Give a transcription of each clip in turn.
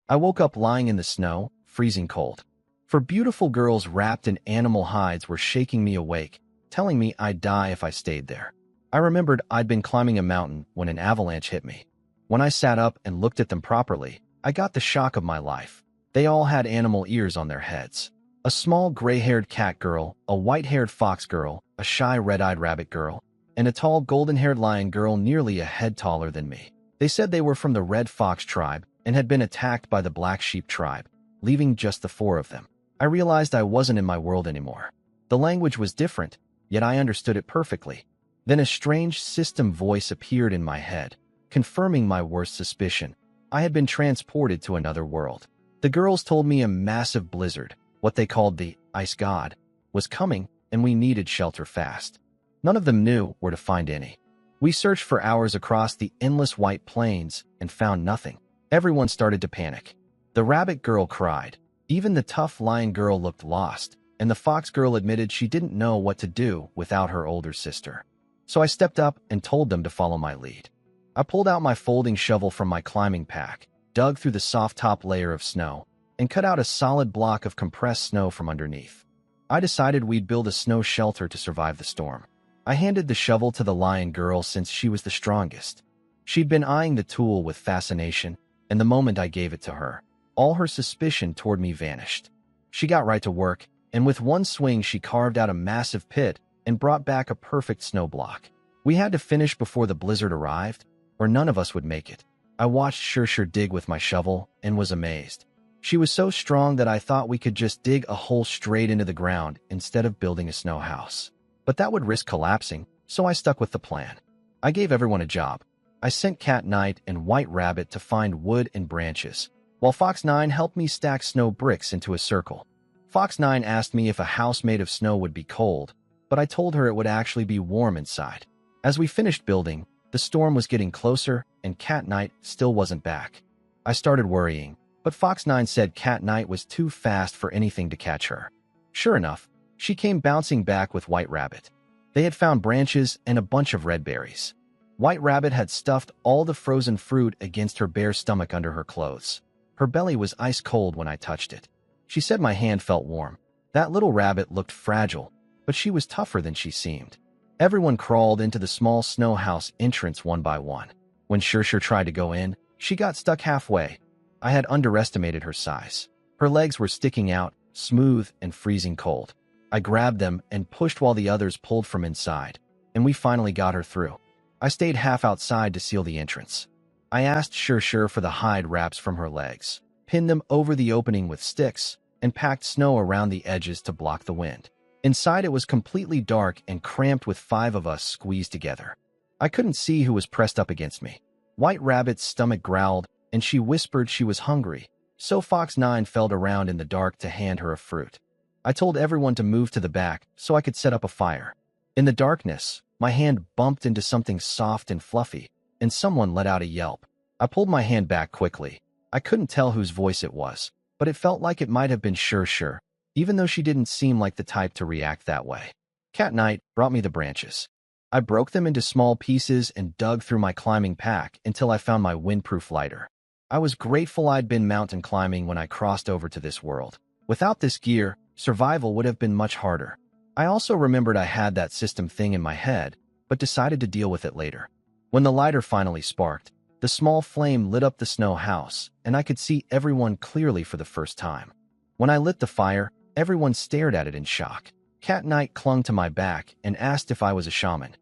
I woke up lying in the snow, freezing cold. For beautiful girls wrapped in animal hides were shaking me awake, telling me I'd die if I stayed there. I remembered I'd been climbing a mountain when an avalanche hit me. When I sat up and looked at them properly, I got the shock of my life. They all had animal ears on their heads. A small gray-haired cat girl, a white-haired fox girl, a shy red-eyed rabbit girl, and a tall golden-haired lion girl nearly a head taller than me. They said they were from the red fox tribe and had been attacked by the black sheep tribe, leaving just the four of them. I realized I wasn't in my world anymore. The language was different, yet I understood it perfectly. Then a strange system voice appeared in my head, confirming my worst suspicion. I had been transported to another world. The girls told me a massive blizzard, what they called the ice god, was coming, and we needed shelter fast. None of them knew where to find any. We searched for hours across the endless white plains and found nothing. Everyone started to panic. The rabbit girl cried. Even the tough lion girl looked lost, and the fox girl admitted she didn't know what to do without her older sister. So I stepped up and told them to follow my lead. I pulled out my folding shovel from my climbing pack, dug through the soft top layer of snow, and cut out a solid block of compressed snow from underneath. I decided we'd build a snow shelter to survive the storm. I handed the shovel to the lion girl since she was the strongest. She'd been eyeing the tool with fascination, and the moment I gave it to her, all her suspicion toward me vanished. She got right to work, and with one swing she carved out a massive pit and brought back a perfect snow block. We had to finish before the blizzard arrived, or none of us would make it. I watched Shirshir dig with my shovel and was amazed. She was so strong that I thought we could just dig a hole straight into the ground instead of building a snow house. But that would risk collapsing, so I stuck with the plan. I gave everyone a job. I sent Cat Knight and White Rabbit to find wood and branches, while Fox 9 helped me stack snow bricks into a circle. Fox 9 asked me if a house made of snow would be cold, but I told her it would actually be warm inside. As we finished building, the storm was getting closer and Cat Knight still wasn't back. I started worrying, but Fox 9 said Cat Knight was too fast for anything to catch her. Sure enough, she came bouncing back with White Rabbit. They had found branches and a bunch of red berries. White Rabbit had stuffed all the frozen fruit against her bare stomach under her clothes. Her belly was ice cold when I touched it. She said my hand felt warm. That little rabbit looked fragile, but she was tougher than she seemed. Everyone crawled into the small snow house entrance one by one. When Shirshir tried to go in, she got stuck halfway. I had underestimated her size. Her legs were sticking out, smooth and freezing cold. I grabbed them and pushed while the others pulled from inside, and we finally got her through. I stayed half outside to seal the entrance. I asked Shirshir for the hide wraps from her legs, pinned them over the opening with sticks, and packed snow around the edges to block the wind. Inside it was completely dark and cramped with 5 of us squeezed together. I couldn't see who was pressed up against me. White Rabbit's stomach growled, and she whispered she was hungry, so Fox 9 felt around in the dark to hand her a fruit. I told everyone to move to the back so I could set up a fire. In the darkness, my hand bumped into something soft and fluffy, and someone let out a yelp. I pulled my hand back quickly. I couldn't tell whose voice it was, but it felt like it might have been Shirshir, even though she didn't seem like the type to react that way. Cat Knight brought me the branches. I broke them into small pieces and dug through my climbing pack until I found my windproof lighter. I was grateful I'd been mountain climbing when I crossed over to this world. Without this gear, survival would have been much harder. I also remembered I had that system thing in my head, but decided to deal with it later. When the lighter finally sparked, the small flame lit up the snow house, and I could see everyone clearly for the first time. When I lit the fire, everyone stared at it in shock. Cat Knight clung to my back and asked if I was a shaman.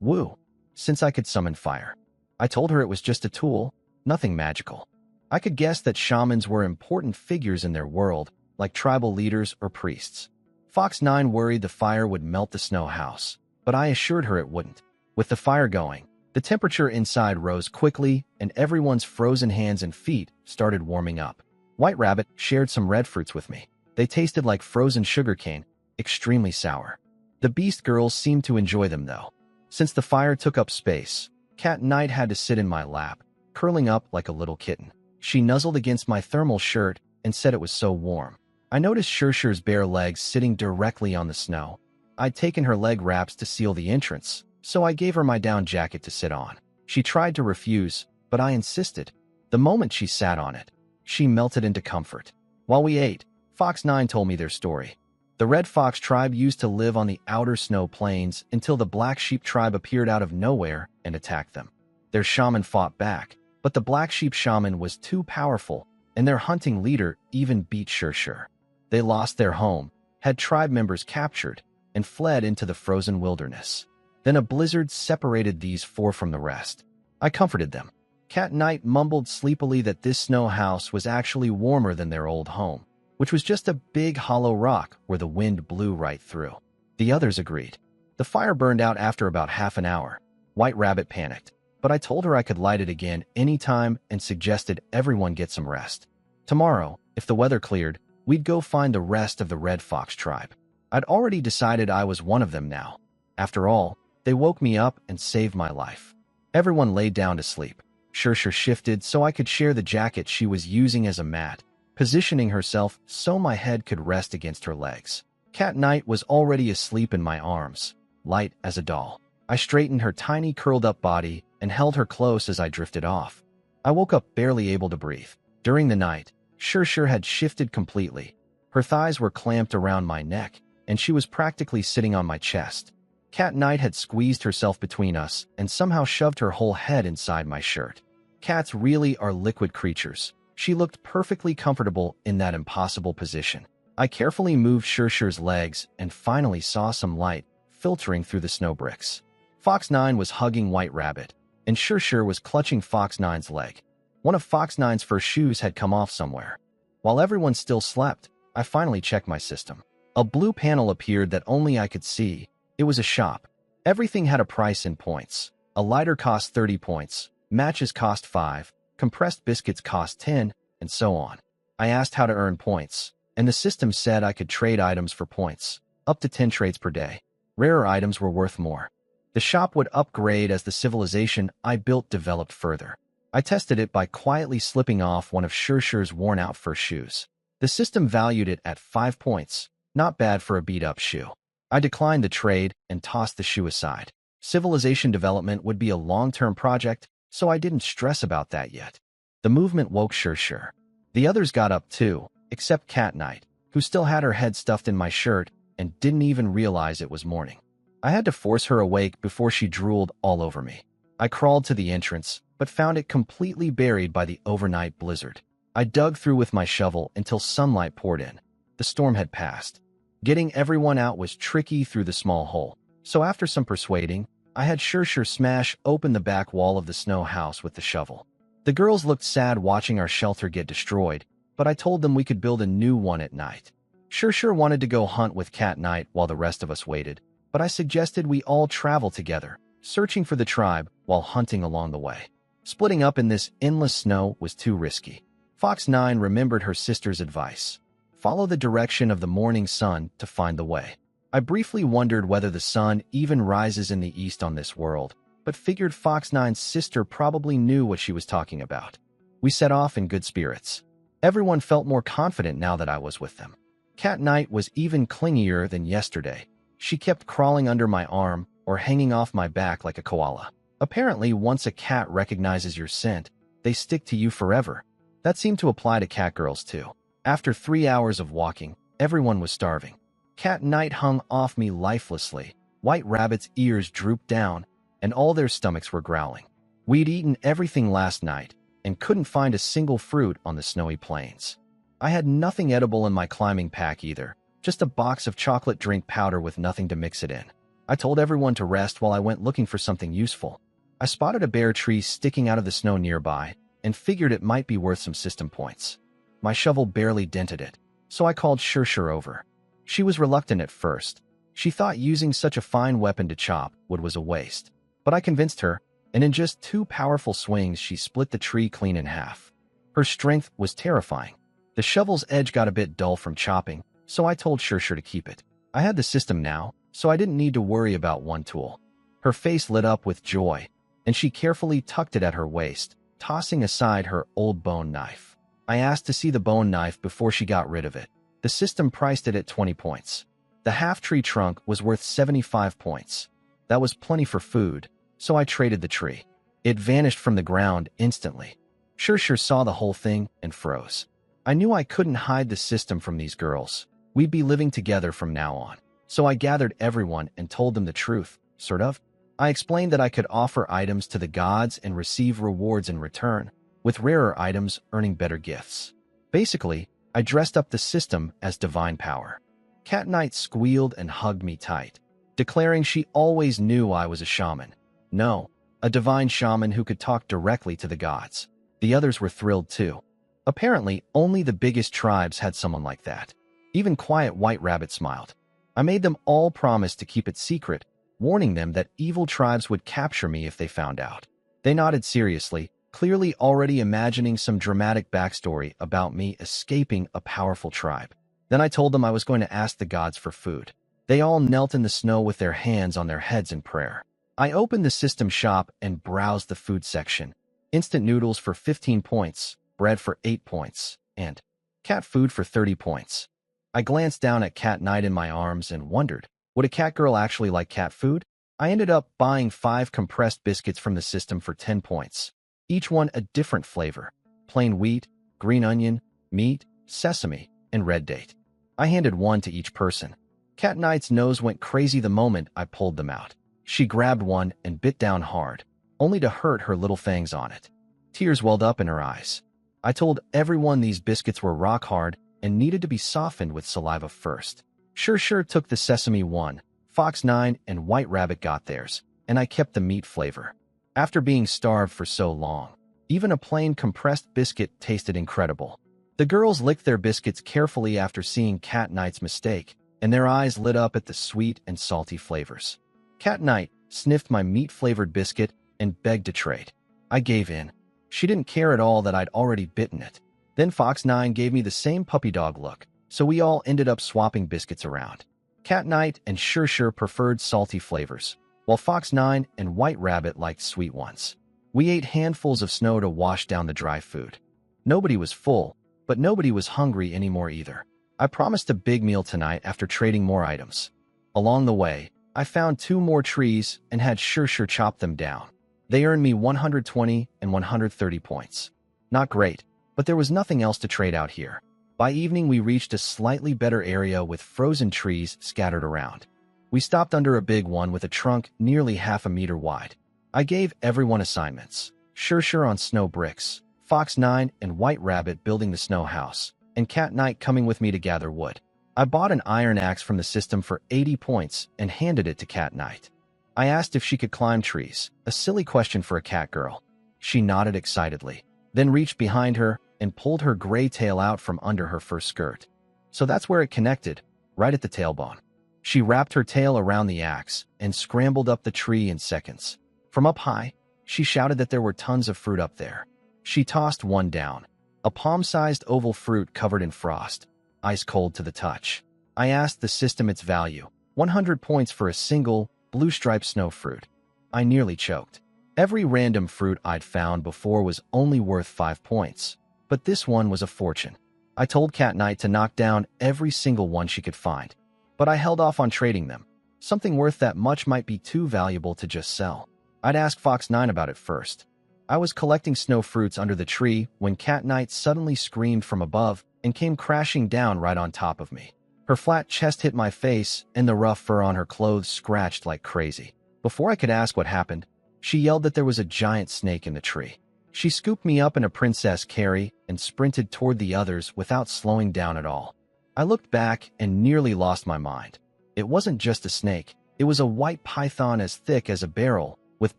Woo, since I could summon fire. I told her it was just a tool, nothing magical. I could guess that shamans were important figures in their world, like tribal leaders or priests. Fox 9 worried the fire would melt the snow house, but I assured her it wouldn't. With the fire going, the temperature inside rose quickly, and everyone's frozen hands and feet started warming up. White Rabbit shared some red fruits with me. They tasted like frozen sugarcane, extremely sour. The Beast Girls seemed to enjoy them, though. Since the fire took up space, Cat Knight had to sit in my lap, curling up like a little kitten. She nuzzled against my thermal shirt and said it was so warm. I noticed Shirshir's bare legs sitting directly on the snow. I'd taken her leg wraps to seal the entrance, so I gave her my down jacket to sit on. She tried to refuse, but I insisted. The moment she sat on it, She melted into comfort. While we ate, Fox 9 told me their story. The Red Fox tribe used to live on the outer snow plains until the Black Sheep tribe appeared out of nowhere and attacked them. Their shaman fought back, but the Black Sheep shaman was too powerful, and their hunting leader even beat Shur. They lost their home, had tribe members captured, and fled into the frozen wilderness. Then a blizzard separated these four from the rest. I comforted them. Cat Knight mumbled sleepily that this snow house was actually warmer than their old home, which was just a big hollow rock where the wind blew right through. The others agreed. The fire burned out after about half an hour. White Rabbit panicked, but I told her I could light it again anytime and suggested everyone get some rest. Tomorrow, if the weather cleared, we'd go find the rest of the Red Fox tribe. I'd already decided I was one of them now. After all, they woke me up and saved my life. Everyone laid down to sleep. Shur shifted so I could share the jacket she was using as a mat, positioning herself so my head could rest against her legs. Cat Knight was already asleep in my arms, light as a doll. I straightened her tiny curled-up body and held her close as I drifted off. I woke up barely able to breathe. During the night, Shur had shifted completely. Her thighs were clamped around my neck, and she was practically sitting on my chest. Cat Knight had squeezed herself between us and somehow shoved her whole head inside my shirt. Cats really are liquid creatures. She looked perfectly comfortable in that impossible position. I carefully moved Shur's legs and finally saw some light filtering through the snow bricks. Fox 9 was hugging White Rabbit, and Shur was clutching Fox 9's leg. One of Fox 9's first shoes had come off somewhere. While everyone still slept, I finally checked my system. A blue panel appeared that only I could see. It was a shop. Everything had a price in points. A lighter cost 30 points, matches cost 5, compressed biscuits cost 10, and so on. I asked how to earn points, and the system said I could trade items for points, up to 10 trades per day. Rarer items were worth more. The shop would upgrade as the civilization I built developed further. I tested it by quietly slipping off one of Shur's worn-out first shoes. The system valued it at 5 points, not bad for a beat-up shoe. I declined the trade and tossed the shoe aside. Civilization development would be a long-term project, so I didn't stress about that yet. The movement woke Shur. The others got up too, except Cat Knight, who still had her head stuffed in my shirt and didn't even realize it was morning. I had to force her awake before she drooled all over me. I crawled to the entrance, but found it completely buried by the overnight blizzard. I dug through with my shovel until sunlight poured in. The storm had passed. Getting everyone out was tricky through the small hole, so after some persuading, I had Shur smash open the back wall of the snow house with the shovel. The girls looked sad watching our shelter get destroyed, but I told them we could build a new one at night. Shur wanted to go hunt with Cat Knight while the rest of us waited, but I suggested we all travel together, searching for the tribe while hunting along the way. Splitting up in this endless snow was too risky. Fox 9 remembered her sister's advice. Follow the direction of the morning sun to find the way. I briefly wondered whether the sun even rises in the east on this world, but figured Fox 9's sister probably knew what she was talking about. We set off in good spirits. Everyone felt more confident now that I was with them. Cat Knight was even clingier than yesterday. She kept crawling under my arm or hanging off my back like a koala. Apparently, once a cat recognizes your scent, they stick to you forever. That seemed to apply to cat girls too. After 3 hours of walking, everyone was starving. Cat Knight hung off me lifelessly. White Rabbit's ears drooped down, and all their stomachs were growling. We'd eaten everything last night and couldn't find a single fruit on the snowy plains. I had nothing edible in my climbing pack either, just a box of chocolate drink powder with nothing to mix it in. I told everyone to rest while I went looking for something useful. I spotted a bare tree sticking out of the snow nearby and figured it might be worth some system points. My shovel barely dented it, so I called Shur over. She was reluctant at first. She thought using such a fine weapon to chop wood was a waste. But I convinced her, and in just 2 powerful swings she split the tree clean in half. Her strength was terrifying. The shovel's edge got a bit dull from chopping, so I told Shur to keep it. I had the system now, so I didn't need to worry about one tool. Her face lit up with joy, and she carefully tucked it at her waist, tossing aside her old bone knife. I asked to see the bone knife before she got rid of it. The system priced it at 20 points. The half-tree trunk was worth 75 points. That was plenty for food, so I traded the tree. It vanished from the ground instantly. Sure saw the whole thing and froze. I knew I couldn't hide the system from these girls. We'd be living together from now on. So I gathered everyone and told them the truth, sort of. I explained that I could offer items to the gods and receive rewards in return, with rarer items earning better gifts. Basically, I dressed up the system as divine power. Cat Knight squealed and hugged me tight, declaring she always knew I was a shaman. No, a divine shaman who could talk directly to the gods. The others were thrilled too. Apparently, only the biggest tribes had someone like that. Even Quiet White Rabbit smiled. I made them all promise to keep it secret, warning them that evil tribes would capture me if they found out. They nodded seriously, clearly already imagining some dramatic backstory about me escaping a powerful tribe. Then I told them I was going to ask the gods for food. They all knelt in the snow with their hands on their heads in prayer. I opened the system shop and browsed the food section. Instant noodles for 15 points, bread for 8 points, and cat food for 30 points. I glanced down at Cat Knight in my arms and wondered, would a cat girl actually like cat food? I ended up buying 5 compressed biscuits from the system for 10 points. Each one a different flavor. Plain wheat, green onion, meat, sesame, and red date. I handed one to each person. Cat Knight's nose went crazy the moment I pulled them out. She grabbed one and bit down hard, only to hurt her little fangs on it. Tears welled up in her eyes. I told everyone these biscuits were rock hard and needed to be softened with saliva first. Sure took the sesame one, Fox 9 and White Rabbit got theirs, and I kept the meat flavor. After being starved for so long, even a plain compressed biscuit tasted incredible. The girls licked their biscuits carefully after seeing Cat Knight's mistake, and their eyes lit up at the sweet and salty flavors. Cat Knight sniffed my meat-flavored biscuit and begged to trade. I gave in. She didn't care at all that I'd already bitten it. Then Fox 9 gave me the same puppy dog look, so we all ended up swapping biscuits around. Cat Knight and Sure preferred salty flavors, while Fox 9 and White Rabbit liked sweet ones. We ate handfuls of snow to wash down the dry food. Nobody was full, but nobody was hungry anymore either. I promised a big meal tonight after trading more items. Along the way, I found 2 more trees and had Sure chop them down. They earned me 120 and 130 points. Not great, but there was nothing else to trade out here. By evening, we reached a slightly better area with frozen trees scattered around. We stopped under a big one with a trunk nearly half a meter wide. I gave everyone assignments. Sure on snow bricks, Fox 9 and White Rabbit building the snow house, and Cat Knight coming with me to gather wood. I bought an iron axe from the system for 80 points and handed it to Cat Knight. I asked if she could climb trees, a silly question for a cat girl. She nodded excitedly, then reached behind her and pulled her gray tail out from under her fur skirt. So that's where it connected, right at the tailbone. She wrapped her tail around the axe and scrambled up the tree in seconds. From up high, she shouted that there were tons of fruit up there. She tossed one down, a palm-sized oval fruit covered in frost, ice cold to the touch. I asked the system its value, 100 points for a single, blue-striped snow fruit. I nearly choked. Every random fruit I'd found before was only worth 5 points, but this one was a fortune. I told Cat Knight to knock down every single one she could find, but I held off on trading them. Something worth that much might be too valuable to just sell. I'd ask Fox 9 about it first. I was collecting snow fruits under the tree when Cat Knight suddenly screamed from above and came crashing down right on top of me. Her flat chest hit my face, and the rough fur on her clothes scratched like crazy. Before I could ask what happened, she yelled that there was a giant snake in the tree. She scooped me up in a princess carry and sprinted toward the others without slowing down at all. I looked back and nearly lost my mind. It wasn't just a snake. It was a white python as thick as a barrel, with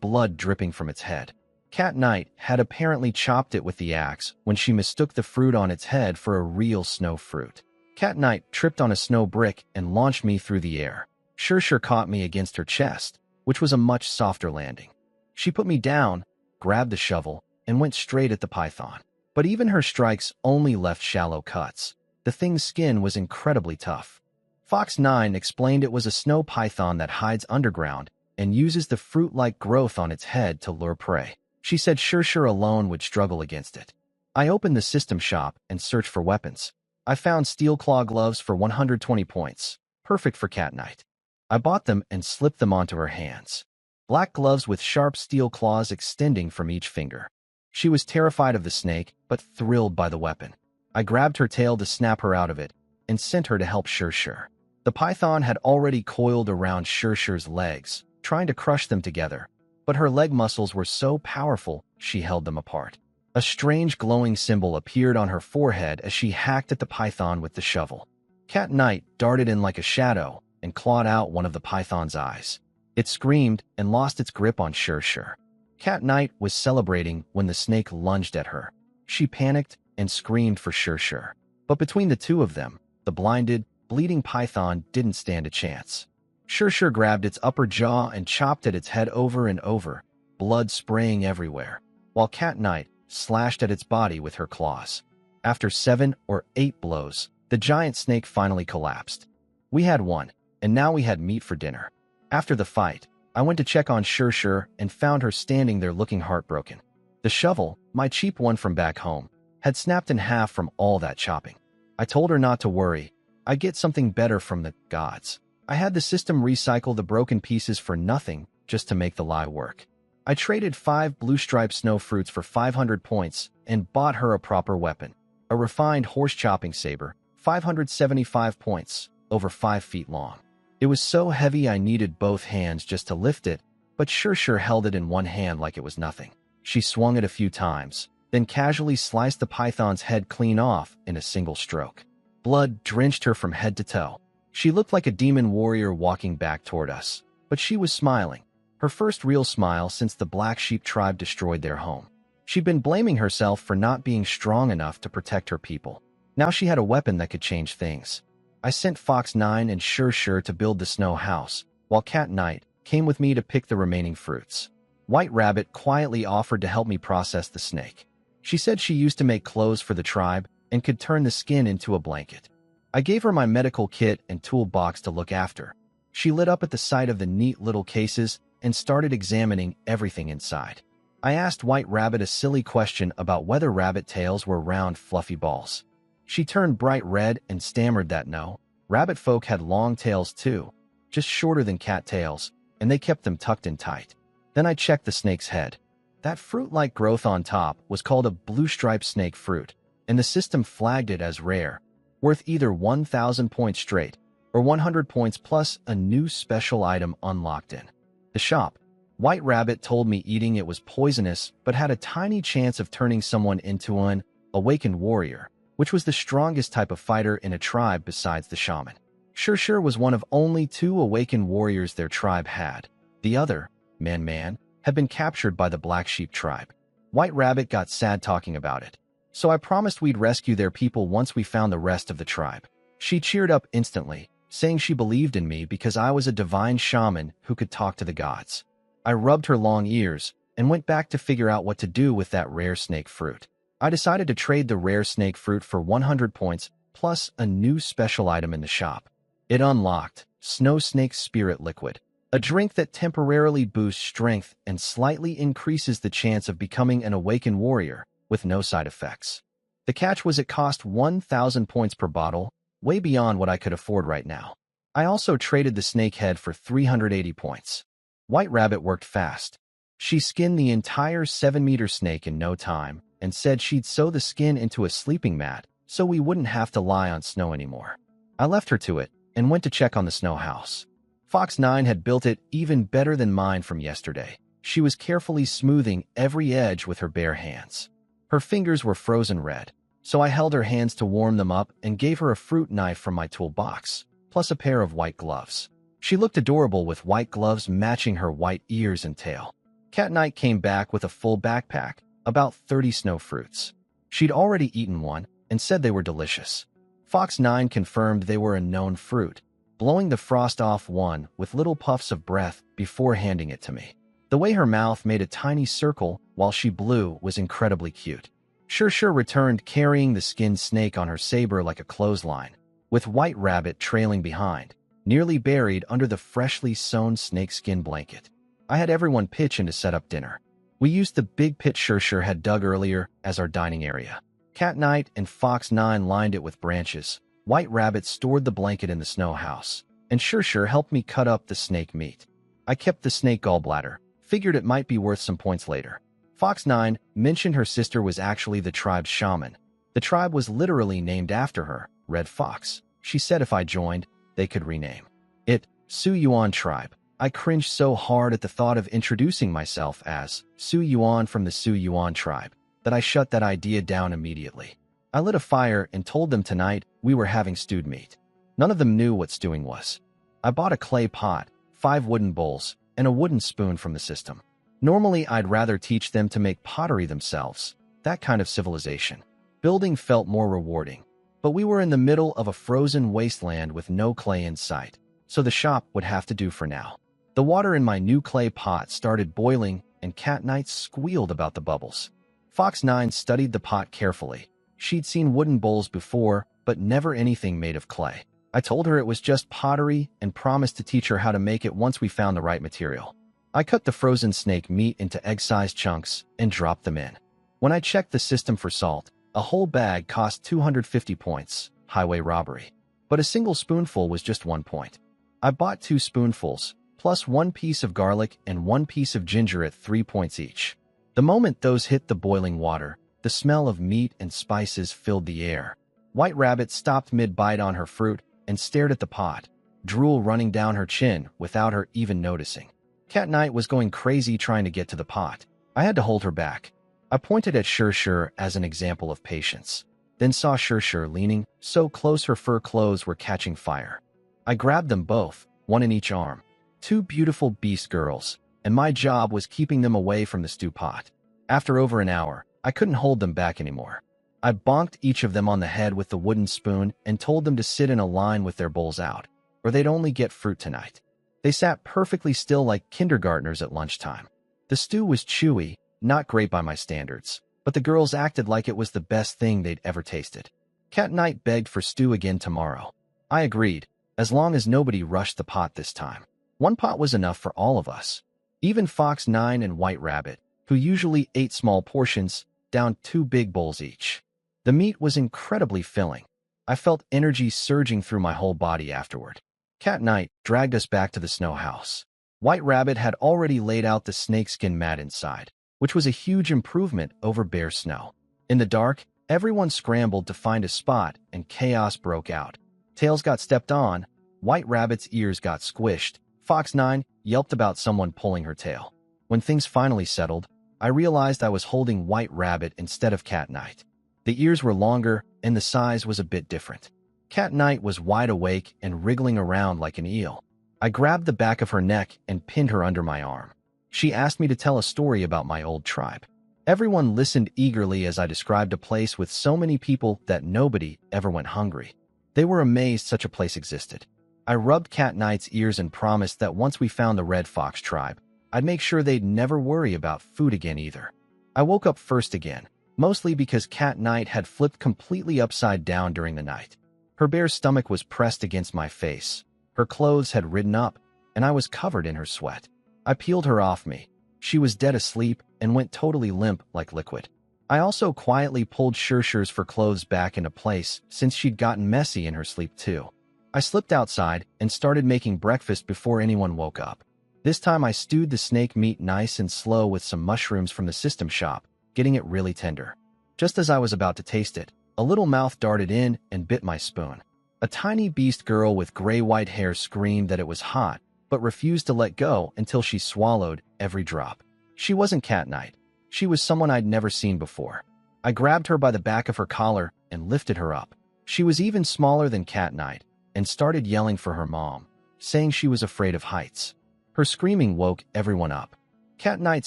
blood dripping from its head. Cat Knight had apparently chopped it with the axe when she mistook the fruit on its head for a real snow fruit. Cat Knight tripped on a snow brick and launched me through the air. Sure caught me against her chest, which was a much softer landing. She put me down, grabbed the shovel, and went straight at the python. But even her strikes only left shallow cuts. The thing's skin was incredibly tough. Fox 9 explained it was a snow python that hides underground and uses the fruit-like growth on its head to lure prey. She said Sure alone would struggle against it. I opened the system shop and searched for weapons. I found steel claw gloves for 120 points, perfect for Cat Knight. I bought them and slipped them onto her hands. Black gloves with sharp steel claws extending from each finger. She was terrified of the snake, but thrilled by the weapon. I grabbed her tail to snap her out of it and sent her to help Shirshir. The python had already coiled around Shirshir's legs, trying to crush them together, but her leg muscles were so powerful she held them apart. A strange glowing symbol appeared on her forehead as she hacked at the python with the shovel. Cat Knight darted in like a shadow and clawed out one of the python's eyes. It screamed and lost its grip on Shirshir. Cat Knight was celebrating when the snake lunged at her. She panicked and screamed for Shirshir. But between the two of them, the blinded, bleeding python didn't stand a chance. Shirshir grabbed its upper jaw and chopped at its head over and over, blood spraying everywhere, while Cat Knight slashed at its body with her claws. After 7 or 8 blows, the giant snake finally collapsed. We had won, and now we had meat for dinner. After the fight, I went to check on Shirshir and found her standing there looking heartbroken. The shovel, my cheap one from back home, had snapped in half from all that chopping. I told her not to worry. I'd get something better from the gods. I had the system recycle the broken pieces for nothing just to make the lie work. I traded 5 blue-striped snow fruits for 500 points and bought her a proper weapon. A refined horse-chopping saber, 575 points, over 5 feet long. It was so heavy I needed both hands just to lift it, but Shirshir held it in one hand like it was nothing. She swung it a few times, then casually sliced the python's head clean off in a single stroke. Blood drenched her from head to toe. She looked like a demon warrior walking back toward us, but she was smiling. Her first real smile since the Black Sheep tribe destroyed their home. She'd been blaming herself for not being strong enough to protect her people. Now she had a weapon that could change things. I sent Fox 9 and Shirshir to build the snow house, while Cat Knight came with me to pick the remaining fruits. White Rabbit quietly offered to help me process the snake. She said she used to make clothes for the tribe and could turn the skin into a blanket. I gave her my medical kit and toolbox to look after. She lit up at the sight of the neat little cases and started examining everything inside. I asked White Rabbit a silly question about whether rabbit tails were round, fluffy balls. She turned bright red and stammered that no, rabbit folk had long tails too, just shorter than cat tails, and they kept them tucked in tight. Then I checked the snake's head. That fruit-like growth on top was called a blue-striped snake fruit, and the system flagged it as rare, worth either 1,000 points straight or 100 points plus a new special item unlocked in the shop. White Rabbit told me eating it was poisonous but had a tiny chance of turning someone into an awakened warrior, which was the strongest type of fighter in a tribe besides the shaman. Shirshir was one of only 2 awakened warriors their tribe had. The other, Man, had been captured by the Black Sheep tribe. White Rabbit got sad talking about it, so I promised we'd rescue their people once we found the rest of the tribe. She cheered up instantly, saying she believed in me because I was a divine shaman who could talk to the gods. I rubbed her long ears and went back to figure out what to do with that rare snake fruit. I decided to trade the rare snake fruit for 100 points plus a new special item in the shop. It unlocked Snow Snake Spirit Liquid, a drink that temporarily boosts strength and slightly increases the chance of becoming an awakened warrior with no side effects. The catch was it cost 1,000 points per bottle, way beyond what I could afford right now. I also traded the snake head for 380 points. White Rabbit worked fast. She skinned the entire 7-meter snake in no time and said she'd sew the skin into a sleeping mat so we wouldn't have to lie on snow anymore. I left her to it and went to check on the snow house. Fox 9 had built it even better than mine from yesterday. She was carefully smoothing every edge with her bare hands. Her fingers were frozen red, so I held her hands to warm them up and gave her a fruit knife from my toolbox, plus a pair of white gloves. She looked adorable with white gloves matching her white ears and tail. Cat Knight came back with a full backpack, about 30 snow fruits. She'd already eaten one and said they were delicious. Fox 9 confirmed they were a known fruit, blowing the frost off one with little puffs of breath before handing it to me. The way her mouth made a tiny circle while she blew was incredibly cute. Shirshir returned carrying the skinned snake on her saber like a clothesline, with White Rabbit trailing behind, nearly buried under the freshly sewn snakeskin blanket. I had everyone pitch in to set up dinner. We used the big pit Shirshir had dug earlier as our dining area. Cat Knight and Fox 9 lined it with branches. White Rabbit stored the blanket in the snow house, and Shirshir helped me cut up the snake meat. I kept the snake gallbladder, figured it might be worth some points later. Fox 9 mentioned her sister was actually the tribe's shaman. The tribe was literally named after her, Red Fox. She said if I joined, they could rename it Su Yuan Tribe. I cringed so hard at the thought of introducing myself as Su Yuan from the Su Yuan Tribe that I shut that idea down immediately. I lit a fire and told them tonight we were having stewed meat. None of them knew what stewing was. I bought a clay pot, 5 wooden bowls, and a wooden spoon from the system. Normally, I'd rather teach them to make pottery themselves, that kind of civilization. Building felt more rewarding, but we were in the middle of a frozen wasteland with no clay in sight, so the shop would have to do for now. The water in my new clay pot started boiling, and Cat Knight squealed about the bubbles. Fox 9 studied the pot carefully. She'd seen wooden bowls before, but never anything made of clay. I told her it was just pottery and promised to teach her how to make it once we found the right material. I cut the frozen snake meat into egg-sized chunks and dropped them in. When I checked the system for salt, a whole bag cost 250 points, highway robbery. But a single spoonful was just 1 point. I bought 2 spoonfuls, plus 1 piece of garlic and 1 piece of ginger at 3 points each. The moment those hit the boiling water, the smell of meat and spices filled the air. White Rabbit stopped mid-bite on her fruit and stared at the pot, drool running down her chin without her even noticing. Cat Knight was going crazy trying to get to the pot. I had to hold her back. I pointed at Shir as an example of patience, then saw Shir leaning so close her fur clothes were catching fire. I grabbed them both, one in each arm. 2 beautiful beast girls, and my job was keeping them away from the stew pot. After over an hour, I couldn't hold them back anymore. I bonked each of them on the head with the wooden spoon and told them to sit in a line with their bowls out, or they'd only get fruit tonight. They sat perfectly still like kindergartners at lunchtime. The stew was chewy, not great by my standards, but the girls acted like it was the best thing they'd ever tasted. Cat Knight begged for stew again tomorrow. I agreed, as long as nobody rushed the pot this time. 1 pot was enough for all of us. Even Fox 9 and White Rabbit, who usually ate small portions, downed 2 big bowls each. The meat was incredibly filling. I felt energy surging through my whole body afterward. Cat Knight dragged us back to the snow house. White Rabbit had already laid out the snakeskin mat inside, which was a huge improvement over bare snow. In the dark, everyone scrambled to find a spot and chaos broke out. Tails got stepped on, White Rabbit's ears got squished, Fox 9 yelped about someone pulling her tail. When things finally settled, I realized I was holding White Rabbit instead of Cat Knight. The ears were longer, and the size was a bit different. Cat Knight was wide awake and wriggling around like an eel. I grabbed the back of her neck and pinned her under my arm. She asked me to tell a story about my old tribe. Everyone listened eagerly as I described a place with so many people that nobody ever went hungry. They were amazed such a place existed. I rubbed Cat Knight's ears and promised that once we found the Red Fox tribe, I'd make sure they'd never worry about food again either. I woke up first again, mostly because Cat Knight had flipped completely upside down during the night. Her bare stomach was pressed against my face. Her clothes had ridden up, and I was covered in her sweat. I peeled her off me. She was dead asleep and went totally limp like liquid. I also quietly pulled Shir's fur clothes back into place since she'd gotten messy in her sleep too. I slipped outside and started making breakfast before anyone woke up. This time I stewed the snake meat nice and slow with some mushrooms from the system shop, getting it really tender. Just as I was about to taste it, a little mouth darted in and bit my spoon. A tiny beast girl with gray-white hair screamed that it was hot, but refused to let go until she swallowed every drop. She wasn't Cat Knight. She was someone I'd never seen before. I grabbed her by the back of her collar and lifted her up. She was even smaller than Cat Knight and started yelling for her mom, saying she was afraid of heights. Her screaming woke everyone up. Cat Knight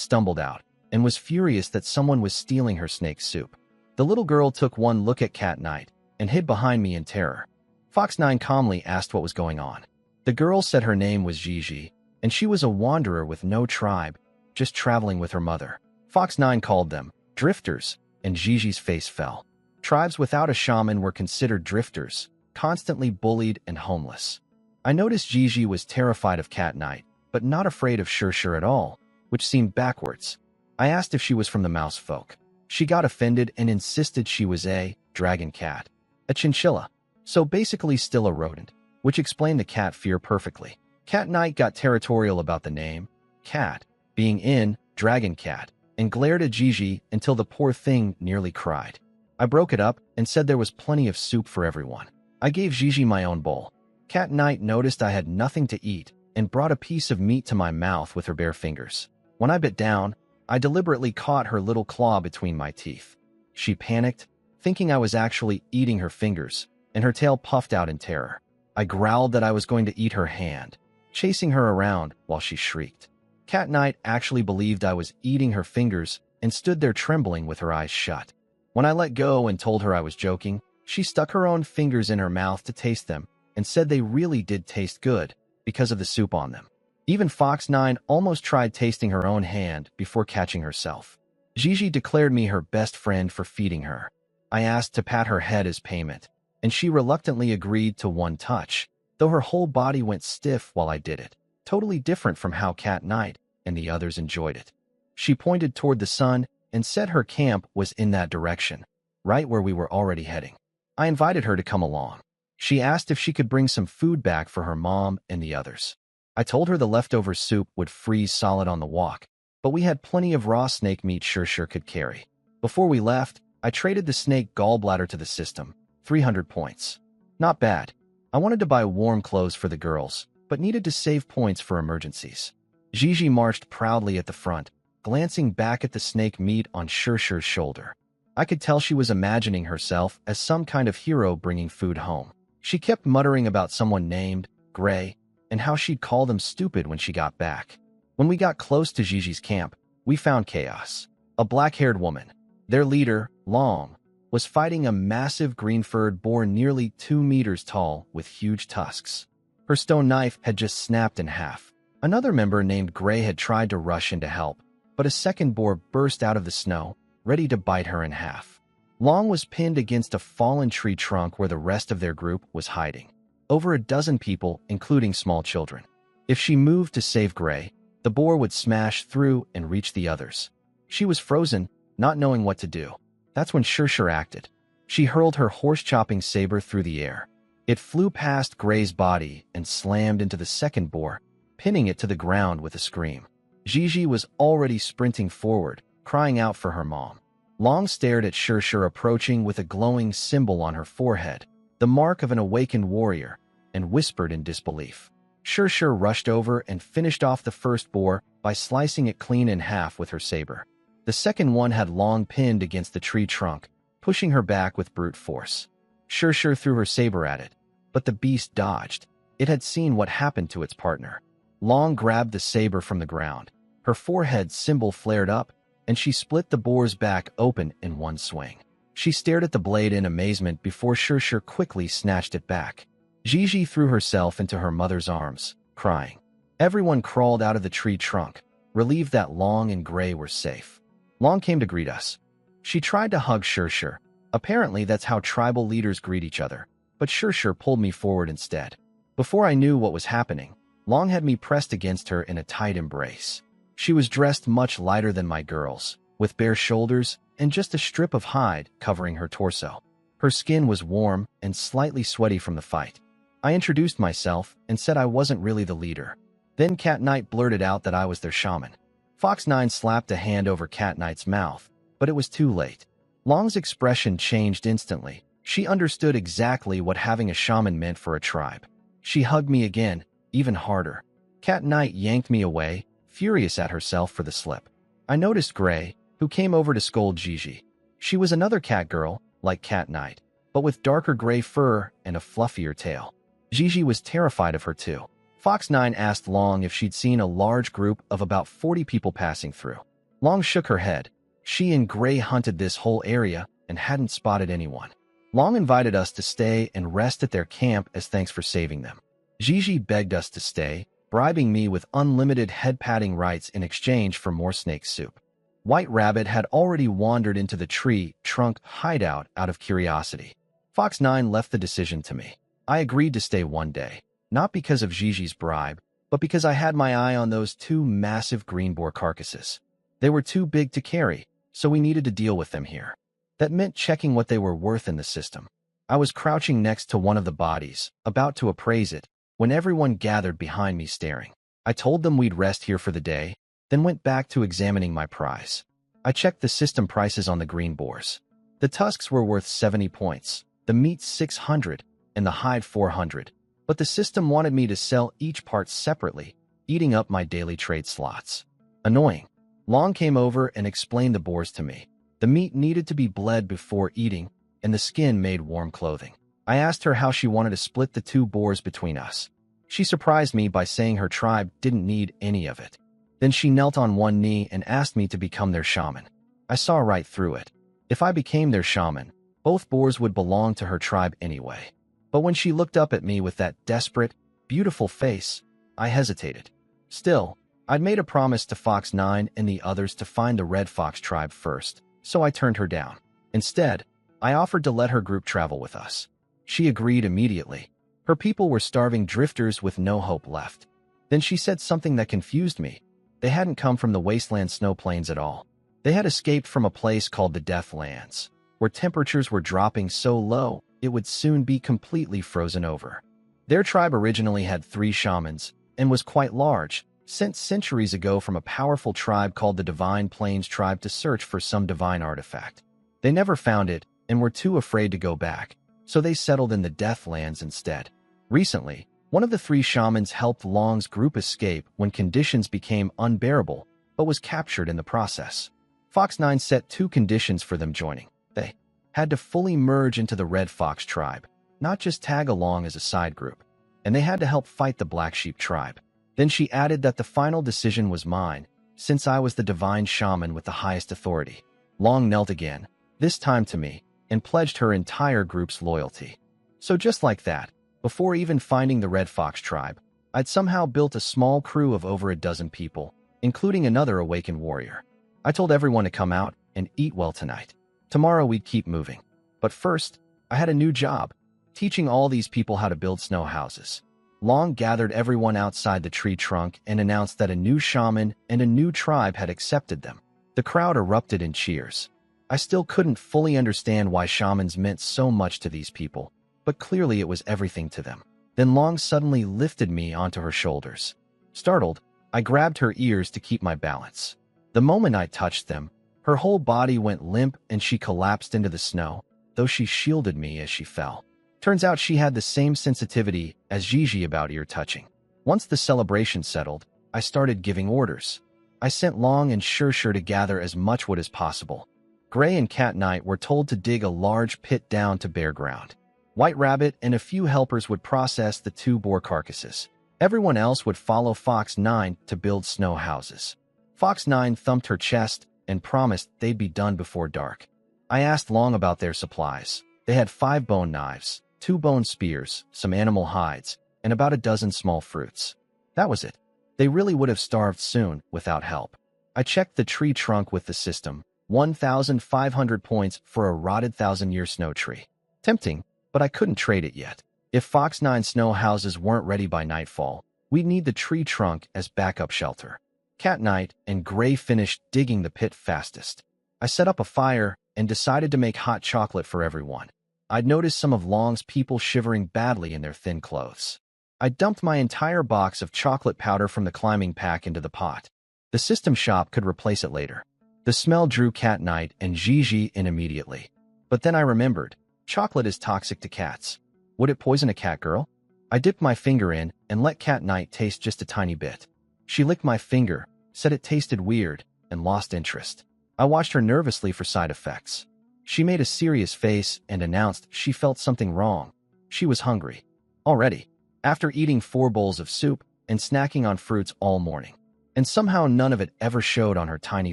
stumbled out and was furious that someone was stealing her snake soup. The little girl took one look at Cat Knight and hid behind me in terror. Fox 9 calmly asked what was going on. The girl said her name was Gigi, and she was a wanderer with no tribe, just traveling with her mother. Fox 9 called them drifters, and Gigi's face fell. Tribes without a shaman were considered drifters, constantly bullied and homeless. I noticed Gigi was terrified of Cat Knight, but not afraid of Shir at all, which seemed backwards. I asked if she was from the mouse folk. She got offended and insisted she was a dragon cat, a chinchilla, so basically still a rodent, which explained the cat fear perfectly. Cat Knight got territorial about the name, cat, being in dragon cat, and glared at Gigi until the poor thing nearly cried. I broke it up and said there was plenty of soup for everyone. I gave Gigi my own bowl. Cat Knight noticed I had nothing to eat and brought a piece of meat to my mouth with her bare fingers. When I bit down, I deliberately caught her little claw between my teeth. She panicked, thinking I was actually eating her fingers, and her tail puffed out in terror. I growled that I was going to eat her hand, chasing her around while she shrieked. Cat Knight actually believed I was eating her fingers and stood there trembling with her eyes shut. When I let go and told her I was joking, she stuck her own fingers in her mouth to taste them and said they really did taste good because of the soup on them. Even Fox 9 almost tried tasting her own hand before catching herself. Gigi declared me her best friend for feeding her. I asked to pat her head as payment, and she reluctantly agreed to one touch, though her whole body went stiff while I did it, totally different from how Cat Knight and the others enjoyed it. She pointed toward the sun and said her camp was in that direction, right where we were already heading. I invited her to come along. She asked if she could bring some food back for her mom and the others. I told her the leftover soup would freeze solid on the walk, but we had plenty of raw snake meat Sure could carry. Before we left, I traded the snake gallbladder to the system, 300 points. Not bad. I wanted to buy warm clothes for the girls, but needed to save points for emergencies. Gigi marched proudly at the front, glancing back at the snake meat on Sure's shoulder. I could tell she was imagining herself as some kind of hero bringing food home. She kept muttering about someone named Gray and how she'd call them stupid when she got back. When we got close to Gigi's camp, we found chaos. A black-haired woman, their leader, Long, was fighting a massive green-furred boar nearly 2 meters tall with huge tusks. Her stone knife had just snapped in half. Another member named Gray had tried to rush in to help, but a second boar burst out of the snow, ready to bite her in half. Long was pinned against a fallen tree trunk where the rest of their group was hiding. Over a dozen people, including small children. If she moved to save Gray, the boar would smash through and reach the others. She was frozen, not knowing what to do. That's when Sure acted. She hurled her horse-chopping saber through the air. It flew past Gray's body and slammed into the second boar, pinning it to the ground with a scream. Gigi was already sprinting forward, crying out for her mom. Long stared at Sure approaching with a glowing symbol on her forehead, the mark of an awakened warrior, and whispered in disbelief. Sure rushed over and finished off the first boar by slicing it clean in half with her saber. The second one had Long pinned against the tree trunk, pushing her back with brute force. Sure threw her saber at it, but the beast dodged. It had seen what happened to its partner. Long grabbed the saber from the ground. Her forehead symbol flared up, and she split the boar's back open in one swing. She stared at the blade in amazement before Sure quickly snatched it back. Gigi threw herself into her mother's arms, crying. Everyone crawled out of the tree trunk, relieved that Long and Gray were safe. Long came to greet us. She tried to hug Sure. Apparently that's how tribal leaders greet each other, but Sure pulled me forward instead. Before I knew what was happening, Long had me pressed against her in a tight embrace. She was dressed much lighter than my girls, with bare shoulders and just a strip of hide covering her torso. Her skin was warm and slightly sweaty from the fight. I introduced myself and said I wasn't really the leader. Then Cat Knight blurted out that I was their shaman. Fox 9 slapped a hand over Cat Knight's mouth, but it was too late. Long's expression changed instantly. She understood exactly what having a shaman meant for a tribe. She hugged me again, even harder. Cat Knight yanked me away, furious at herself for the slip. I noticed Gray, who came over to scold Gigi. She was another cat girl, like Cat Knight, but with darker gray fur and a fluffier tail. Gigi was terrified of her too. Fox 9 asked Long if she'd seen a large group of about 40 people passing through. Long shook her head. She and Gray hunted this whole area and hadn't spotted anyone. Long invited us to stay and rest at their camp as thanks for saving them. Gigi begged us to stay, bribing me with unlimited head-patting rights in exchange for more snake soup. White Rabbit had already wandered into the tree trunk hideout out of curiosity. Fox 9 left the decision to me. I agreed to stay one day, not because of Gigi's bribe, but because I had my eye on those 2 massive green boar carcasses. They were too big to carry, so we needed to deal with them here. That meant checking what they were worth in the system. I was crouching next to one of the bodies, about to appraise it, when everyone gathered behind me staring. I told them we'd rest here for the day, then went back to examining my prize. I checked the system prices on the green boars. The tusks were worth 70 points, the meat 600, and the hide 400, but the system wanted me to sell each part separately, eating up my daily trade slots. Annoying. Long came over and explained the boars to me. The meat needed to be bled before eating, and the skin made warm clothing. I asked her how she wanted to split the 2 boars between us. She surprised me by saying her tribe didn't need any of it. Then she knelt on one knee and asked me to become their shaman. I saw right through it. If I became their shaman, both boars would belong to her tribe anyway. But when she looked up at me with that desperate, beautiful face, I hesitated. Still, I'd made a promise to Fox 9 and the others to find the Red Fox tribe first, so I turned her down. Instead, I offered to let her group travel with us. She agreed immediately. Her people were starving drifters with no hope left. Then she said something that confused me. They hadn't come from the wasteland snow plains at all. They had escaped from a place called the Deathlands, where temperatures were dropping so low it would soon be completely frozen over. Their tribe originally had 3 shamans and was quite large, sent centuries ago from a powerful tribe called the Divine Plains tribe to search for some divine artifact. They never found it and were too afraid to go back, so they settled in the Deathlands instead. Recently, one of the 3 shamans helped Long's group escape when conditions became unbearable, but was captured in the process. Fox 9 set 2 conditions for them joining. They had to fully merge into the Red Fox tribe, not just tag along as a side group, and they had to help fight the Black Sheep tribe. Then she added that the final decision was mine, since I was the divine shaman with the highest authority. Long knelt again, this time to me, and pledged her entire group's loyalty. So just like that, before even finding the Red Fox tribe, I'd somehow built a small crew of over a dozen people, including another awakened warrior. I told everyone to come out and eat well tonight. Tomorrow we'd keep moving. But first, I had a new job, teaching all these people how to build snow houses. Long gathered everyone outside the tree trunk and announced that a new shaman and a new tribe had accepted them. The crowd erupted in cheers. I still couldn't fully understand why shamans meant so much to these people, but clearly it was everything to them. Then Long suddenly lifted me onto her shoulders. Startled, I grabbed her ears to keep my balance. The moment I touched them, her whole body went limp and she collapsed into the snow, though she shielded me as she fell. Turns out she had the same sensitivity as Gigi about ear touching. Once the celebration settled, I started giving orders. I sent Long and Sure to gather as much wood as possible. Gray and Cat Knight were told to dig a large pit down to bare ground. White Rabbit and a few helpers would process the 2 boar carcasses. Everyone else would follow Fox 9 to build snow houses. Fox 9 thumped her chest and promised they'd be done before dark. I asked Long about their supplies. They had 5 bone knives, 2 bone spears, some animal hides, and about a dozen small fruits. That was it. They really would have starved soon without help. I checked the tree trunk with the system. 1,500 points for a rotted 1,000-year snow tree. Tempting, but I couldn't trade it yet. If Fox 9 snow houses weren't ready by nightfall, we'd need the tree trunk as backup shelter. Cat Knight and Gray finished digging the pit fastest. I set up a fire and decided to make hot chocolate for everyone. I'd noticed some of Long's people shivering badly in their thin clothes. I dumped my entire box of chocolate powder from the climbing pack into the pot. The system shop could replace it later. The smell drew Cat Knight and Gigi in immediately. But then I remembered, chocolate is toxic to cats. Would it poison a cat girl? I dipped my finger in and let Cat Knight taste just a tiny bit. She licked my finger, said it tasted weird, and lost interest. I watched her nervously for side effects. She made a serious face and announced she felt something wrong. She was hungry. Already. After eating 4 bowls of soup and snacking on fruits all morning. And somehow none of it ever showed on her tiny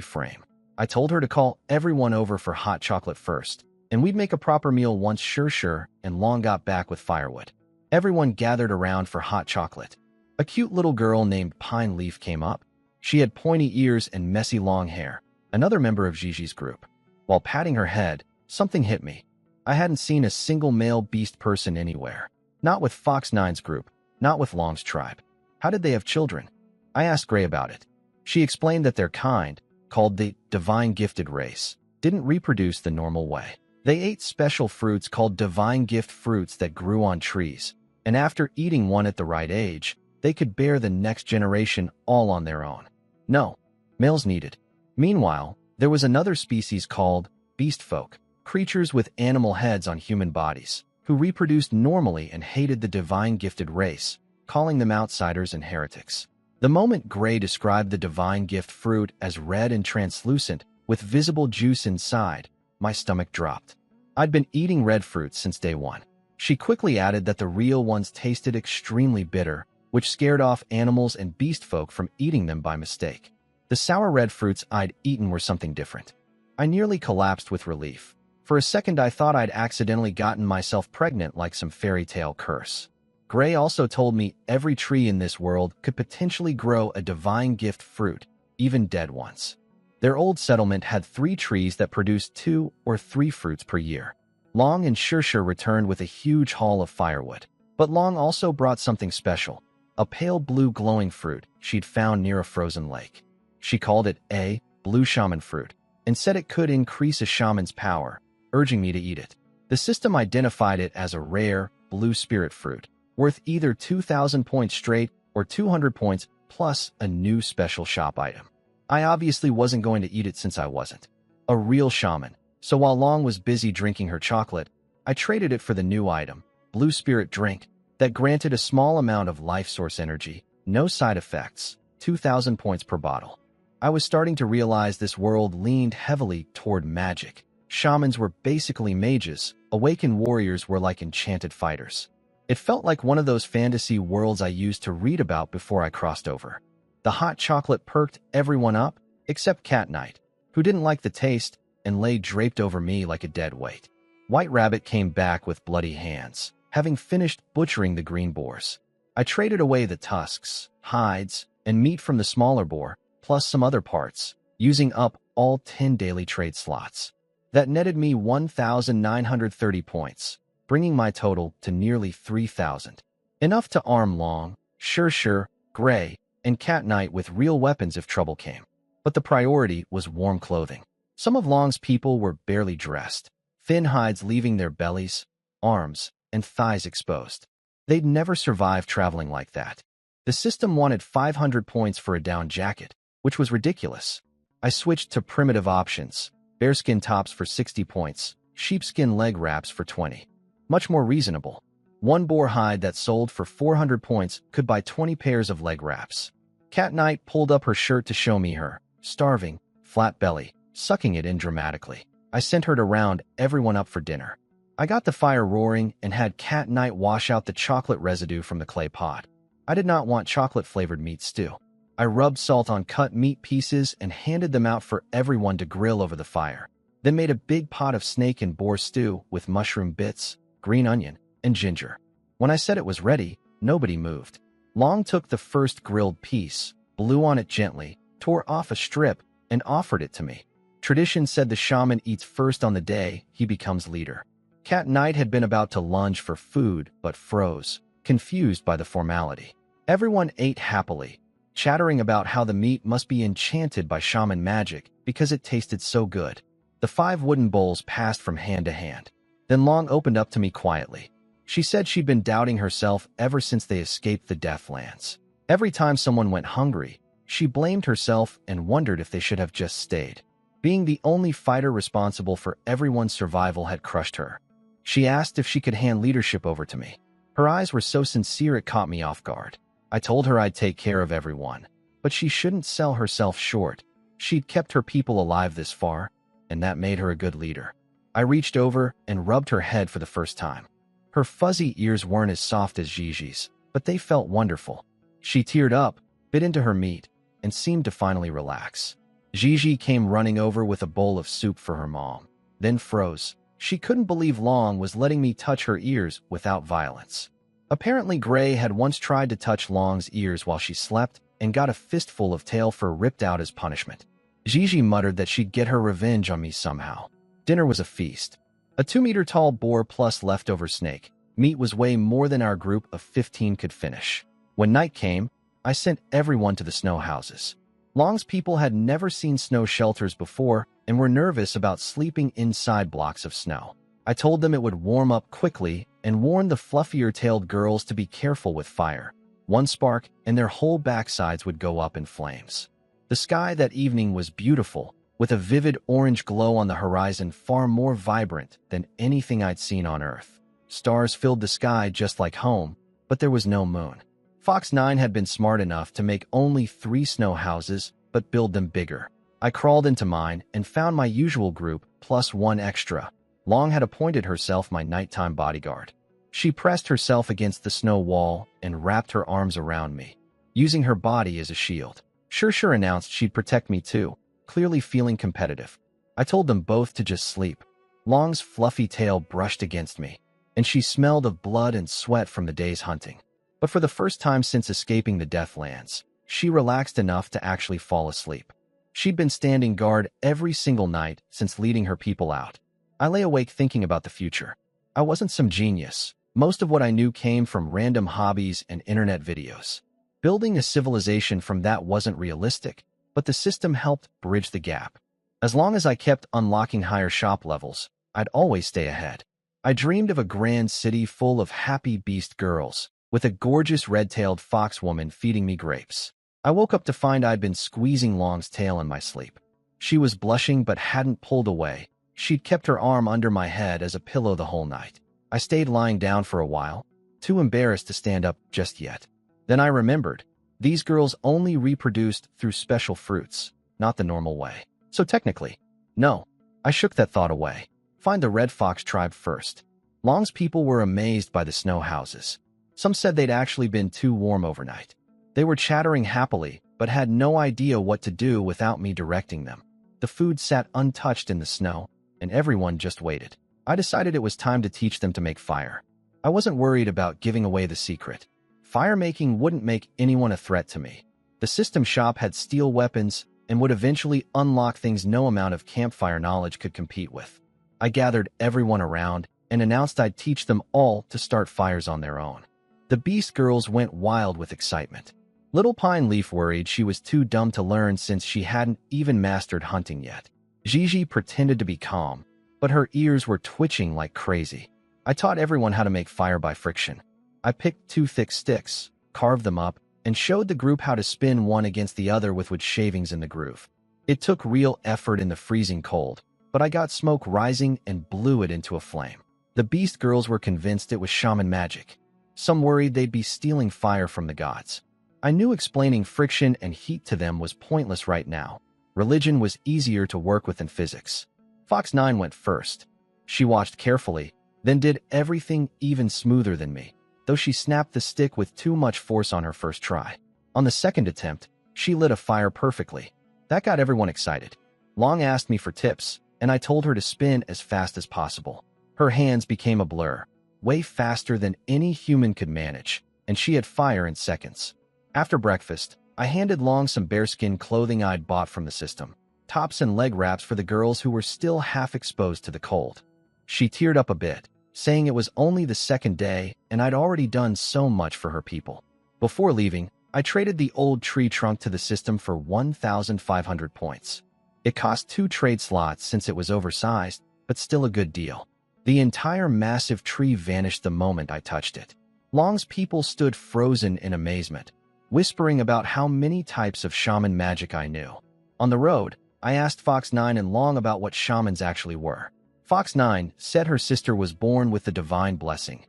frame. I told her to call everyone over for hot chocolate first, and we'd make a proper meal once Sure and Long got back with firewood. Everyone gathered around for hot chocolate. A cute little girl named Pine Leaf came up. She had pointy ears and messy long hair, another member of Gigi's group. While patting her head, something hit me. I hadn't seen a single male beast person anywhere. Not with Fox 9's group, not with Long's tribe. How did they have children? I asked Gray about it. She explained that their kind, called the Divine Gifted race, didn't reproduce the normal way. They ate special fruits called Divine Gift fruits that grew on trees, and after eating one at the right age, they could bear the next generation all on their own. No, males needed. Meanwhile, There was another species called beast folk, creatures with animal heads on human bodies, who reproduced normally and hated the divine gifted race, calling them outsiders and heretics. The moment Gray described the divine gift fruit as red and translucent, with visible juice inside, my stomach dropped. I'd been eating red fruits since day one. She quickly added that the real ones tasted extremely bitter, which scared off animals and beast folk from eating them by mistake. The sour red fruits I'd eaten were something different. I nearly collapsed with relief. For a second I thought I'd accidentally gotten myself pregnant like some fairy tale curse. Gray also told me every tree in this world could potentially grow a divine gift fruit, even dead ones. Their old settlement had 3 trees that produced 2 or 3 fruits per year. Long and Shirshir returned with a huge haul of firewood. But Long also brought something special, a pale blue glowing fruit she'd found near a frozen lake. She called it a blue shaman fruit and said it could increase a shaman's power, urging me to eat it. The system identified it as a rare, blue spirit fruit, worth either 2,000 points straight or 200 points plus a new special shop item. I obviously wasn't going to eat it since I wasn't a real shaman, so while Long was busy drinking her chocolate, I traded it for the new item, Blue Spirit Drink, that granted a small amount of life source energy, no side effects, 2,000 points per bottle. I was starting to realize this world leaned heavily toward magic. Shamans were basically mages, awakened warriors were like enchanted fighters. It felt like one of those fantasy worlds I used to read about before I crossed over. The hot chocolate perked everyone up, except Cat Knight, who didn't like the taste and lay draped over me like a dead weight. White Rabbit came back with bloody hands, having finished butchering the green boars. I traded away the tusks, hides, and meat from the smaller boar, plus some other parts, using up all 10 daily trade slots. That netted me 1,930 points, bringing my total to nearly 3,000. Enough to arm Long, Shirshir, Gray, and Cat Knight with real weapons if trouble came. But the priority was warm clothing. Some of Long's people were barely dressed, thin hides leaving their bellies, arms, and thighs exposed. They'd never survive traveling like that. The system wanted 500 points for a down jacket, which was ridiculous. I switched to primitive options, bearskin tops for 60 points, sheepskin leg wraps for 20. Much more reasonable. One boar hide that sold for 400 points could buy 20 pairs of leg wraps. Cat Knight pulled up her shirt to show me her, starving, flat belly, sucking it in dramatically. I sent her to round everyone up for dinner. I got the fire roaring and had Cat Knight wash out the chocolate residue from the clay pot. I did not want chocolate-flavored meat stew. I rubbed salt on cut meat pieces and handed them out for everyone to grill over the fire, then made a big pot of snake and boar stew with mushroom bits, green onion, and ginger. When I said it was ready, nobody moved. Long took the first grilled piece, blew on it gently, tore off a strip, and offered it to me. Tradition said the shaman eats first on the day he becomes leader. Cat Knight had been about to lunge for food, but froze, confused by the formality. Everyone ate happily, chattering about how the meat must be enchanted by shaman magic because it tasted so good. The 5 wooden bowls passed from hand to hand. Then Long opened up to me quietly. She said she'd been doubting herself ever since they escaped the Deathlands. Every time someone went hungry, she blamed herself and wondered if they should have just stayed. Being the only fighter responsible for everyone's survival had crushed her. She asked if she could hand leadership over to me. Her eyes were so sincere it caught me off guard. I told her I'd take care of everyone, but she shouldn't sell herself short. She'd kept her people alive this far, and that made her a good leader. I reached over and rubbed her head for the first time. Her fuzzy ears weren't as soft as Gigi's, but they felt wonderful. She teared up, bit into her meat, and seemed to finally relax. Gigi came running over with a bowl of soup for her mom, then froze. She couldn't believe Long was letting me touch her ears without violence. Apparently Gray had once tried to touch Long's ears while she slept and got a fistful of tail fur ripped out as punishment. Gigi muttered that she'd get her revenge on me somehow. Dinner was a feast. A 2-meter-tall boar plus leftover snake. Meat was way more than our group of 15 could finish. When night came, I sent everyone to the snow houses. Long's people had never seen snow shelters before and were nervous about sleeping inside blocks of snow. I told them it would warm up quickly and warned the fluffier-tailed girls to be careful with fire. One spark and their whole backsides would go up in flames. The sky that evening was beautiful, with a vivid orange glow on the horizon far more vibrant than anything I'd seen on Earth. Stars filled the sky just like home, but there was no moon. Fox 9 had been smart enough to make only 3 snow houses, but build them bigger. I crawled into mine and found my usual group plus 1 extra. Long had appointed herself my nighttime bodyguard. She pressed herself against the snow wall and wrapped her arms around me, using her body as a shield. Sure announced she'd protect me too, clearly feeling competitive. I told them both to just sleep. Long's fluffy tail brushed against me, and she smelled of blood and sweat from the day's hunting. But for the first time since escaping the Deathlands, she relaxed enough to actually fall asleep. She'd been standing guard every single night since leading her people out. I lay awake thinking about the future. I wasn't some genius. Most of what I knew came from random hobbies and internet videos. Building a civilization from that wasn't realistic, but the system helped bridge the gap. As long as I kept unlocking higher shop levels, I'd always stay ahead. I dreamed of a grand city full of happy beast girls, with a gorgeous red-tailed fox woman feeding me grapes. I woke up to find I'd been squeezing Long's tail in my sleep. She was blushing but hadn't pulled away. She'd kept her arm under my head as a pillow the whole night. I stayed lying down for a while, too embarrassed to stand up just yet. Then I remembered, these girls only reproduced through special fruits, not the normal way. So technically, no. I shook that thought away. Find the Red Fox tribe first. Long's people were amazed by the snow houses. Some said they'd actually been too warm overnight. They were chattering happily, but had no idea what to do without me directing them. The food sat untouched in the snow, and everyone just waited. I decided it was time to teach them to make fire. I wasn't worried about giving away the secret. Fire making wouldn't make anyone a threat to me. The system shop had steel weapons and would eventually unlock things no amount of campfire knowledge could compete with. I gathered everyone around and announced I'd teach them all to start fires on their own. The Beast Girls went wild with excitement. Little Pine Leaf worried she was too dumb to learn since she hadn't even mastered hunting yet. Gigi pretended to be calm, but her ears were twitching like crazy. I taught everyone how to make fire by friction. I picked 2 thick sticks, carved them up, and showed the group how to spin one against the other with wood shavings in the groove. It took real effort in the freezing cold, but I got smoke rising and blew it into a flame. The Beast Girls were convinced it was shaman magic. Some worried they'd be stealing fire from the gods. I knew explaining friction and heat to them was pointless right now. Religion was easier to work with than physics. Fox 9 went first. She watched carefully, then did everything even smoother than me, though she snapped the stick with too much force on her first try. On the second attempt, she lit a fire perfectly. That got everyone excited. Long asked me for tips, and I told her to spin as fast as possible. Her hands became a blur, way faster than any human could manage, and she had fire in seconds. After breakfast, I handed Long some bearskin clothing I'd bought from the system, tops and leg wraps for the girls who were still half exposed to the cold. She teared up a bit, saying it was only the second day and I'd already done so much for her people. Before leaving, I traded the old tree trunk to the system for 1,500 points. It cost 2 trade slots since it was oversized, but still a good deal. The entire massive tree vanished the moment I touched it. Long's people stood frozen in amazement, whispering about how many types of shaman magic I knew. On the road, I asked Fox 9 and Long about what shamans actually were. Fox 9 said her sister was born with the divine blessing,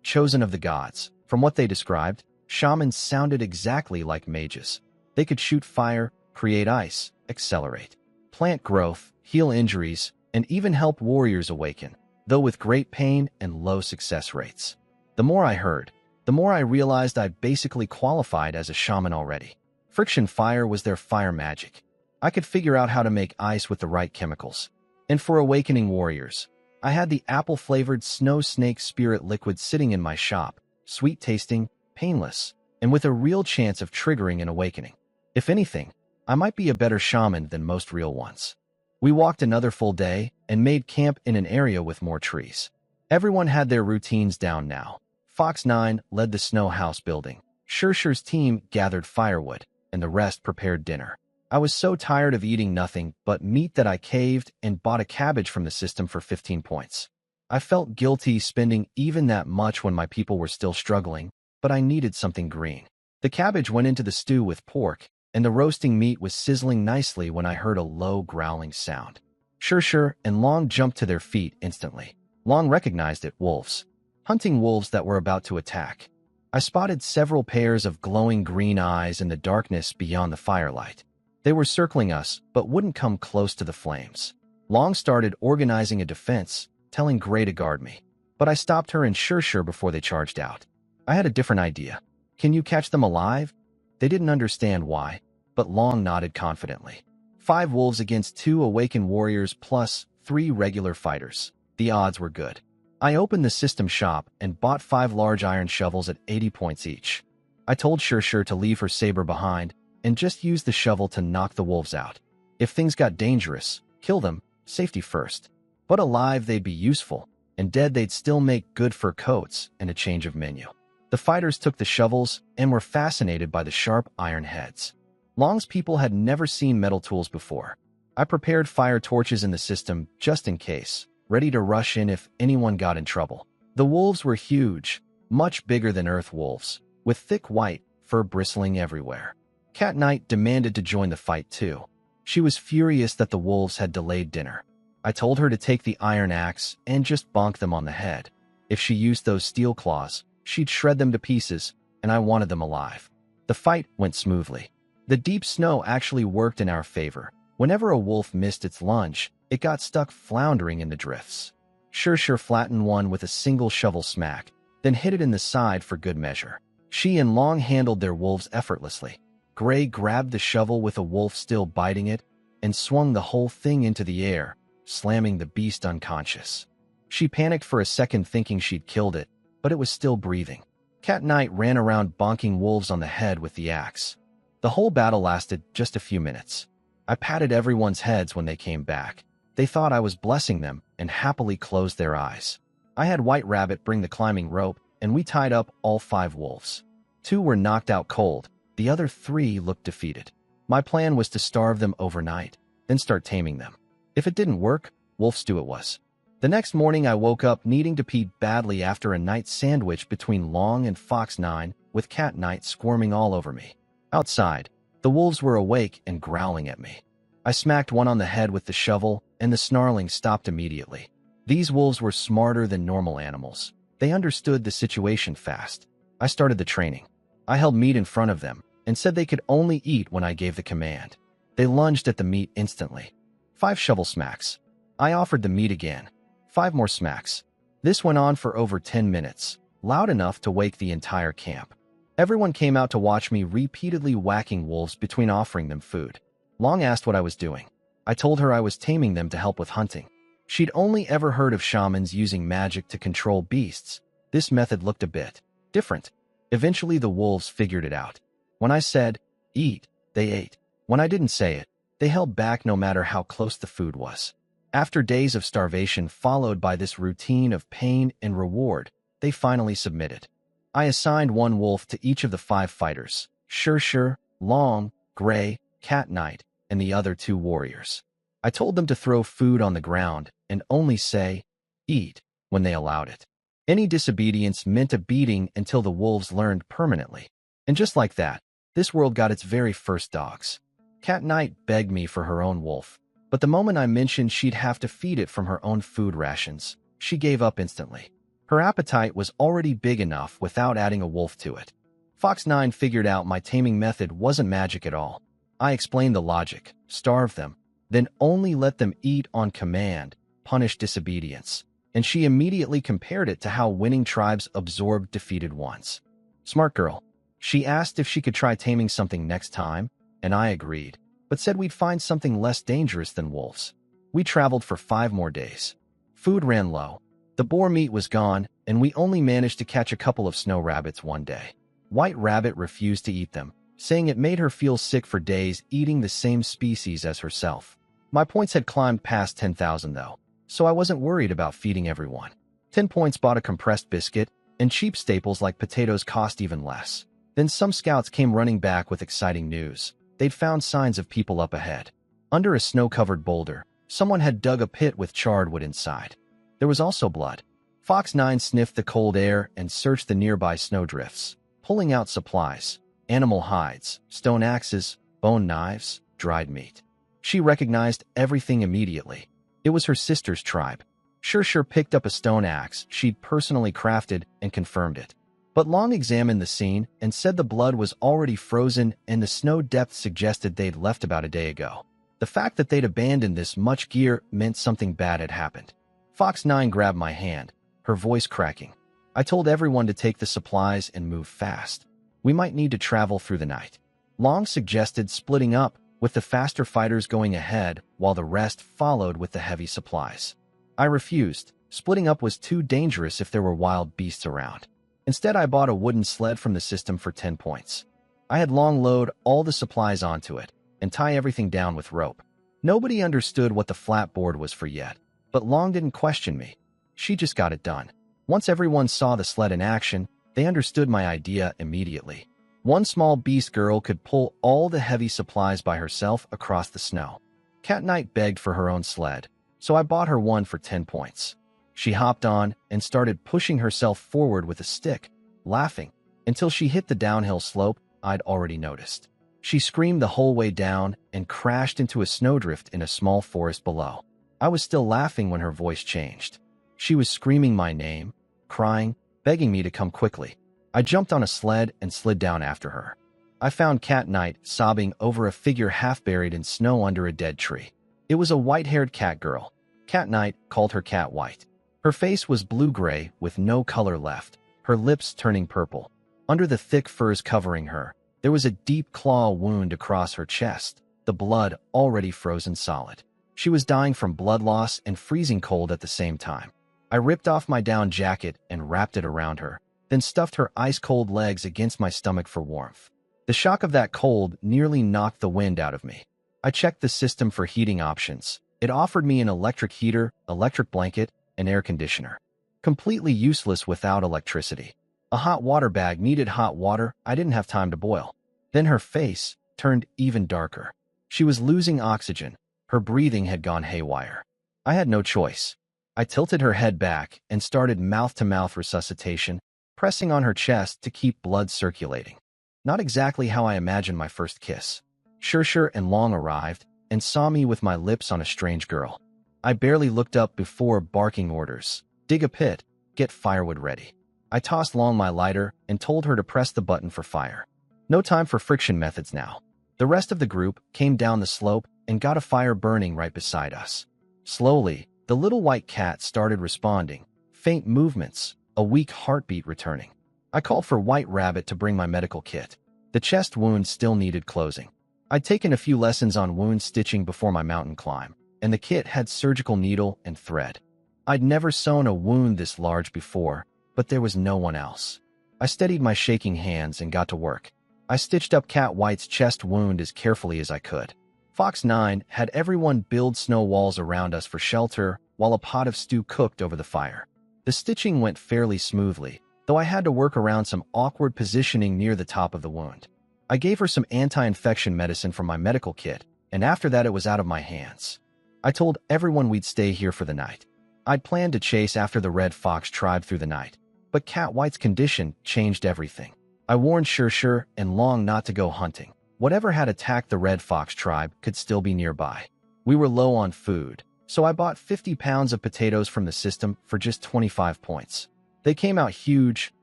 chosen of the gods. From what they described, shamans sounded exactly like mages. They could shoot fire, create ice, accelerate, plant growth, heal injuries, and even help warriors awaken, though with great pain and low success rates. The more I heard, the more I realized I basically qualified as a shaman already. Friction fire was their fire magic. I could figure out how to make ice with the right chemicals. And for awakening warriors, I had the apple-flavored snow snake spirit liquid sitting in my shop, sweet-tasting, painless, and with a real chance of triggering an awakening. If anything, I might be a better shaman than most real ones. We walked another full day and made camp in an area with more trees. Everyone had their routines down now. Fox 9 led the snow house building. Shursher's team gathered firewood, and the rest prepared dinner. I was so tired of eating nothing but meat that I caved and bought a cabbage from the system for 15 points. I felt guilty spending even that much when my people were still struggling, but I needed something green. The cabbage went into the stew with pork, and the roasting meat was sizzling nicely when I heard a low growling sound. Sure and Long jumped to their feet instantly. Long recognized it, wolves. Hunting wolves that were about to attack. I spotted several pairs of glowing green eyes in the darkness beyond the firelight. They were circling us, but wouldn't come close to the flames. Long started organizing a defense, telling Gray to guard me. But I stopped her and Sure before they charged out. I had a different idea. Can you catch them alive? They didn't understand why, but Long nodded confidently. 5 wolves against 2 awakened warriors plus 3 regular fighters. The odds were good. I opened the system shop and bought 5 large iron shovels at 80 points each. I told Sure to leave her saber behind and just use the shovel to knock the wolves out. If things got dangerous, kill them, safety first. But alive they'd be useful, and dead they'd still make good fur coats and a change of menu. The fighters took the shovels and were fascinated by the sharp iron heads. Long's people had never seen metal tools before. I prepared fire torches in the system just in case, ready to rush in if anyone got in trouble. The wolves were huge, much bigger than earth wolves, with thick white fur bristling everywhere. Cat Knight demanded to join the fight too. She was furious that the wolves had delayed dinner. I told her to take the iron axe and just bonk them on the head. If she used those steel claws, she'd shred them to pieces, and I wanted them alive. The fight went smoothly. The deep snow actually worked in our favor. Whenever a wolf missed its lunge, it got stuck floundering in the drifts. Sure flattened one with a single shovel smack, then hit it in the side for good measure. She and Long handled their wolves effortlessly. Gray grabbed the shovel with a wolf still biting it and swung the whole thing into the air, slamming the beast unconscious. She panicked for a second thinking she'd killed it, but it was still breathing. Cat Knight ran around bonking wolves on the head with the axe. The whole battle lasted just a few minutes. I patted everyone's heads when they came back. They thought I was blessing them and happily closed their eyes. I had White Rabbit bring the climbing rope, and we tied up all 5 wolves. 2 were knocked out cold. The other 3 looked defeated. My plan was to starve them overnight, then start taming them. If it didn't work, wolf stew it was. The next morning I woke up needing to pee badly after a night sandwich between Long and Fox 9, with Cat Knight squirming all over me. Outside, the wolves were awake and growling at me. I smacked one on the head with the shovel, and the snarling stopped immediately. These wolves were smarter than normal animals. They understood the situation fast. I started the training. I held meat in front of them and said they could only eat when I gave the command. They lunged at the meat instantly. 5 shovel smacks. I offered the meat again. 5 more smacks. This went on for over 10 minutes, loud enough to wake the entire camp. Everyone came out to watch me repeatedly whacking wolves between offering them food. Long asked what I was doing. I told her I was taming them to help with hunting. She'd only ever heard of shamans using magic to control beasts. This method looked a bit different. Eventually the wolves figured it out. When I said, eat, they ate. When I didn't say it, they held back no matter how close the food was. After days of starvation followed by this routine of pain and reward, they finally submitted. I assigned 1 wolf to each of the 5 fighters, Sure, Long, Gray, Cat Knight, and the other 2 warriors. I told them to throw food on the ground and only say, eat, when they allowed it. Any disobedience meant a beating until the wolves learned permanently. And just like that, this world got its very first dogs. Cat Knight begged me for her own wolf, but the moment I mentioned she'd have to feed it from her own food rations, she gave up instantly. Her appetite was already big enough without adding a wolf to it. Fox 9 figured out my taming method wasn't magic at all. I explained the logic: starve them, then only let them eat on command, punish disobedience. And she immediately compared it to how winning tribes absorbed defeated ones. Smart girl. She asked if she could try taming something next time, and I agreed, but said we'd find something less dangerous than wolves. We traveled for 5 more days. Food ran low. The boar meat was gone, and we only managed to catch a couple of snow rabbits one day. White Rabbit refused to eat them, saying it made her feel sick for days eating the same species as herself. My points had climbed past 10,000 though, so I wasn't worried about feeding everyone. 10 points bought a compressed biscuit, and cheap staples like potatoes cost even less. Then some scouts came running back with exciting news. They'd found signs of people up ahead. Under a snow-covered boulder, someone had dug a pit with charred wood inside. There was also blood. Fox 9 sniffed the cold air and searched the nearby snowdrifts, pulling out supplies, animal hides, stone axes, bone knives, dried meat. She recognized everything immediately. It was her sister's tribe. Sure picked up a stone axe she'd personally crafted and confirmed it. But Long examined the scene and said the blood was already frozen and the snow depth suggested they'd left about a day ago. The fact that they'd abandoned this much gear meant something bad had happened. Fox 9 grabbed my hand, her voice cracking. I told everyone to take the supplies and move fast. We might need to travel through the night. Long suggested splitting up, with the faster fighters going ahead while the rest followed with the heavy supplies. I refused. Splitting up was too dangerous if there were wild beasts around. Instead, I bought a wooden sled from the system for 10 points. I had Long load all the supplies onto it and tie everything down with rope. Nobody understood what the flat board was for yet, but Long didn't question me. She just got it done. Once everyone saw the sled in action, they understood my idea immediately. One small beast girl could pull all the heavy supplies by herself across the snow. Cat Knight begged for her own sled, so I bought her one for 10 points. She hopped on and started pushing herself forward with a stick, laughing, until she hit the downhill slope I'd already noticed. She screamed the whole way down and crashed into a snowdrift in a small forest below. I was still laughing when her voice changed. She was screaming my name, crying, begging me to come quickly. I jumped on a sled and slid down after her. I found Cat Knight sobbing over a figure half buried in snow under a dead tree. It was a white-haired cat girl. Cat Knight called her Cat White. Her face was blue-gray with no color left, her lips turning purple. Under the thick furs covering her, there was a deep claw wound across her chest, the blood already frozen solid. She was dying from blood loss and freezing cold at the same time. I ripped off my down jacket and wrapped it around her, then stuffed her ice-cold legs against my stomach for warmth. The shock of that cold nearly knocked the wind out of me. I checked the system for heating options. It offered me an electric heater, electric blanket, and air conditioner. Completely useless without electricity. A hot water bag needed hot water I didn't have time to boil. Then her face turned even darker. She was losing oxygen. Her breathing had gone haywire. I had no choice. I tilted her head back and started mouth-to-mouth resuscitation, pressing on her chest to keep blood circulating. Not exactly how I imagined my first kiss. Sure and Long arrived and saw me with my lips on a strange girl. I barely looked up before barking orders. Dig a pit, get firewood ready. I tossed Long my lighter and told her to press the button for fire. No time for friction methods now. The rest of the group came down the slope and got a fire burning right beside us. Slowly, the little white cat started responding. Faint movements, a weak heartbeat returning. I called for White Rabbit to bring my medical kit. The chest wound still needed closing. I'd taken a few lessons on wound stitching before my mountain climb, and the kit had surgical needle and thread. I'd never sewn a wound this large before, but there was no one else. I steadied my shaking hands and got to work. I stitched up Cat White's chest wound as carefully as I could. Fox 9 had everyone build snow walls around us for shelter while a pot of stew cooked over the fire. The stitching went fairly smoothly, though I had to work around some awkward positioning near the top of the wound. I gave her some anti-infection medicine from my medical kit, and after that it was out of my hands. I told everyone we'd stay here for the night. I'd planned to chase after the Red Fox tribe through the night, but Cat White's condition changed everything. I warned Sure and Long not to go hunting. Whatever had attacked the Red Fox tribe could still be nearby. We were low on food, so I bought 50 pounds of potatoes from the system for just 25 points. They came out huge,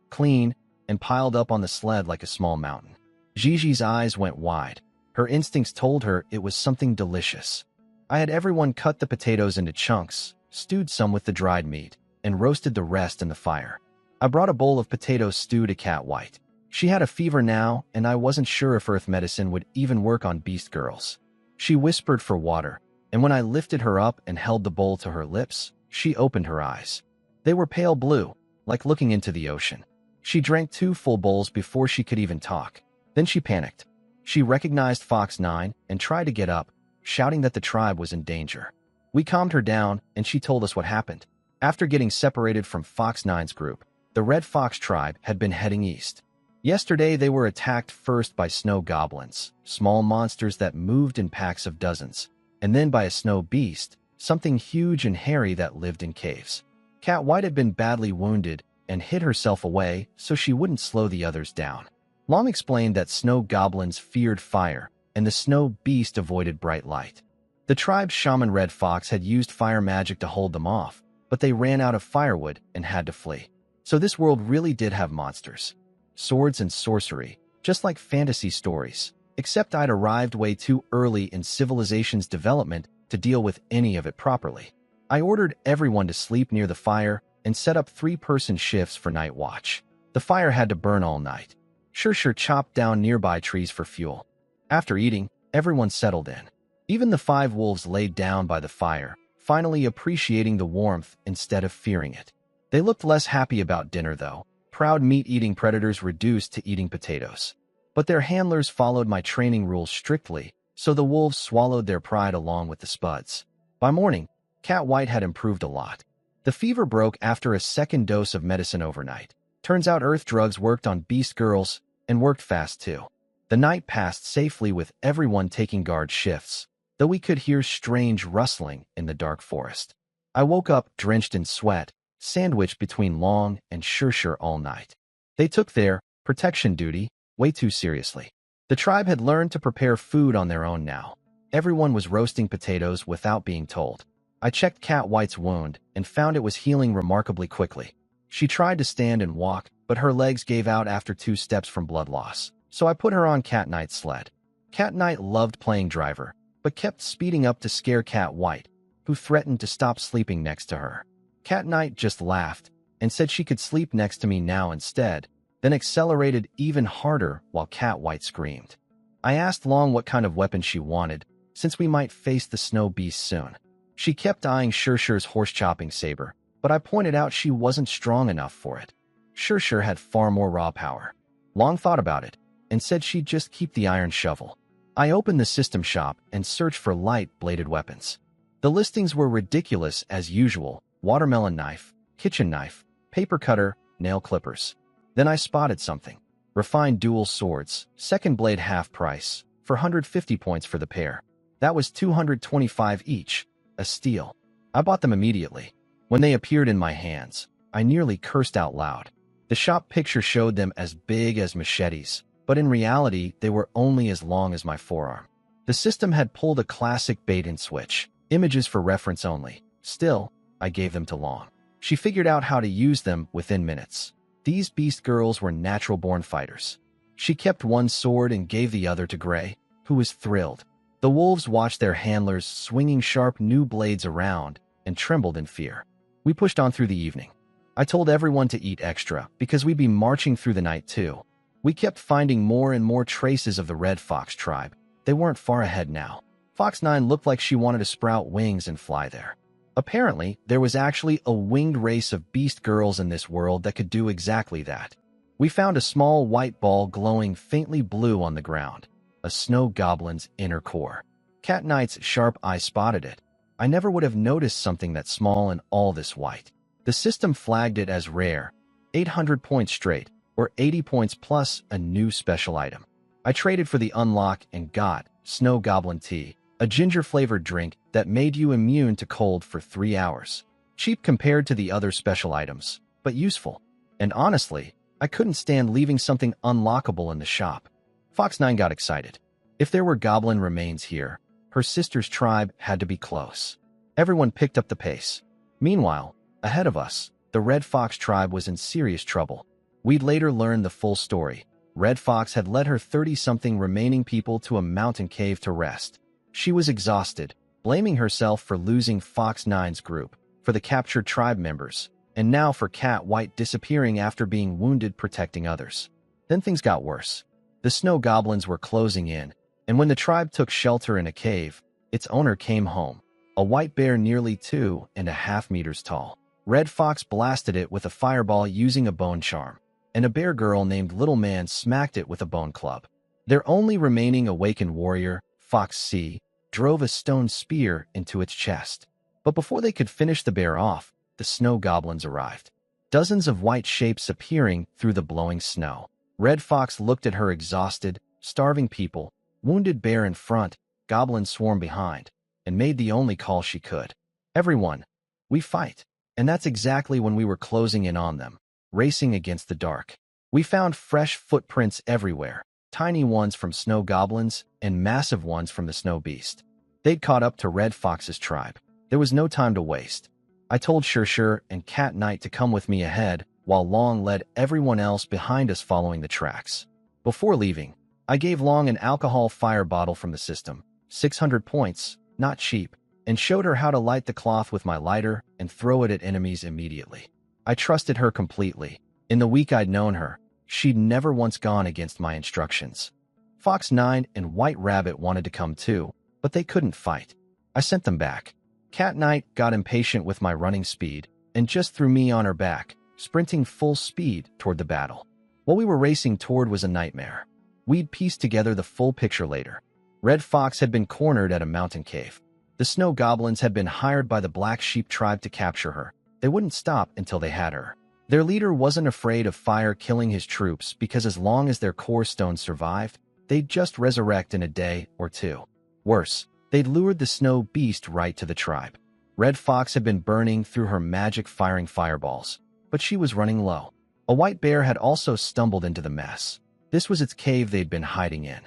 clean, and piled up on the sled like a small mountain. Gigi's eyes went wide. Her instincts told her it was something delicious. I had everyone cut the potatoes into chunks, stewed some with the dried meat, and roasted the rest in the fire. I brought a bowl of potato stew to Cat White. She had a fever now, and I wasn't sure if earth medicine would even work on beast girls. She whispered for water, and when I lifted her up and held the bowl to her lips, she opened her eyes. They were pale blue, like looking into the ocean. She drank 2 full bowls before she could even talk. Then she panicked. She recognized Fox 9 and tried to get up, shouting that the tribe was in danger. We calmed her down, and she told us what happened. After getting separated from Fox 9's group, the Red Fox tribe had been heading east. Yesterday, they were attacked first by snow goblins, small monsters that moved in packs of dozens, and then by a snow beast, something huge and hairy that lived in caves. Cat White had been badly wounded and hid herself away so she wouldn't slow the others down. Long explained that snow goblins feared fire and the snow beast avoided bright light. The tribe's shaman Red Fox had used fire magic to hold them off, but they ran out of firewood and had to flee. So this world really did have monsters, swords and sorcery, just like fantasy stories, except I'd arrived way too early in civilization's development to deal with any of it properly. I ordered everyone to sleep near the fire and set up 3-person shifts for night watch. The fire had to burn all night. Sure chopped down nearby trees for fuel. After eating, everyone settled in. Even the 5 wolves laid down by the fire, finally appreciating the warmth instead of fearing it. They looked less happy about dinner, though. Proud meat-eating predators reduced to eating potatoes. But their handlers followed my training rules strictly, so the wolves swallowed their pride along with the spuds. By morning, Cat White had improved a lot. The fever broke after a second dose of medicine overnight. Turns out Earth drugs worked on beast girls, and worked fast too. The night passed safely with everyone taking guard shifts, though we could hear strange rustling in the dark forest. I woke up drenched in sweat, sandwiched between Long and Sure all night. They took their protection duty way too seriously. The tribe had learned to prepare food on their own now. Everyone was roasting potatoes without being told. I checked Cat White's wound and found it was healing remarkably quickly. She tried to stand and walk, but her legs gave out after 2 steps from blood loss, so I put her on Cat Knight's sled. Cat Knight loved playing driver, but kept speeding up to scare Cat White, who threatened to stop sleeping next to her. Cat Knight just laughed and said she could sleep next to me now instead, then accelerated even harder while Cat White screamed. I asked Long what kind of weapon she wanted, since we might face the snow beast soon. She kept eyeing Sure's horse-chopping saber, but I pointed out she wasn't strong enough for it. Sure had far more raw power. Long thought about it, and said she'd just keep the iron shovel. I opened the system shop and searched for light-bladed weapons. The listings were ridiculous as usual: watermelon knife, kitchen knife, paper cutter, nail clippers. Then I spotted something. Refined dual swords, second blade half price, for 150 points for the pair. That was 225 each, a steal. I bought them immediately. When they appeared in my hands, I nearly cursed out loud. The shop picture showed them as big as machetes, but in reality, they were only as long as my forearm. The system had pulled a classic bait-and-switch, images for reference only. Still, I gave them to Long. She figured out how to use them within minutes. These beast girls were natural-born fighters. She kept one sword and gave the other to Gray, who was thrilled. The wolves watched their handlers swinging sharp new blades around and trembled in fear. We pushed on through the evening. I told everyone to eat extra because we'd be marching through the night too. We kept finding more and more traces of the Red Fox tribe. They weren't far ahead now. Fox 9 looked like she wanted to sprout wings and fly there. Apparently, there was actually a winged race of beast girls in this world that could do exactly that. We found a small white ball glowing faintly blue on the ground, a snow goblin's inner core. Cat Knight's sharp eye spotted it. I never would have noticed something that small and all this white. The system flagged it as rare, 800 points straight, or 80 points plus a new special item. I traded for the unlock and got Snow Goblin Tea, a ginger-flavored drink that made you immune to cold for 3 hours. Cheap compared to the other special items, but useful. And honestly, I couldn't stand leaving something unlockable in the shop. Fox 9 got excited. If there were goblin remains here, her sister's tribe had to be close. Everyone picked up the pace. Meanwhile, ahead of us, the Red Fox tribe was in serious trouble. We'd later learn the full story. Red Fox had led her 30-something remaining people to a mountain cave to rest. She was exhausted, blaming herself for losing Fox 9's group, for the captured tribe members, and now for Cat White disappearing after being wounded protecting others. Then things got worse. The snow goblins were closing in, and when the tribe took shelter in a cave, its owner came home, a white bear nearly 2.5 meters tall. Red Fox blasted it with a fireball using a bone charm, and a bear girl named Little Man smacked it with a bone club. Their only remaining awakened warrior, Fox C, drove a stone spear into its chest. But before they could finish the bear off, the snow goblins arrived. Dozens of white shapes appearing through the blowing snow. Red Fox looked at her exhausted, starving people, wounded bear in front, goblin swarm behind, and made the only call she could. Everyone, we fight. And that's exactly when we were closing in on them, racing against the dark. We found fresh footprints everywhere, tiny ones from snow goblins and massive ones from the snow beast. They'd caught up to Red Fox's tribe. There was no time to waste. I told Shir and Cat Knight to come with me ahead, while Long led everyone else behind us following the tracks. Before leaving, I gave Long an alcohol fire bottle from the system, 600 points, not cheap, and showed her how to light the cloth with my lighter and throw it at enemies immediately. I trusted her completely. In the week I'd known her, she'd never once gone against my instructions. Fox 9 and White Rabbit wanted to come too, but they couldn't fight. I sent them back. Cat Knight got impatient with my running speed and just threw me on her back, sprinting full speed toward the battle. What we were racing toward was a nightmare. We'd piece together the full picture later. Red Fox had been cornered at a mountain cave. The snow goblins had been hired by the Black Sheep tribe to capture her. They wouldn't stop until they had her. Their leader wasn't afraid of fire killing his troops because as long as their core stones survived, they'd just resurrect in a day or two. Worse, they'd lured the snow beast right to the tribe. Red Fox had been burning through her magic firing fireballs, but she was running low. A white bear had also stumbled into the mess. This was its cave they'd been hiding in.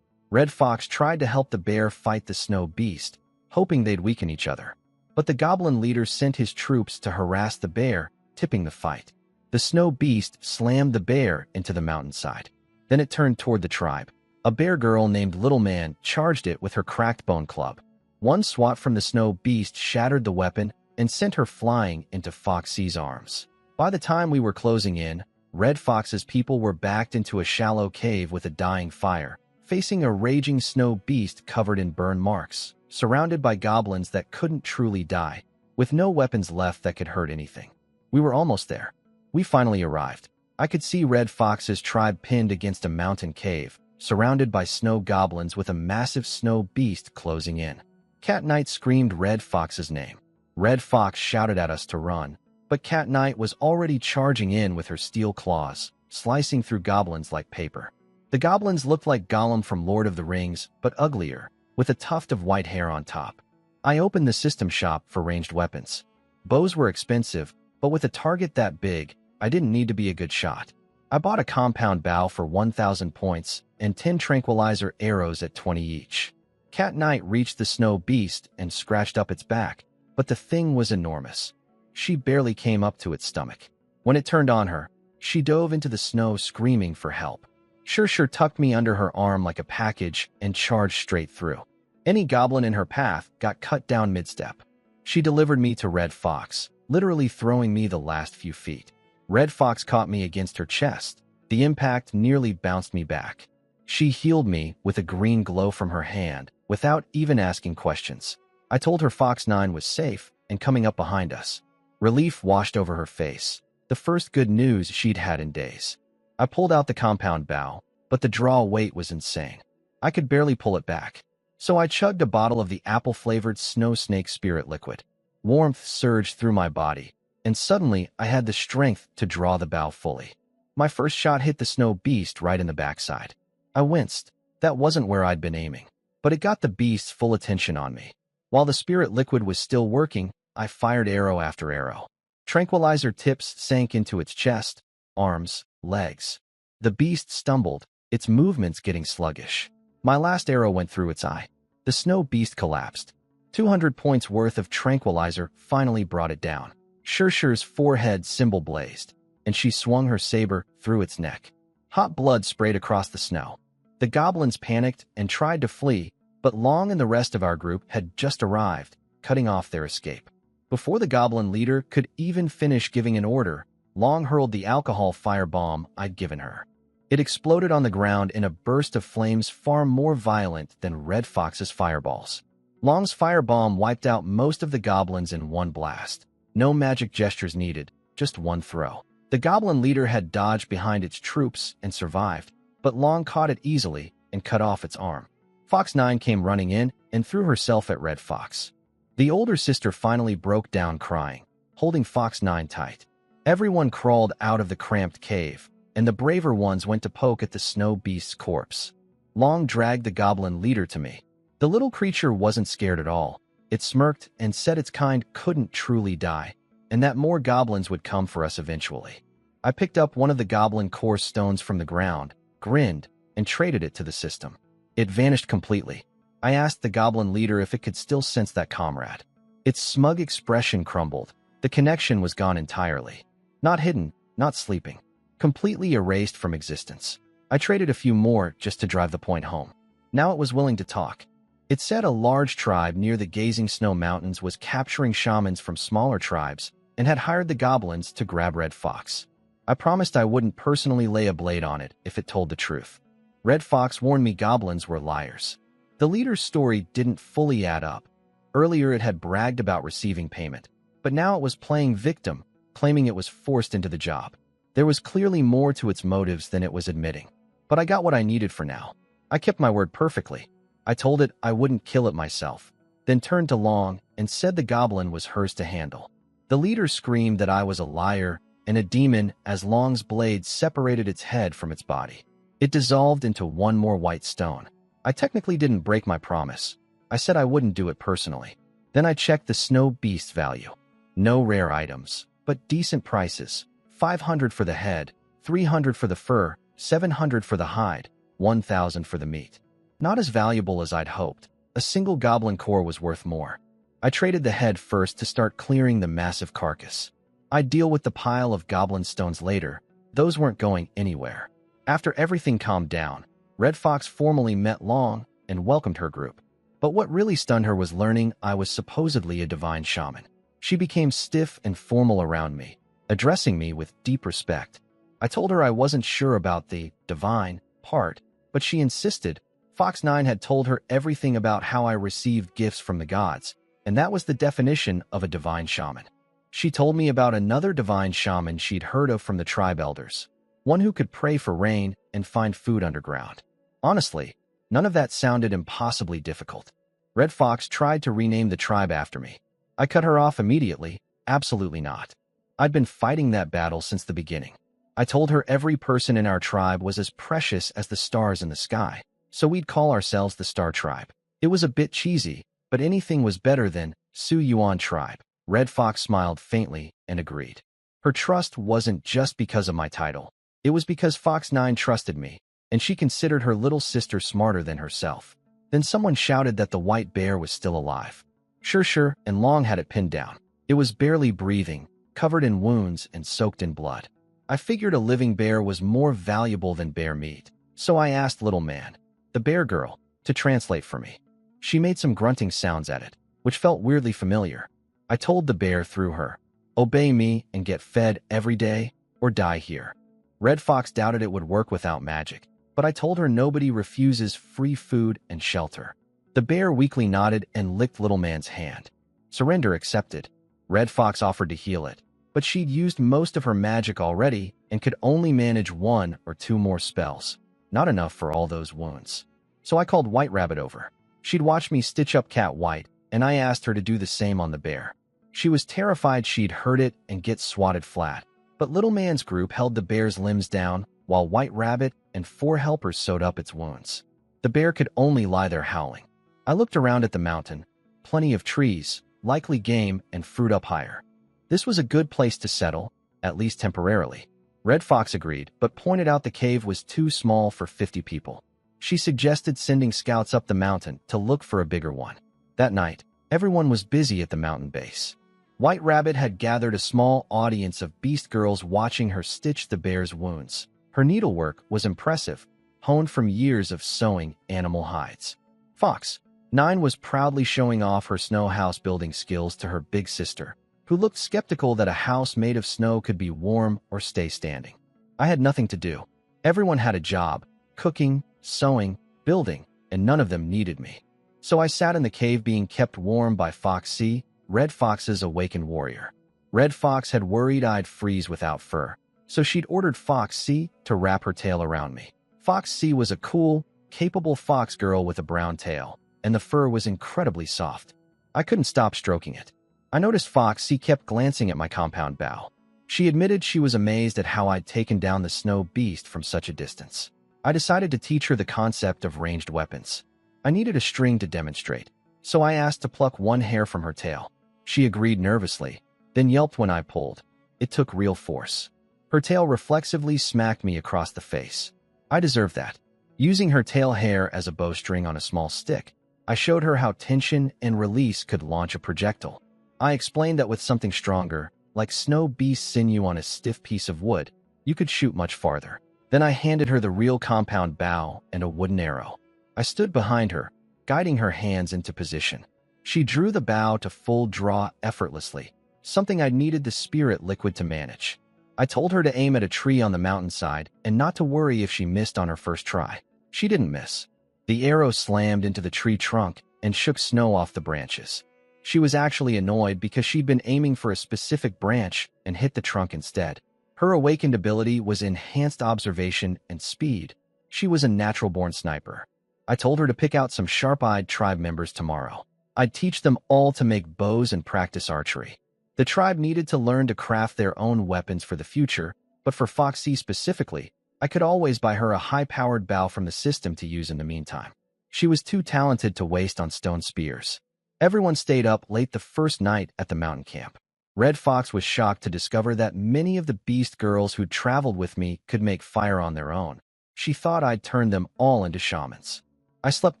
Red Fox tried to help the bear fight the snow beast, hoping they'd weaken each other. But the goblin leader sent his troops to harass the bear, tipping the fight. The snow beast slammed the bear into the mountainside. Then it turned toward the tribe. A bear girl named Little Man charged it with her cracked bone club. One swat from the snow beast shattered the weapon and sent her flying into Foxy's arms. By the time we were closing in, Red Fox's people were backed into a shallow cave with a dying fire, facing a raging snow beast covered in burn marks, surrounded by goblins that couldn't truly die, with no weapons left that could hurt anything. We were almost there. We finally arrived. I could see Red Fox's tribe pinned against a mountain cave, surrounded by snow goblins with a massive snow beast closing in. Cat Knight screamed Red Fox's name. Red Fox shouted at us to run, but Cat Knight was already charging in with her steel claws, slicing through goblins like paper. The goblins looked like Gollum from Lord of the Rings, but uglier, with a tuft of white hair on top. I opened the system shop for ranged weapons. Bows were expensive, but with a target that big, I didn't need to be a good shot. I bought a compound bow for 1,000 points and 10 tranquilizer arrows at 20 each. Cat Knight reached the snow beast and scratched up its back, but the thing was enormous. She barely came up to its stomach. When it turned on her, she dove into the snow screaming for help. Shir tucked me under her arm like a package and charged straight through. Any goblin in her path got cut down mid-step. She delivered me to Red Fox, literally throwing me the last few feet. Red Fox caught me against her chest. The impact nearly bounced me back. She healed me with a green glow from her hand, without even asking questions. I told her Fox 9 was safe and coming up behind us. Relief washed over her face, the first good news she'd had in days. I pulled out the compound bow, but the draw weight was insane. I could barely pull it back. So I chugged a bottle of the apple-flavored Snow Snake Spirit liquid. Warmth surged through my body, and suddenly I had the strength to draw the bow fully. My first shot hit the snow beast right in the backside. I winced. That wasn't where I'd been aiming, but it got the beast's full attention on me. While the spirit liquid was still working, I fired arrow after arrow. Tranquilizer tips sank into its chest, arms, legs. The beast stumbled, its movements getting sluggish. My last arrow went through its eye. The snow beast collapsed. 200 points worth of tranquilizer finally brought it down. Shir's forehead symbol blazed, and she swung her saber through its neck. Hot blood sprayed across the snow. The goblins panicked and tried to flee, but Long and the rest of our group had just arrived, cutting off their escape. Before the goblin leader could even finish giving an order, Long hurled the alcohol firebomb I'd given her. It exploded on the ground in a burst of flames far more violent than Red Fox's fireballs. Long's firebomb wiped out most of the goblins in one blast. No magic gestures needed, just one throw. The goblin leader had dodged behind its troops and survived, but Long caught it easily and cut off its arm. Fox 9 came running in and threw herself at Red Fox. The older sister finally broke down crying, holding Fox 9 tight. Everyone crawled out of the cramped cave, and the braver ones went to poke at the snow beast's corpse. Long dragged the goblin leader to me. The little creature wasn't scared at all. It smirked and said its kind couldn't truly die, and that more goblins would come for us eventually. I picked up one of the goblin core stones from the ground, grinned, and traded it to the system. It vanished completely. I asked the goblin leader if it could still sense that comrade. Its smug expression crumbled. The connection was gone entirely. Not hidden, not sleeping. Completely erased from existence. I traded a few more just to drive the point home. Now it was willing to talk. It said a large tribe near the Gazing Snow Mountains was capturing shamans from smaller tribes and had hired the goblins to grab Red Fox. I promised I wouldn't personally lay a blade on it if it told the truth. Red Fox warned me goblins were liars. The leader's story didn't fully add up. Earlier it had bragged about receiving payment, but now it was playing victim, claiming it was forced into the job. There was clearly more to its motives than it was admitting. But I got what I needed for now. I kept my word perfectly. I told it I wouldn't kill it myself, then turned to Long and said the goblin was hers to handle. The leader screamed that I was a liar and a demon as Long's blade separated its head from its body. It dissolved into one more white stone. I technically didn't break my promise. I said I wouldn't do it personally. Then I checked the snow beast value. No rare items, but decent prices. 500 for the head, 300 for the fur, 700 for the hide, 1,000 for the meat. Not as valuable as I'd hoped. A single goblin core was worth more. I traded the head first to start clearing the massive carcass. I'd deal with the pile of goblin stones later. Those weren't going anywhere. After everything calmed down, Red Fox formally met Long and welcomed her group. But what really stunned her was learning I was supposedly a divine shaman. She became stiff and formal around me, addressing me with deep respect. I told her I wasn't sure about the divine part, but she insisted. Fox 9 had told her everything about how I received gifts from the gods, and that was the definition of a divine shaman. She told me about another divine shaman she'd heard of from the tribe elders, one who could pray for rain and find food underground. Honestly, none of that sounded impossibly difficult. Red Fox tried to rename the tribe after me. I cut her off immediately. Absolutely not. I'd been fighting that battle since the beginning. I told her every person in our tribe was as precious as the stars in the sky, so we'd call ourselves the Star Tribe. It was a bit cheesy, but anything was better than Su Yuan Tribe. Red Fox smiled faintly and agreed. Her trust wasn't just because of my title. It was because Fox 9 trusted me, and she considered her little sister smarter than herself. Then someone shouted that the white bear was still alive. Sure, and Long had it pinned down. It was barely breathing, covered in wounds and soaked in blood. I figured a living bear was more valuable than bear meat, so I asked Little Man, the bear girl, to translate for me. She made some grunting sounds at it, which felt weirdly familiar. I told the bear through her, obey me and get fed every day, or die here. Red Fox doubted it would work without magic, but I told her nobody refuses free food and shelter. The bear weakly nodded and licked Little Man's hand. Surrender accepted. Red Fox offered to heal it, but she'd used most of her magic already and could only manage 1 or 2 more spells. Not enough for all those wounds. So I called White Rabbit over. She'd watched me stitch up Cat White, and I asked her to do the same on the bear. She was terrified she'd hurt it and get swatted flat, but Little Man's group held the bear's limbs down while White Rabbit and 4 helpers sewed up its wounds. The bear could only lie there howling. I looked around at the mountain. Plenty of trees, likely game, and fruit up higher. This was a good place to settle, at least temporarily. Red Fox agreed, but pointed out the cave was too small for 50 people. She suggested sending scouts up the mountain to look for a bigger one. That night, everyone was busy at the mountain base. White Rabbit had gathered a small audience of beast girls watching her stitch the bear's wounds. Her needlework was impressive, honed from years of sewing animal hides. Fox 9 was proudly showing off her snow house building skills to her big sister, who looked skeptical that a house made of snow could be warm or stay standing. I had nothing to do. Everyone had a job, cooking, sewing, building, and none of them needed me. So I sat in the cave being kept warm by Fox C, Red Fox's awakened warrior. Red Fox had worried I'd freeze without fur, so she'd ordered Fox C to wrap her tail around me. Fox C was a cool, capable fox girl with a brown tail, and the fur was incredibly soft. I couldn't stop stroking it. I noticed Fox C kept glancing at my compound bow. She admitted she was amazed at how I'd taken down the snow beast from such a distance. I decided to teach her the concept of ranged weapons. I needed a string to demonstrate, so I asked to pluck 1 hair from her tail. She agreed nervously, then yelped when I pulled. It took real force. Her tail reflexively smacked me across the face. I deserved that. Using her tail hair as a bowstring on a small stick, I showed her how tension and release could launch a projectile. I explained that with something stronger, like snow beast sinew on a stiff piece of wood, you could shoot much farther. Then I handed her the real compound bow and a wooden arrow. I stood behind her, guiding her hands into position. She drew the bow to full draw effortlessly, something I needed the spirit liquid to manage. I told her to aim at a tree on the mountainside and not to worry if she missed on her first try. She didn't miss. The arrow slammed into the tree trunk and shook snow off the branches. She was actually annoyed because she'd been aiming for a specific branch and hit the trunk instead. Her awakened ability was enhanced observation and speed. She was a natural-born sniper. I told her to pick out some sharp-eyed tribe members tomorrow. I'd teach them all to make bows and practice archery. The tribe needed to learn to craft their own weapons for the future, but for Foxy specifically, I could always buy her a high-powered bow from the system to use in the meantime. She was too talented to waste on stone spears. Everyone stayed up late the first night at the mountain camp. Red Fox was shocked to discover that many of the beast girls who'd traveled with me could make fire on their own. She thought I'd turned them all into shamans. I slept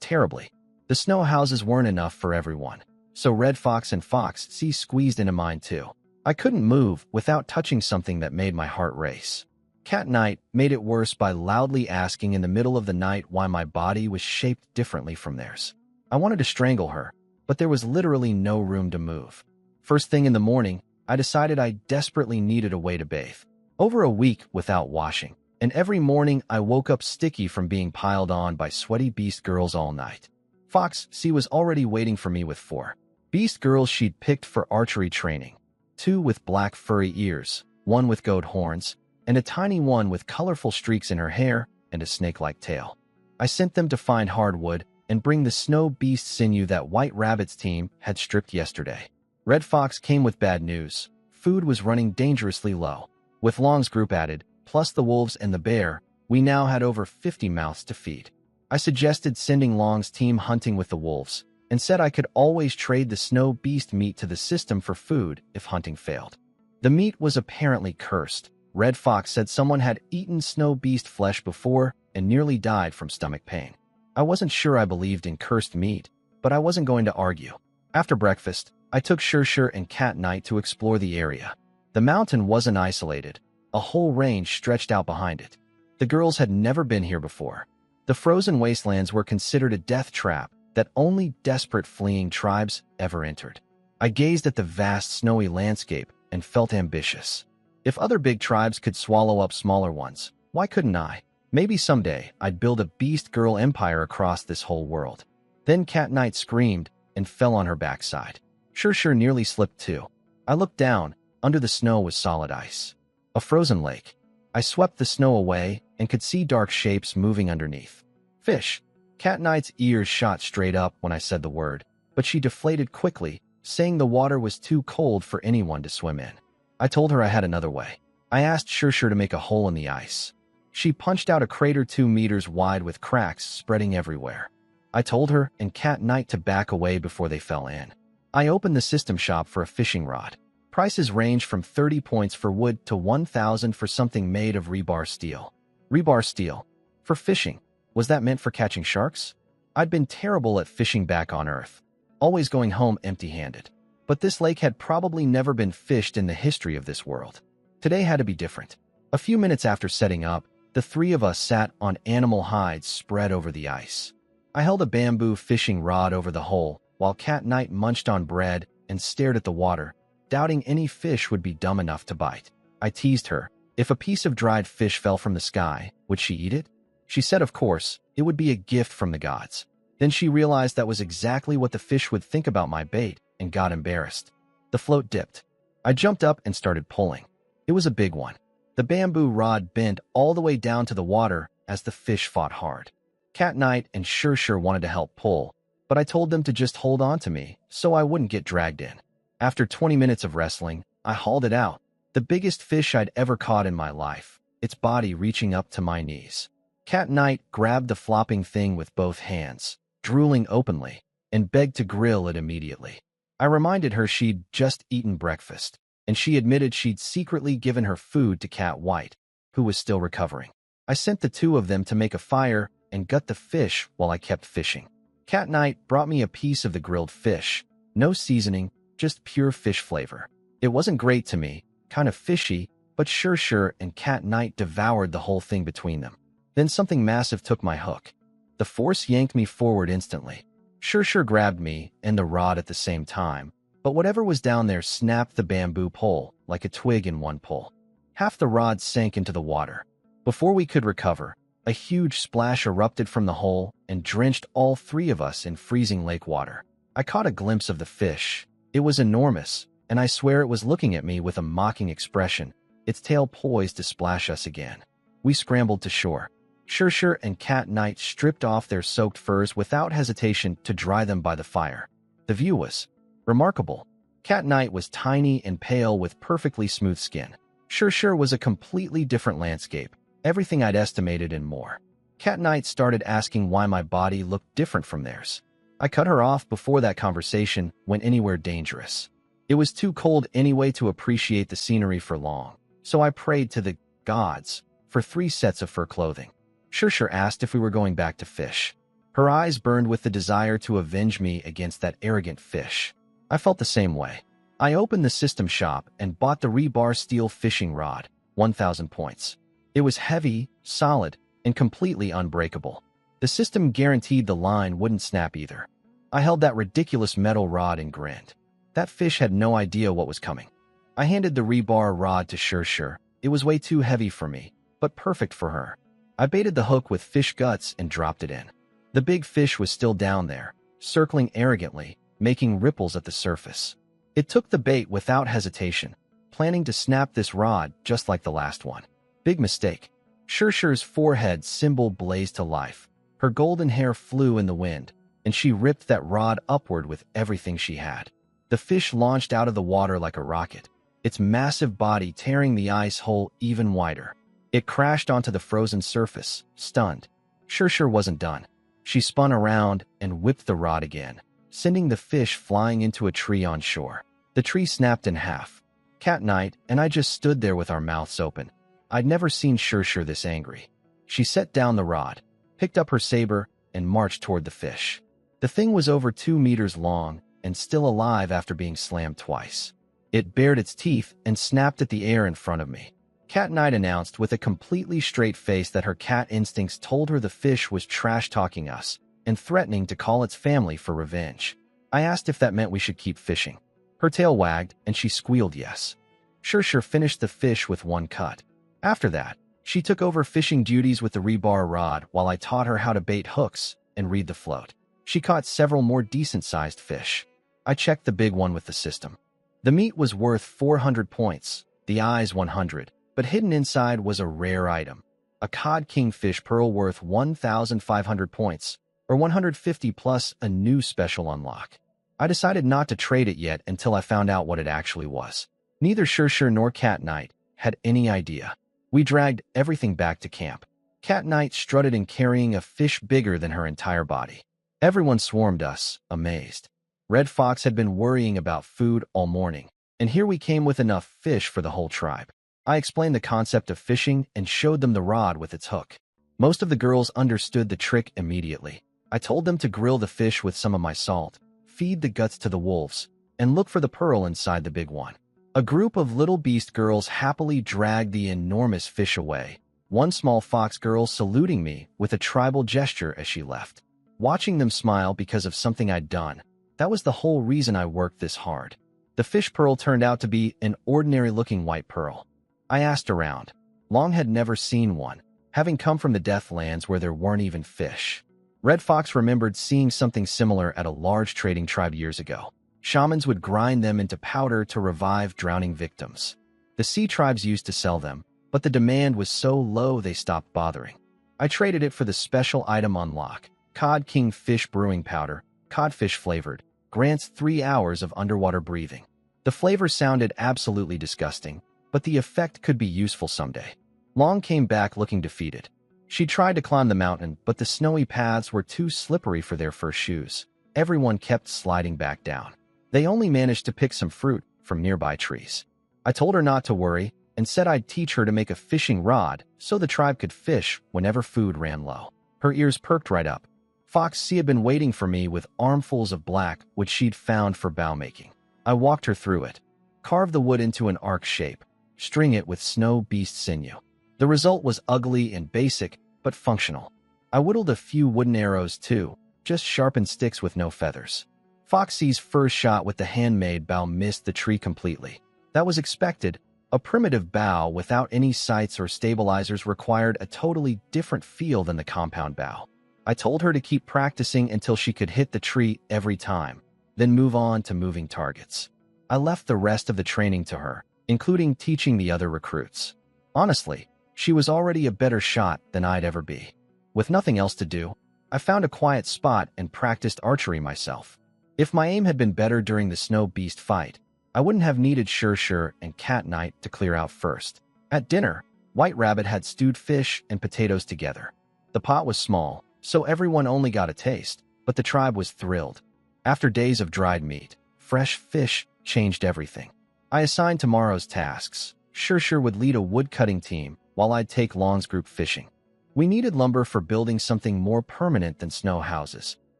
terribly. The snow houses weren't enough for everyone, so Red Fox and Foxy squeezed into mine too. I couldn't move without touching something that made my heart race. Cat Night made it worse by loudly asking in the middle of the night why my body was shaped differently from theirs. I wanted to strangle her, but there was literally no room to move. First thing in the morning, I decided I desperately needed a way to bathe. Over a week without washing, and every morning I woke up sticky from being piled on by sweaty beast girls all night. Foxy was already waiting for me with 4 beast girls she'd picked for archery training. 2 with black furry ears, 1 with goat horns, and a tiny one with colorful streaks in her hair and a snake-like tail. I sent them to find hardwood and bring the snow beast sinew that White Rabbit's team had stripped yesterday. Red Fox came with bad news. Food was running dangerously low. With Long's group added, plus the wolves and the bear, we now had over 50 mouths to feed. I suggested sending Long's team hunting with the wolves, and said I could always trade the snow beast meat to the system for food if hunting failed. The meat was apparently cursed. Red Fox said someone had eaten snow beast flesh before and nearly died from stomach pain. I wasn't sure I believed in cursed meat, but I wasn't going to argue. After breakfast, I took Shir and Cat Night to explore the area. The mountain wasn't isolated. A whole range stretched out behind it. The girls had never been here before. The frozen wastelands were considered a death trap that only desperate fleeing tribes ever entered. I gazed at the vast snowy landscape and felt ambitious. If other big tribes could swallow up smaller ones, why couldn't I? Maybe someday I'd build a beast girl empire across this whole world. Then Cat Night screamed and fell on her backside. Shir nearly slipped too. I looked down. Under the snow was solid ice. A frozen lake. I swept the snow away and could see dark shapes moving underneath. Fish. Cat Night's ears shot straight up when I said the word, but she deflated quickly, saying the water was too cold for anyone to swim in. I told her I had another way. I asked Shir to make a hole in the ice. She punched out a crater 2 meters wide with cracks spreading everywhere. I told her and Cat Night to back away before they fell in. I opened the system shop for a fishing rod. Prices range from 30 points for wood to 1,000 for something made of rebar steel. Rebar steel. For fishing. Was that meant for catching sharks? I'd been terrible at fishing back on Earth, always going home empty-handed. But this lake had probably never been fished in the history of this world. Today had to be different. A few minutes after setting up, the 3 of us sat on animal hides spread over the ice. I held a bamboo fishing rod over the hole, while Cat Night munched on bread and stared at the water, doubting any fish would be dumb enough to bite. I teased her. If a piece of dried fish fell from the sky, would she eat it? She said of course, it would be a gift from the gods. Then she realized that was exactly what the fish would think about my bait and got embarrassed. The float dipped. I jumped up and started pulling. It was a big one. The bamboo rod bent all the way down to the water as the fish fought hard. Cat Night and Shir wanted to help pull, but I told them to just hold on to me so I wouldn't get dragged in. After 20 minutes of wrestling, I hauled it out. The biggest fish I'd ever caught in my life, its body reaching up to my knees. Cat Night grabbed the flopping thing with both hands, drooling openly, and begged to grill it immediately. I reminded her she'd just eaten breakfast, and she admitted she'd secretly given her food to Cat White, who was still recovering. I sent the 2 of them to make a fire and gut the fish while I kept fishing. Cat Knight brought me a piece of the grilled fish. No seasoning, just pure fish flavor. It wasn't great to me, kind of fishy, but Sure and Cat Knight devoured the whole thing between them. Then something massive took my hook. The force yanked me forward instantly. Sure grabbed me and the rod at the same time, but whatever was down there snapped the bamboo pole like a twig in one pull. Half the rod sank into the water. Before we could recover, a huge splash erupted from the hole and drenched all three of us in freezing lake water. I caught a glimpse of the fish. It was enormous, and I swear it was looking at me with a mocking expression, its tail poised to splash us again. We scrambled to shore. Sure and Cat Knight stripped off their soaked furs without hesitation to dry them by the fire. The view was remarkable. Cat Knight was tiny and pale with perfectly smooth skin. Sure was a completely different landscape, everything I'd estimated and more. Cat Knight started asking why my body looked different from theirs. I cut her off before that conversation went anywhere dangerous. It was too cold anyway to appreciate the scenery for long, so I prayed to the gods for 3 sets of fur clothing. Sure asked if we were going back to fish. Her eyes burned with the desire to avenge me against that arrogant fish. I felt the same way. I opened the system shop and bought the rebar steel fishing rod, 1,000 points. It was heavy, solid, and completely unbreakable. The system guaranteed the line wouldn't snap either. I held that ridiculous metal rod and grinned. That fish had no idea what was coming. I handed the rebar rod to Sure. It was way too heavy for me, but perfect for her. I baited the hook with fish guts and dropped it in. The big fish was still down there, circling arrogantly, making ripples at the surface. It took the bait without hesitation, planning to snap this rod just like the last one. Big mistake. Sure's forehead symbol blazed to life. Her golden hair flew in the wind, and she ripped that rod upward with everything she had. The fish launched out of the water like a rocket, its massive body tearing the ice hole even wider. It crashed onto the frozen surface, stunned. Sure wasn't done. She spun around and whipped the rod again, sending the fish flying into a tree on shore. The tree snapped in half. Cat Knight and I just stood there with our mouths open. I'd never seen Sure this angry. She set down the rod, picked up her saber, and marched toward the fish. The thing was over 2 meters long and still alive after being slammed twice. It bared its teeth and snapped at the air in front of me. Cat Knight announced with a completely straight face that her cat instincts told her the fish was trash-talking us and threatening to call its family for revenge. I asked if that meant we should keep fishing. Her tail wagged, and she squealed yes. Sure finished the fish with one cut. After that, she took over fishing duties with the rebar rod while I taught her how to bait hooks and read the float. She caught several more decent-sized fish. I checked the big one with the system. The meat was worth 400 points, the eyes 100. But hidden inside was a rare item, a cod kingfish pearl worth 1,500 points, or 150 plus a new special unlock. I decided not to trade it yet until I found out what it actually was. Neither Sure nor Cat Knight had any idea. We dragged everything back to camp. Cat Knight strutted in carrying a fish bigger than her entire body. Everyone swarmed us, amazed. Red Fox had been worrying about food all morning, and here we came with enough fish for the whole tribe. I explained the concept of fishing and showed them the rod with its hook. Most of the girls understood the trick immediately. I told them to grill the fish with some of my salt, feed the guts to the wolves, and look for the pearl inside the big one. A group of little beast girls happily dragged the enormous fish away, one small fox girl saluting me with a tribal gesture as she left. Watching them smile because of something I'd done, that was the whole reason I worked this hard. The fish pearl turned out to be an ordinary-looking white pearl. I asked around. Long had never seen one, having come from the Deathlands where there weren't even fish. Red Fox remembered seeing something similar at a large trading tribe years ago. Shamans would grind them into powder to revive drowning victims. The sea tribes used to sell them, but the demand was so low they stopped bothering. I traded it for the special item unlock, Cod King Fish Brewing Powder, codfish flavored, grants 3 hours of underwater breathing. The flavor sounded absolutely disgusting, but the effect could be useful someday. Long came back looking defeated. She tried to climb the mountain, but the snowy paths were too slippery for their first shoes. Everyone kept sliding back down. They only managed to pick some fruit from nearby trees. I told her not to worry and said I'd teach her to make a fishing rod so the tribe could fish whenever food ran low. Her ears perked right up. Foxy had been waiting for me with armfuls of black, which she'd found for bow making. I walked her through it. Carve the wood into an arc shape. String it with snow beast sinew. The result was ugly and basic, but functional. I whittled a few wooden arrows too, just sharpened sticks with no feathers. Foxy's first shot with the handmade bow missed the tree completely. That was expected. A primitive bow without any sights or stabilizers required a totally different feel than the compound bow. I told her to keep practicing until she could hit the tree every time, then move on to moving targets. I left the rest of the training to her, including teaching the other recruits. Honestly, she was already a better shot than I'd ever be. With nothing else to do, I found a quiet spot and practiced archery myself. If my aim had been better during the snow beast fight, I wouldn't have needed Shir and Cat Knight to clear out first. At dinner, White Rabbit had stewed fish and potatoes together. The pot was small, so everyone only got a taste, but the tribe was thrilled. After days of dried meat, fresh fish changed everything. I assigned tomorrow's tasks. Shir would lead a wood-cutting team, while I'd take Long's group fishing. We needed lumber for building something more permanent than snow houses,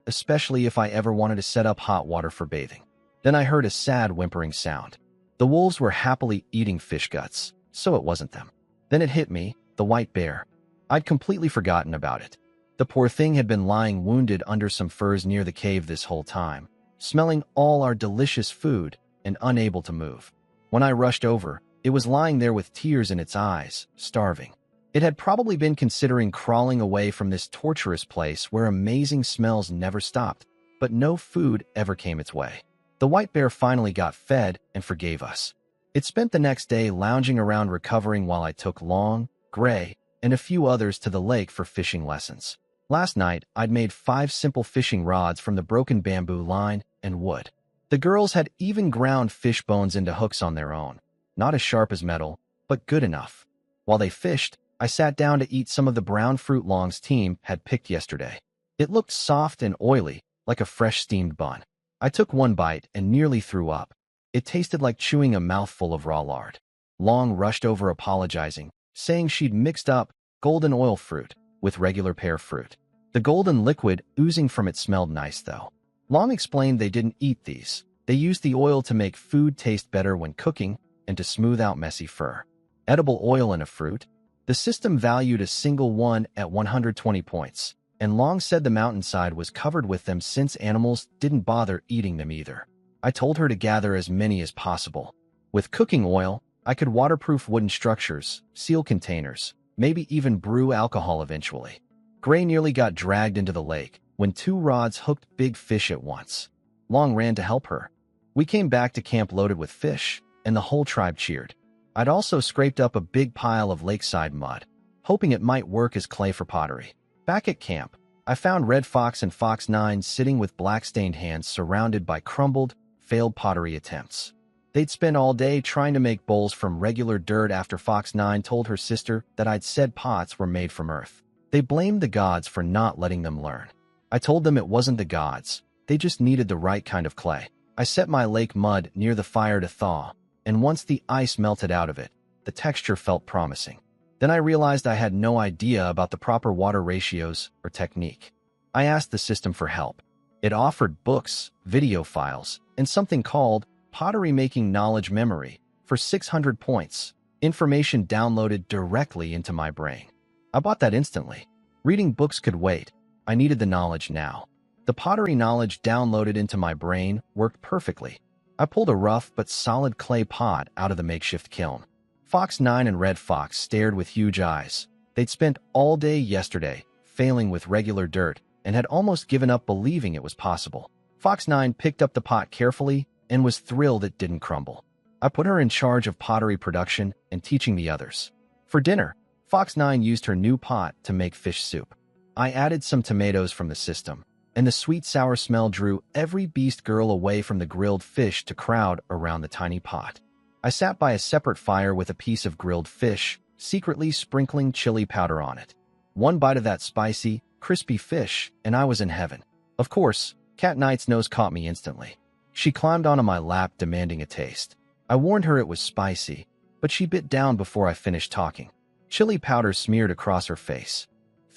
especially if I ever wanted to set up hot water for bathing. Then I heard a sad whimpering sound. The wolves were happily eating fish guts, so it wasn't them. Then it hit me, the white bear. I'd completely forgotten about it. The poor thing had been lying wounded under some furs near the cave this whole time, smelling all our delicious food and unable to move. When I rushed over, it was lying there with tears in its eyes, starving. It had probably been considering crawling away from this torturous place where amazing smells never stopped, but no food ever came its way. The white bear finally got fed and forgave us. It spent the next day lounging around recovering while I took Long, Gray, and a few others to the lake for fishing lessons. Last night, I'd made 5 simple fishing rods from the broken bamboo line and wood. The girls had even ground fish bones into hooks on their own. Not as sharp as metal, but good enough. While they fished, I sat down to eat some of the brown fruit Long's team had picked yesterday. It looked soft and oily, like a fresh steamed bun. I took one bite and nearly threw up. It tasted like chewing a mouthful of raw lard. Long rushed over apologizing, saying she'd mixed up golden oil fruit with regular pear fruit. The golden liquid oozing from it smelled nice, though. Long explained they didn't eat these. They used the oil to make food taste better when cooking and to smooth out messy fur. Edible oil in a fruit? The system valued a single one at 120 points, and Long said the mountainside was covered with them since animals didn't bother eating them either. I told her to gather as many as possible. With cooking oil, I could waterproof wooden structures, seal containers, maybe even brew alcohol eventually. Gray nearly got dragged into the lake when 2 rods hooked big fish at once. Long ran to help her. We came back to camp loaded with fish, and the whole tribe cheered. I'd also scraped up a big pile of lakeside mud, hoping it might work as clay for pottery. Back at camp, I found Red Fox and Fox 9 sitting with black-stained hands surrounded by crumbled, failed pottery attempts. They'd spent all day trying to make bowls from regular dirt after Fox 9 told her sister that I'd said pots were made from earth. They blamed the gods for not letting them learn. I told them it wasn't the gods, they just needed the right kind of clay. I set my lake mud near the fire to thaw, and once the ice melted out of it, the texture felt promising. Then I realized I had no idea about the proper water ratios or technique. I asked the system for help. It offered books, video files, and something called Pottery Making Knowledge Memory for 600 points, information downloaded directly into my brain. I bought that instantly. Reading books could wait. I needed the knowledge now. The pottery knowledge downloaded into my brain worked perfectly. I pulled a rough but solid clay pot out of the makeshift kiln. Fox 9 and Red Fox stared with huge eyes. They'd spent all day yesterday failing with regular dirt and had almost given up believing it was possible. Fox 9 picked up the pot carefully and was thrilled it didn't crumble. I put her in charge of pottery production and teaching the others. For dinner, Fox 9 used her new pot to make fish soup. I added some tomatoes from the system, and the sweet-sour smell drew every beast girl away from the grilled fish to crowd around the tiny pot. I sat by a separate fire with a piece of grilled fish, secretly sprinkling chili powder on it. One bite of that spicy, crispy fish, and I was in heaven. Of course, Cat Knight's nose caught me instantly. She climbed onto my lap demanding a taste. I warned her it was spicy, but she bit down before I finished talking. Chili powder smeared across her face.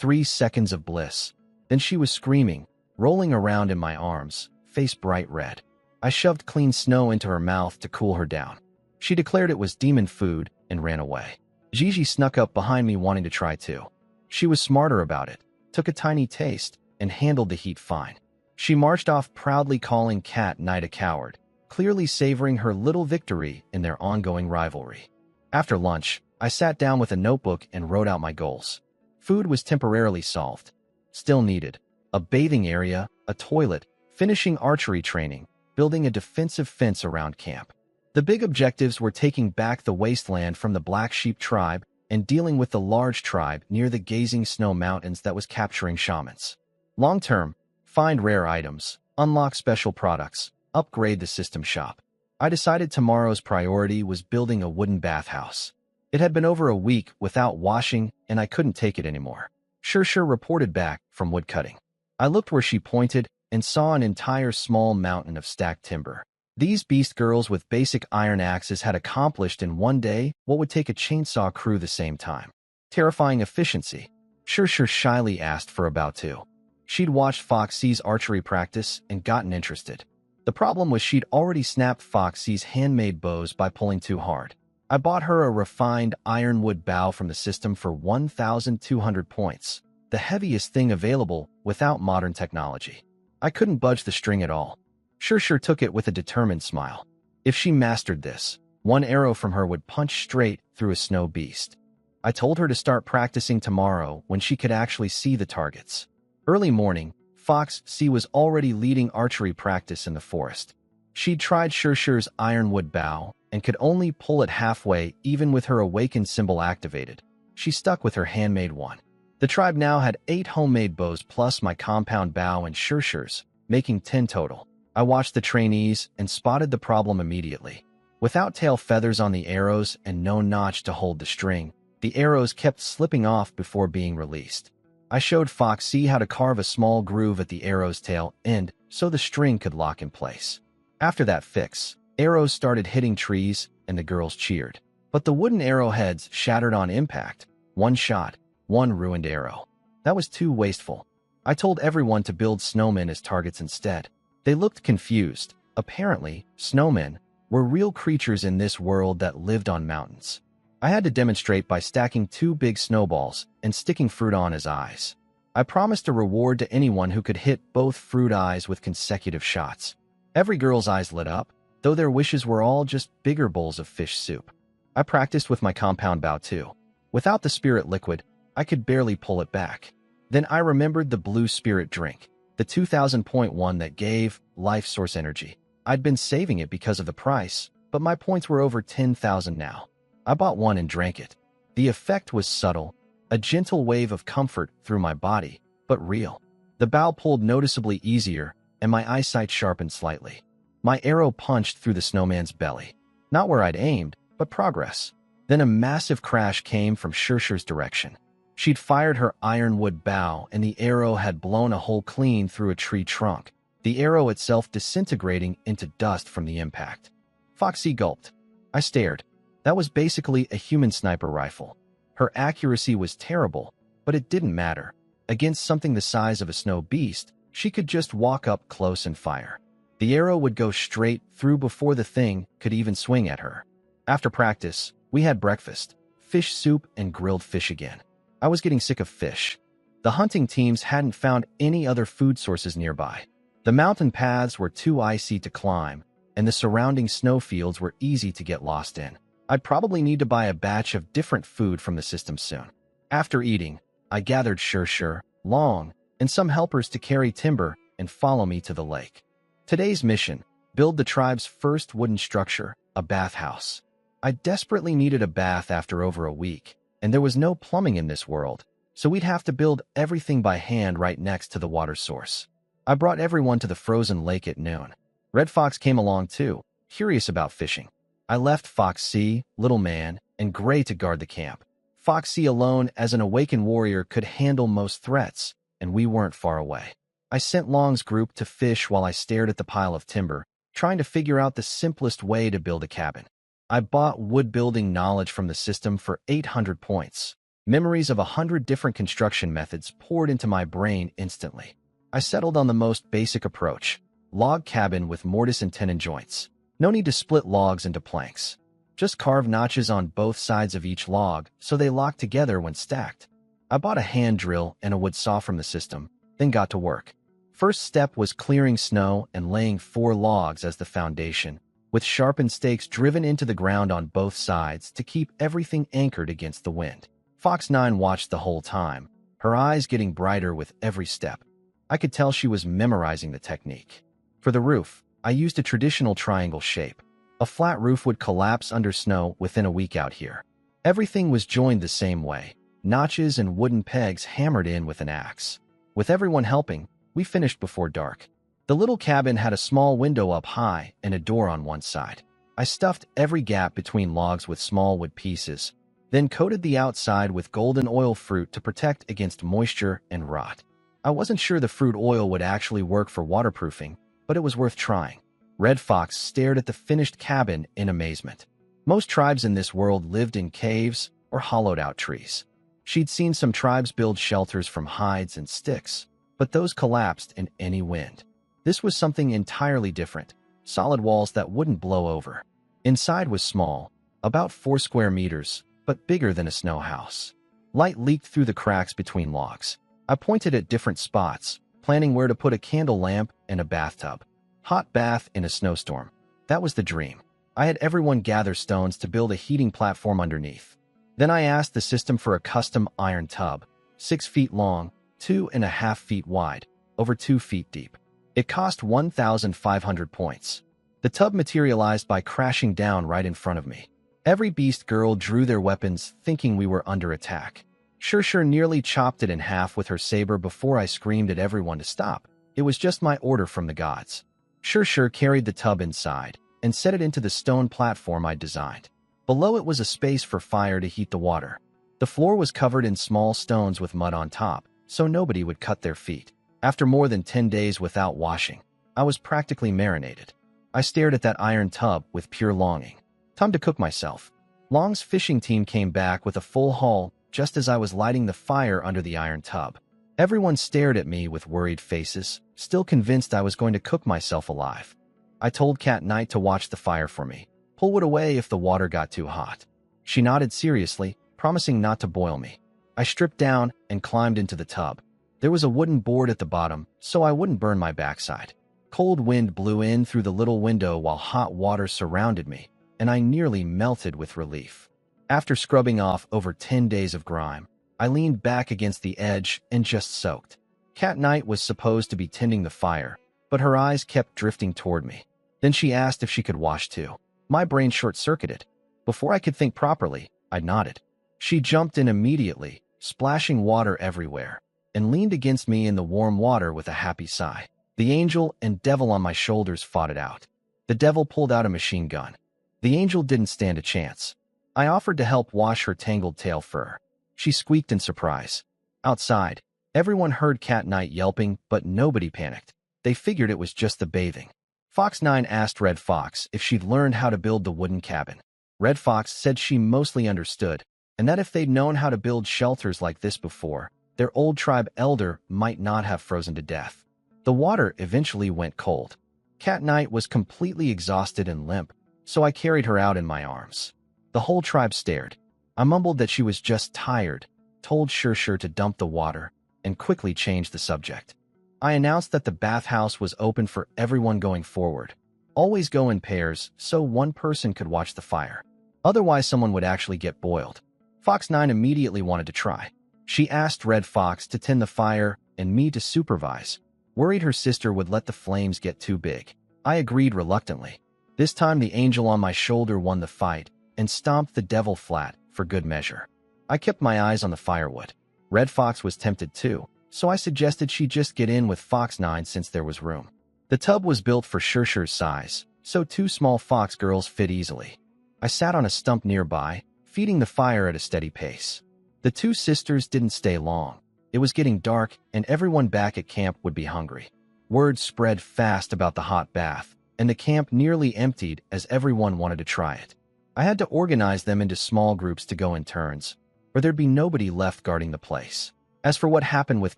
3 seconds of bliss. Then she was screaming, rolling around in my arms, face bright red. I shoved clean snow into her mouth to cool her down. She declared it was demon food and ran away. Gigi snuck up behind me wanting to try too. She was smarter about it, took a tiny taste, and handled the heat fine. She marched off proudly calling Cat Knight a coward, clearly savoring her little victory in their ongoing rivalry. After lunch, I sat down with a notebook and wrote out my goals. Food was temporarily solved. Still needed a bathing area, a toilet, finishing archery training, building a defensive fence around camp. The big objectives were taking back the wasteland from the Black Sheep tribe and dealing with the large tribe near the Gazing Snow Mountains that was capturing shamans. Long-term, find rare items, unlock special products, upgrade the system shop. I decided tomorrow's priority was building a wooden bathhouse. It had been over a week without washing, and I couldn't take it anymore. Sure reported back from woodcutting. I looked where she pointed and saw an entire small mountain of stacked timber. These beast girls with basic iron axes had accomplished in one day what would take a chainsaw crew the same time. Terrifying efficiency. Sure shyly asked for about 2. She'd watched Foxy's archery practice and gotten interested. The problem was she'd already snapped Foxy's handmade bows by pulling too hard. I bought her a refined ironwood bow from the system for 1,200 points, the heaviest thing available without modern technology. I couldn't budge the string at all. Sure took it with a determined smile. If she mastered this, one arrow from her would punch straight through a snow beast. I told her to start practicing tomorrow when she could actually see the targets. Early morning, Foxy was already leading archery practice in the forest. She'd tried Shure's ironwood bow and could only pull it halfway even with her awakened symbol activated. She stuck with her handmade one. The tribe now had 8 homemade bows plus my compound bow and Shure's, making 10 total. I watched the trainees and spotted the problem immediately. Without tail feathers on the arrows and no notch to hold the string, the arrows kept slipping off before being released. I showed Foxy how to carve a small groove at the arrow's tail end so the string could lock in place. After that fix, arrows started hitting trees and the girls cheered. But the wooden arrowheads shattered on impact. 1 shot, 1 ruined arrow. That was too wasteful. I told everyone to build snowmen as targets instead. They looked confused. Apparently, snowmen were real creatures in this world that lived on mountains. I had to demonstrate by stacking 2 big snowballs and sticking fruit on his eyes. I promised a reward to anyone who could hit both fruit eyes with consecutive shots. Every girl's eyes lit up, though their wishes were all just bigger bowls of fish soup. I practiced with my compound bow too. Without the spirit liquid, I could barely pull it back. Then I remembered the blue spirit drink, the 2,000-point one that gave life source energy. I'd been saving it because of the price, but my points were over 10,000 now. I bought one and drank it. The effect was subtle, a gentle wave of comfort through my body, but real. The bow pulled noticeably easier, and my eyesight sharpened slightly. My arrow punched through the snowman's belly. Not where I'd aimed, but progress. Then a massive crash came from Shure's direction. She'd fired her ironwood bow, and the arrow had blown a hole clean through a tree trunk, the arrow itself disintegrating into dust from the impact. Foxy gulped. I stared. That was basically a human sniper rifle. Her accuracy was terrible, but it didn't matter. Against something the size of a snow beast, she could just walk up close and fire. The arrow would go straight through before the thing could even swing at her. After practice, we had breakfast, fish soup and grilled fish again. I was getting sick of fish. The hunting teams hadn't found any other food sources nearby. The mountain paths were too icy to climb, and the surrounding snowfields were easy to get lost in. I'd probably need to buy a batch of different food from the system soon. After eating, I gathered Shure, Long, and some helpers to carry timber and follow me to the lake. Today's mission, build the tribe's first wooden structure, a bathhouse. I desperately needed a bath after over a week, and there was no plumbing in this world, so we'd have to build everything by hand right next to the water source. I brought everyone to the frozen lake at noon. Red Fox came along too, curious about fishing. I left Foxy, Little Man, and Gray to guard the camp. Foxy alone as an awakened warrior could handle most threats, and we weren't far away. I sent Long's group to fish while I stared at the pile of timber, trying to figure out the simplest way to build a cabin. I bought wood building knowledge from the system for 800 points. Memories of 100 different construction methods poured into my brain instantly. I settled on the most basic approach: log cabin with mortise and tenon joints. No need to split logs into planks. Just carve notches on both sides of each log so they lock together when stacked. I bought a hand drill and a wood saw from the system, then got to work. First step was clearing snow and laying 4 logs as the foundation, with sharpened stakes driven into the ground on both sides to keep everything anchored against the wind. Fox 9 watched the whole time, her eyes getting brighter with every step. I could tell she was memorizing the technique. For the roof, I used a traditional triangle shape. A flat roof would collapse under snow within a week out here. Everything was joined the same way, notches and wooden pegs hammered in with an axe. With everyone helping, we finished before dark. The little cabin had a small window up high and a door on one side. I stuffed every gap between logs with small wood pieces, then coated the outside with golden oil fruit to protect against moisture and rot. I wasn't sure the fruit oil would actually work for waterproofing, but it was worth trying. Red Fox stared at the finished cabin in amazement. Most tribes in this world lived in caves or hollowed-out trees. She'd seen some tribes build shelters from hides and sticks, but those collapsed in any wind. This was something entirely different, solid walls that wouldn't blow over. Inside was small, about 4 square meters, but bigger than a snow house. Light leaked through the cracks between logs. I pointed at different spots, planning where to put a candle lamp and a bathtub. Hot bath in a snowstorm. That was the dream. I had everyone gather stones to build a heating platform underneath. Then I asked the system for a custom iron tub, 6 feet long, 2.5 feet wide, over 2 feet deep. It cost 1,500 points. The tub materialized by crashing down right in front of me. Every beast girl drew their weapons, thinking we were under attack. Sure nearly chopped it in half with her saber before I screamed at everyone to stop. It was just my order from the gods. Sure carried the tub inside and set it into the stone platform I'd designed. Below it was a space for fire to heat the water. The floor was covered in small stones with mud on top, so nobody would cut their feet. After more than 10 days without washing, I was practically marinated. I stared at that iron tub with pure longing. Time to cook myself. Long's fishing team came back with a full haul just as I was lighting the fire under the iron tub. Everyone stared at me with worried faces, still convinced I was going to cook myself alive. I told Cat Knight to watch the fire for me, pull wood away if the water got too hot. She nodded seriously, promising not to boil me. I stripped down and climbed into the tub. There was a wooden board at the bottom, so I wouldn't burn my backside. Cold wind blew in through the little window while hot water surrounded me, and I nearly melted with relief. After scrubbing off over 10 days of grime, I leaned back against the edge and just soaked. Cat Knight was supposed to be tending the fire, but her eyes kept drifting toward me. Then she asked if she could wash too. My brain short-circuited. Before I could think properly, I nodded. She jumped in immediately, splashing water everywhere, and leaned against me in the warm water with a happy sigh. The angel and devil on my shoulders fought it out. The devil pulled out a machine gun. The angel didn't stand a chance. I offered to help wash her tangled tail fur. She squeaked in surprise. Outside, everyone heard Cat Knight yelping, but nobody panicked. They figured it was just the bathing. Fox 9 asked Red Fox if she'd learned how to build the wooden cabin. Red Fox said she mostly understood, and that if they'd known how to build shelters like this before, their old tribe elder might not have frozen to death. The water eventually went cold. Cat Knight was completely exhausted and limp, so I carried her out in my arms. The whole tribe stared. I mumbled that she was just tired, told Sure to dump the water, and quickly changed the subject. I announced that the bathhouse was open for everyone going forward. Always go in pairs so one person could watch the fire. Otherwise, someone would actually get boiled. Fox 9 immediately wanted to try. She asked Red Fox to tend the fire and me to supervise, worried her sister would let the flames get too big. I agreed reluctantly. This time the angel on my shoulder won the fight and stomped the devil flat for good measure. I kept my eyes on the firewood. Red Fox was tempted too, so I suggested she just get in with Fox 9 since there was room. The tub was built for Shure's size, so 2 small fox girls fit easily. I sat on a stump nearby, feeding the fire at a steady pace. The 2 sisters didn't stay long. It was getting dark, and everyone back at camp would be hungry. Word spread fast about the hot bath, and the camp nearly emptied as everyone wanted to try it. I had to organize them into small groups to go in turns. or there'd be nobody left guarding the place. As for what happened with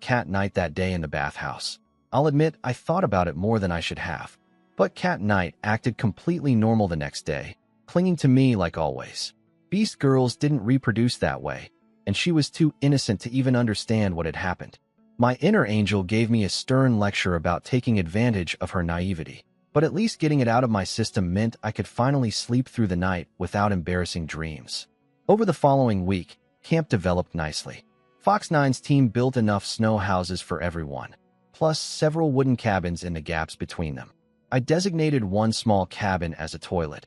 Cat Knight that day in the bathhouse, I'll admit I thought about it more than I should have. But Cat Knight acted completely normal the next day, clinging to me like always. Beast girls didn't reproduce that way, and she was too innocent to even understand what had happened. My inner angel gave me a stern lecture about taking advantage of her naivety, but at least getting it out of my system meant I could finally sleep through the night without embarrassing dreams. Over the following week, camp developed nicely. Fox 9's team built enough snow houses for everyone, plus several wooden cabins in the gaps between them. I designated one small cabin as a toilet.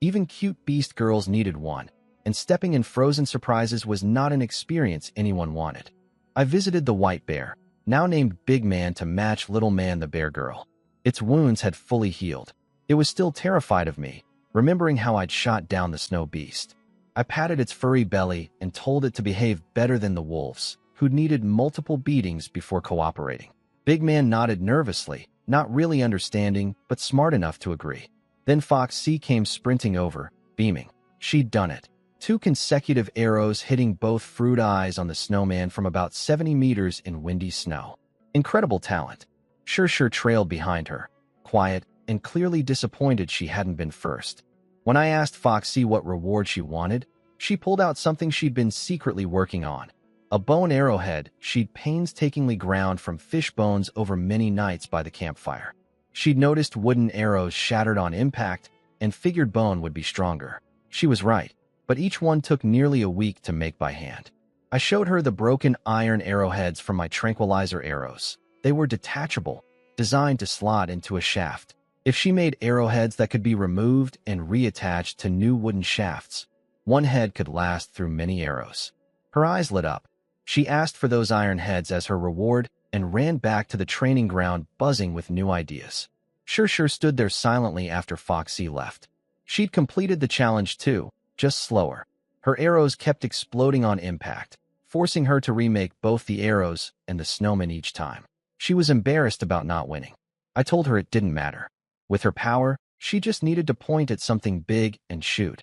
Even cute beast girls needed one, and stepping in frozen surprises was not an experience anyone wanted. I visited the white bear, now named Big Man to match Little Man the bear girl. Its wounds had fully healed. It was still terrified of me, remembering how I'd shot down the snow beast. I patted its furry belly and told it to behave better than the wolves, who'd needed multiple beatings before cooperating. Big Man nodded nervously, not really understanding, but smart enough to agree. Then Fox C came sprinting over, beaming. She'd done it. 2 consecutive arrows hitting both fruit eyes on the snowman from about 70 meters in windy snow. Incredible talent. Sure trailed behind her, quiet and clearly disappointed she hadn't been first. When I asked Foxy what reward she wanted, she pulled out something she'd been secretly working on. A bow and arrowhead she'd painstakingly ground from fish bones over many nights by the campfire. She'd noticed wooden arrows shattered on impact and figured bone would be stronger. She was right, but each one took nearly a week to make by hand. I showed her the broken iron arrowheads from my tranquilizer arrows. They were detachable, designed to slot into a shaft. If she made arrowheads that could be removed and reattached to new wooden shafts, one head could last through many arrows. Her eyes lit up. She asked for those iron heads as her reward and ran back to the training ground buzzing with new ideas. Sure stood there silently after Foxy left. She'd completed the challenge too, just slower. Her arrows kept exploding on impact, forcing her to remake both the arrows and the snowman each time. She was embarrassed about not winning. I told her it didn't matter. With her power, she just needed to point at something big and shoot.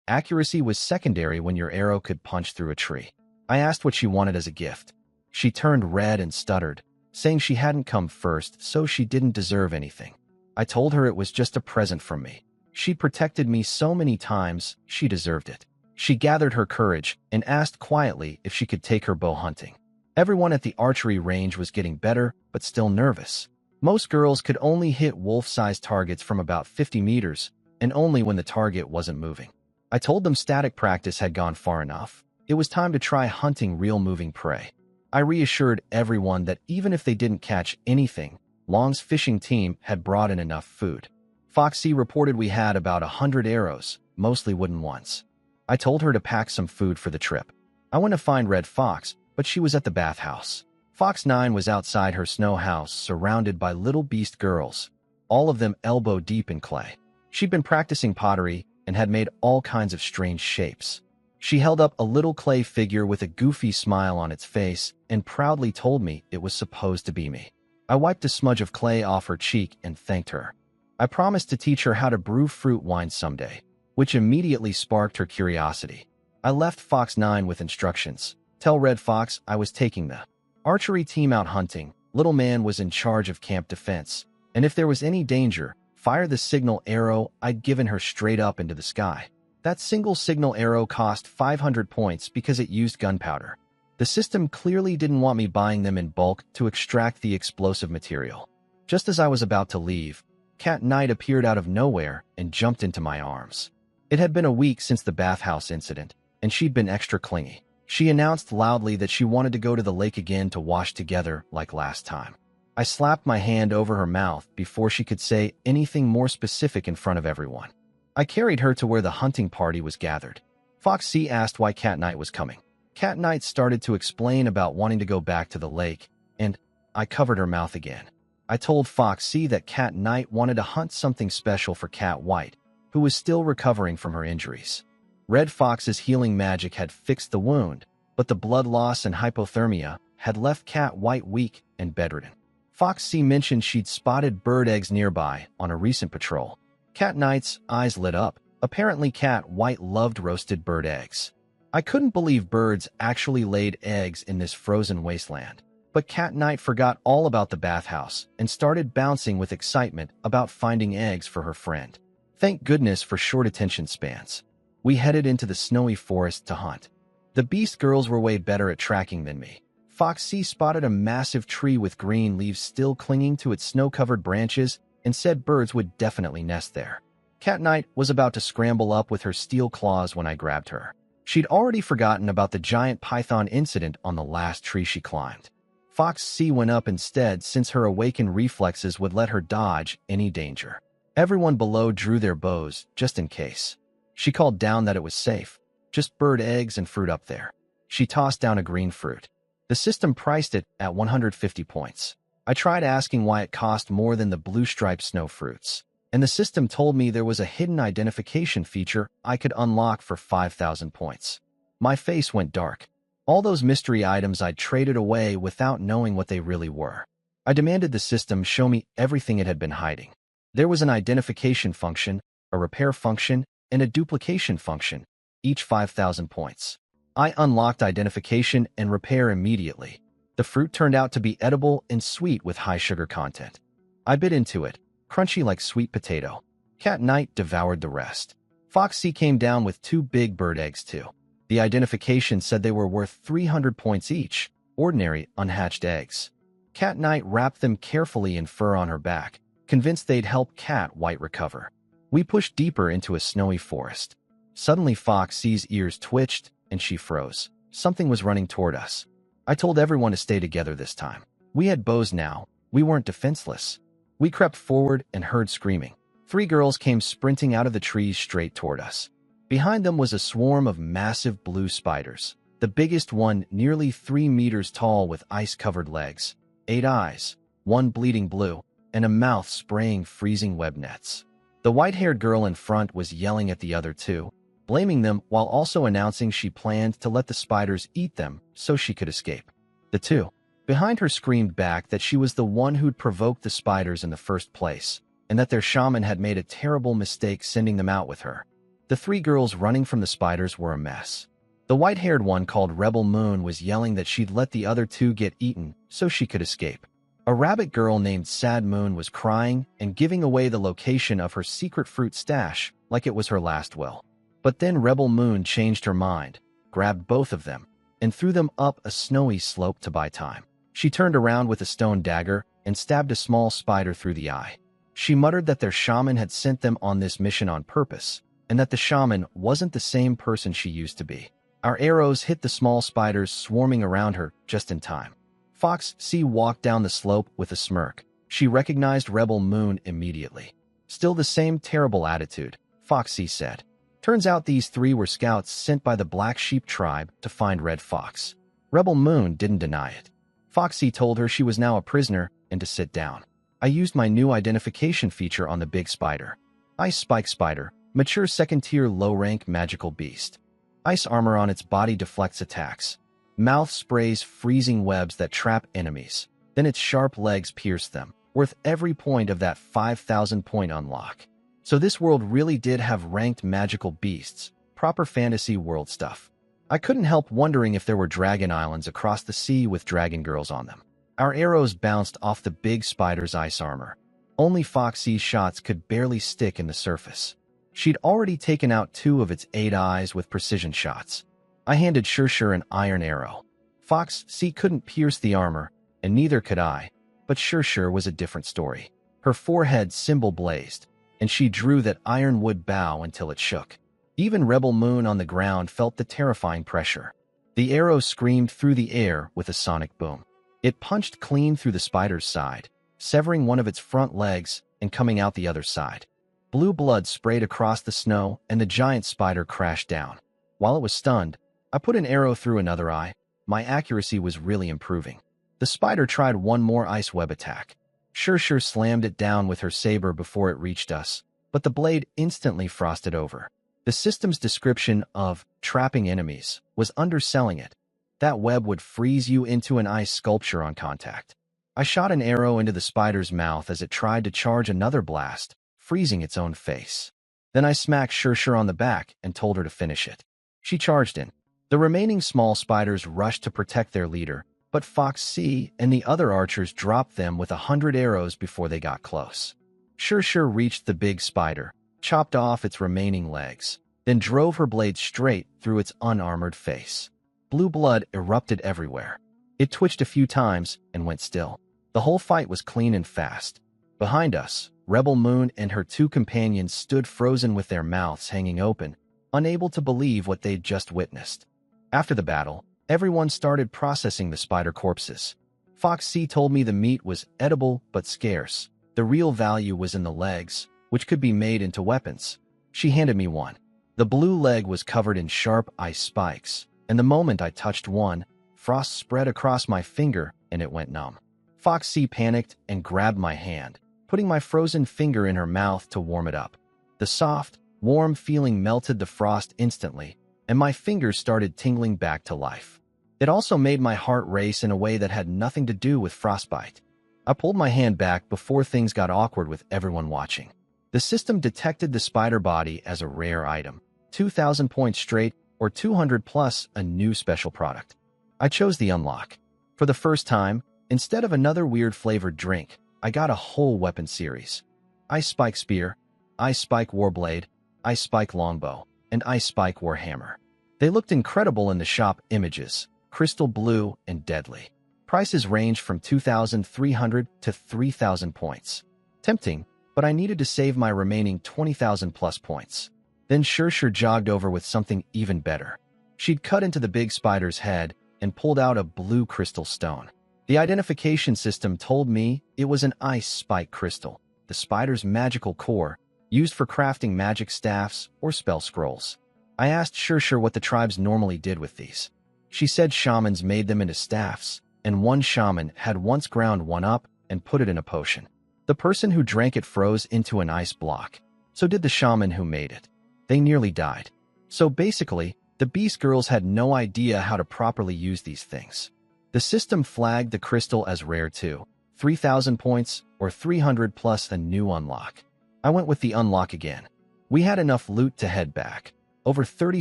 Accuracy was secondary when your arrow could punch through a tree. I asked what she wanted as a gift. She turned red and stuttered, saying she hadn't come first, so she didn't deserve anything. I told her it was just a present from me. She'd protected me so many times, she deserved it. She gathered her courage and asked quietly if she could take her bow hunting. Everyone at the archery range was getting better, but still nervous. Most girls could only hit wolf-sized targets from about 50 meters, and only when the target wasn't moving. I told them static practice had gone far enough. It was time to try hunting real moving prey. I reassured everyone that even if they didn't catch anything, Long's fishing team had brought in enough food. Foxy reported we had about 100 arrows, mostly wooden ones. I told her to pack some food for the trip. I went to find Red Fox, but she was at the bathhouse. Fox 9 was outside her snow house, surrounded by little beast girls, all of them elbow deep in clay. She'd been practicing pottery and had made all kinds of strange shapes. She held up a little clay figure with a goofy smile on its face and proudly told me it was supposed to be me. I wiped a smudge of clay off her cheek and thanked her. I promised to teach her how to brew fruit wine someday, which immediately sparked her curiosity. I left Fox 9 with instructions. Tell Red Fox I was taking the archery team out hunting. Little Man was in charge of camp defense, and if there was any danger, fire the signal arrow I'd given her straight up into the sky. That single signal arrow cost 500 points because it used gunpowder. The system clearly didn't want me buying them in bulk to extract the explosive material. Just as I was about to leave, Cat Knight appeared out of nowhere and jumped into my arms. It had been a week since the bathhouse incident, and she'd been extra clingy. She announced loudly that she wanted to go to the lake again to wash together like last time. I slapped my hand over her mouth before she could say anything more specific in front of everyone. I carried her to where the hunting party was gathered. Fox C asked why Cat Knight was coming. Cat Knight started to explain about wanting to go back to the lake, and I covered her mouth again. I told Fox C that Cat Knight wanted to hunt something special for Cat White, who was still recovering from her injuries. Red Fox's healing magic had fixed the wound, but the blood loss and hypothermia had left Cat White weak and bedridden. Fox C mentioned she'd spotted bird eggs nearby on a recent patrol. Cat Knight's eyes lit up. Apparently Cat White loved roasted bird eggs. I couldn't believe birds actually laid eggs in this frozen wasteland. But Cat Knight forgot all about the bathhouse and started bouncing with excitement about finding eggs for her friend. Thank goodness for short attention spans. We headed into the snowy forest to hunt. The beast girls were way better at tracking than me. Foxy spotted a massive tree with green leaves still clinging to its snow-covered branches and said birds would definitely nest there. Cat Knight was about to scramble up with her steel claws when I grabbed her. She'd already forgotten about the giant python incident on the last tree she climbed. Foxy went up instead since her awakened reflexes would let her dodge any danger. Everyone below drew their bows, just in case. She called down that it was safe. Just bird eggs and fruit up there. She tossed down a green fruit. The system priced it at 150 points. I tried asking why it cost more than the blue-striped snow fruits, and the system told me there was a hidden identification feature I could unlock for 5,000 points. My face went dark. All those mystery items I'd traded away without knowing what they really were. I demanded the system show me everything it had been hiding. There was an identification function, a repair function, and a duplication function, each 5,000 points. I unlocked identification and repair immediately. The fruit turned out to be edible and sweet with high sugar content. I bit into it, crunchy like sweet potato. Cat Knight devoured the rest. Foxy came down with 2 big bird eggs too. The identification said they were worth 300 points each, ordinary, unhatched eggs. Cat Knight wrapped them carefully in fur on her back, convinced they'd help Cat White recover. We pushed deeper into a snowy forest. Suddenly Foxy's ears twitched, and she froze. Something was running toward us. I told everyone to stay together this time. We had bows now. We weren't defenseless. We crept forward and heard screaming. 3 girls came sprinting out of the trees straight toward us. Behind them was a swarm of massive blue spiders, the biggest one nearly 3 meters tall with ice-covered legs, 8 eyes, 1 bleeding blue, and a mouth spraying freezing web nets. The white-haired girl in front was yelling at the other 2, blaming them while also announcing she planned to let the spiders eat them so she could escape. The 2 behind her screamed back that she was the one who'd provoked the spiders in the first place, and that their shaman had made a terrible mistake sending them out with her. The 3 girls running from the spiders were a mess. The white-haired one called Rebel Moon was yelling that she'd let the other 2 get eaten so she could escape. A rabbit girl named Sad Moon was crying and giving away the location of her secret fruit stash like it was her last will. But then Rebel Moon changed her mind, grabbed both of them, and threw them up a snowy slope to buy time. She turned around with a stone dagger and stabbed a small spider through the eye. She muttered that their shaman had sent them on this mission on purpose, and that the shaman wasn't the same person she used to be. Our arrows hit the small spiders swarming around her just in time. Foxy walked down the slope with a smirk. She recognized Rebel Moon immediately. Still the same terrible attitude, Foxy said. Turns out these 3 were scouts sent by the Black Sheep tribe to find Red Fox. Rebel Moon didn't deny it. Foxy told her she was now a prisoner and to sit down. I used my new identification feature on the big spider. Ice Spike Spider, mature 2nd-tier low-rank magical beast. Ice armor on its body deflects attacks. Mouth sprays freezing webs that trap enemies. Then its sharp legs pierce them, worth every point of that 5,000-point unlock. So this world really did have ranked magical beasts, proper fantasy world stuff. I couldn't help wondering if there were dragon islands across the sea with dragon girls on them. Our arrows bounced off the big spider's ice armor. Only Foxy's shots could barely stick in the surface. She'd already taken out 2 of its 8 eyes with precision shots. I handed Shurshur an iron arrow. Foxy couldn't pierce the armor, and neither could I, but Shurshur was a different story. Her forehead symbol blazed, and she drew that ironwood bow until it shook. Even Rebel Moon on the ground felt the terrifying pressure. The arrow screamed through the air with a sonic boom. It punched clean through the spider's side, severing one of its front legs and coming out the other side. Blue blood sprayed across the snow, and the giant spider crashed down. While it was stunned, I put an arrow through another eye. My accuracy was really improving. The spider tried one more ice web attack. Shurshur slammed it down with her saber before it reached us, but the blade instantly frosted over. The system's description of trapping enemies was underselling it. That web would freeze you into an ice sculpture on contact. I shot an arrow into the spider's mouth as it tried to charge another blast, freezing its own face. Then I smacked Shurshur on the back and told her to finish it. She charged in. The remaining small spiders rushed to protect their leader, but Fox C and the other archers dropped them with 100 arrows before they got close. Sure reached the big spider, chopped off its remaining legs, then drove her blade straight through its unarmored face. Blue blood erupted everywhere. It twitched a few times and went still. The whole fight was clean and fast. Behind us, Rebel Moon and her two companions stood frozen with their mouths hanging open, unable to believe what they'd just witnessed. After the battle, everyone started processing the spider corpses. Fox C told me the meat was edible but scarce. The real value was in the legs, which could be made into weapons. She handed me one. The blue leg was covered in sharp ice spikes, and the moment I touched one, frost spread across my finger and it went numb. Fox C panicked and grabbed my hand, putting my frozen finger in her mouth to warm it up. The soft, warm feeling melted the frost instantly, and my fingers started tingling back to life. It also made my heart race in a way that had nothing to do with frostbite. I pulled my hand back before things got awkward with everyone watching. The system detected the spider body as a rare item, 2,000 points straight or 200 plus a new special product. I chose the unlock. For the first time, instead of another weird flavored drink, I got a whole weapon series. Ice Spike Spear, Ice Spike Warblade, Ice Spike Longbow, and Ice Spike Warhammer. They looked incredible in the shop images, crystal blue and deadly. Prices ranged from 2,300 to 3,000 points. Tempting, but I needed to save my remaining 20,000 plus points. Then Sure jogged over with something even better. She'd cut into the big spider's head and pulled out a blue crystal stone. The identification system told me it was an ice spike crystal, the spider's magical core, used for crafting magic staffs or spell scrolls. I asked Sure what the tribes normally did with these. She said shamans made them into staffs, and one shaman had once ground one up and put it in a potion. The person who drank it froze into an ice block. So did the shaman who made it. They nearly died. So basically, the Beast Girls had no idea how to properly use these things. The system flagged the crystal as rare too, 3,000 points or 300 plus a new unlock. I went with the unlock again. We had enough loot to head back. Over 30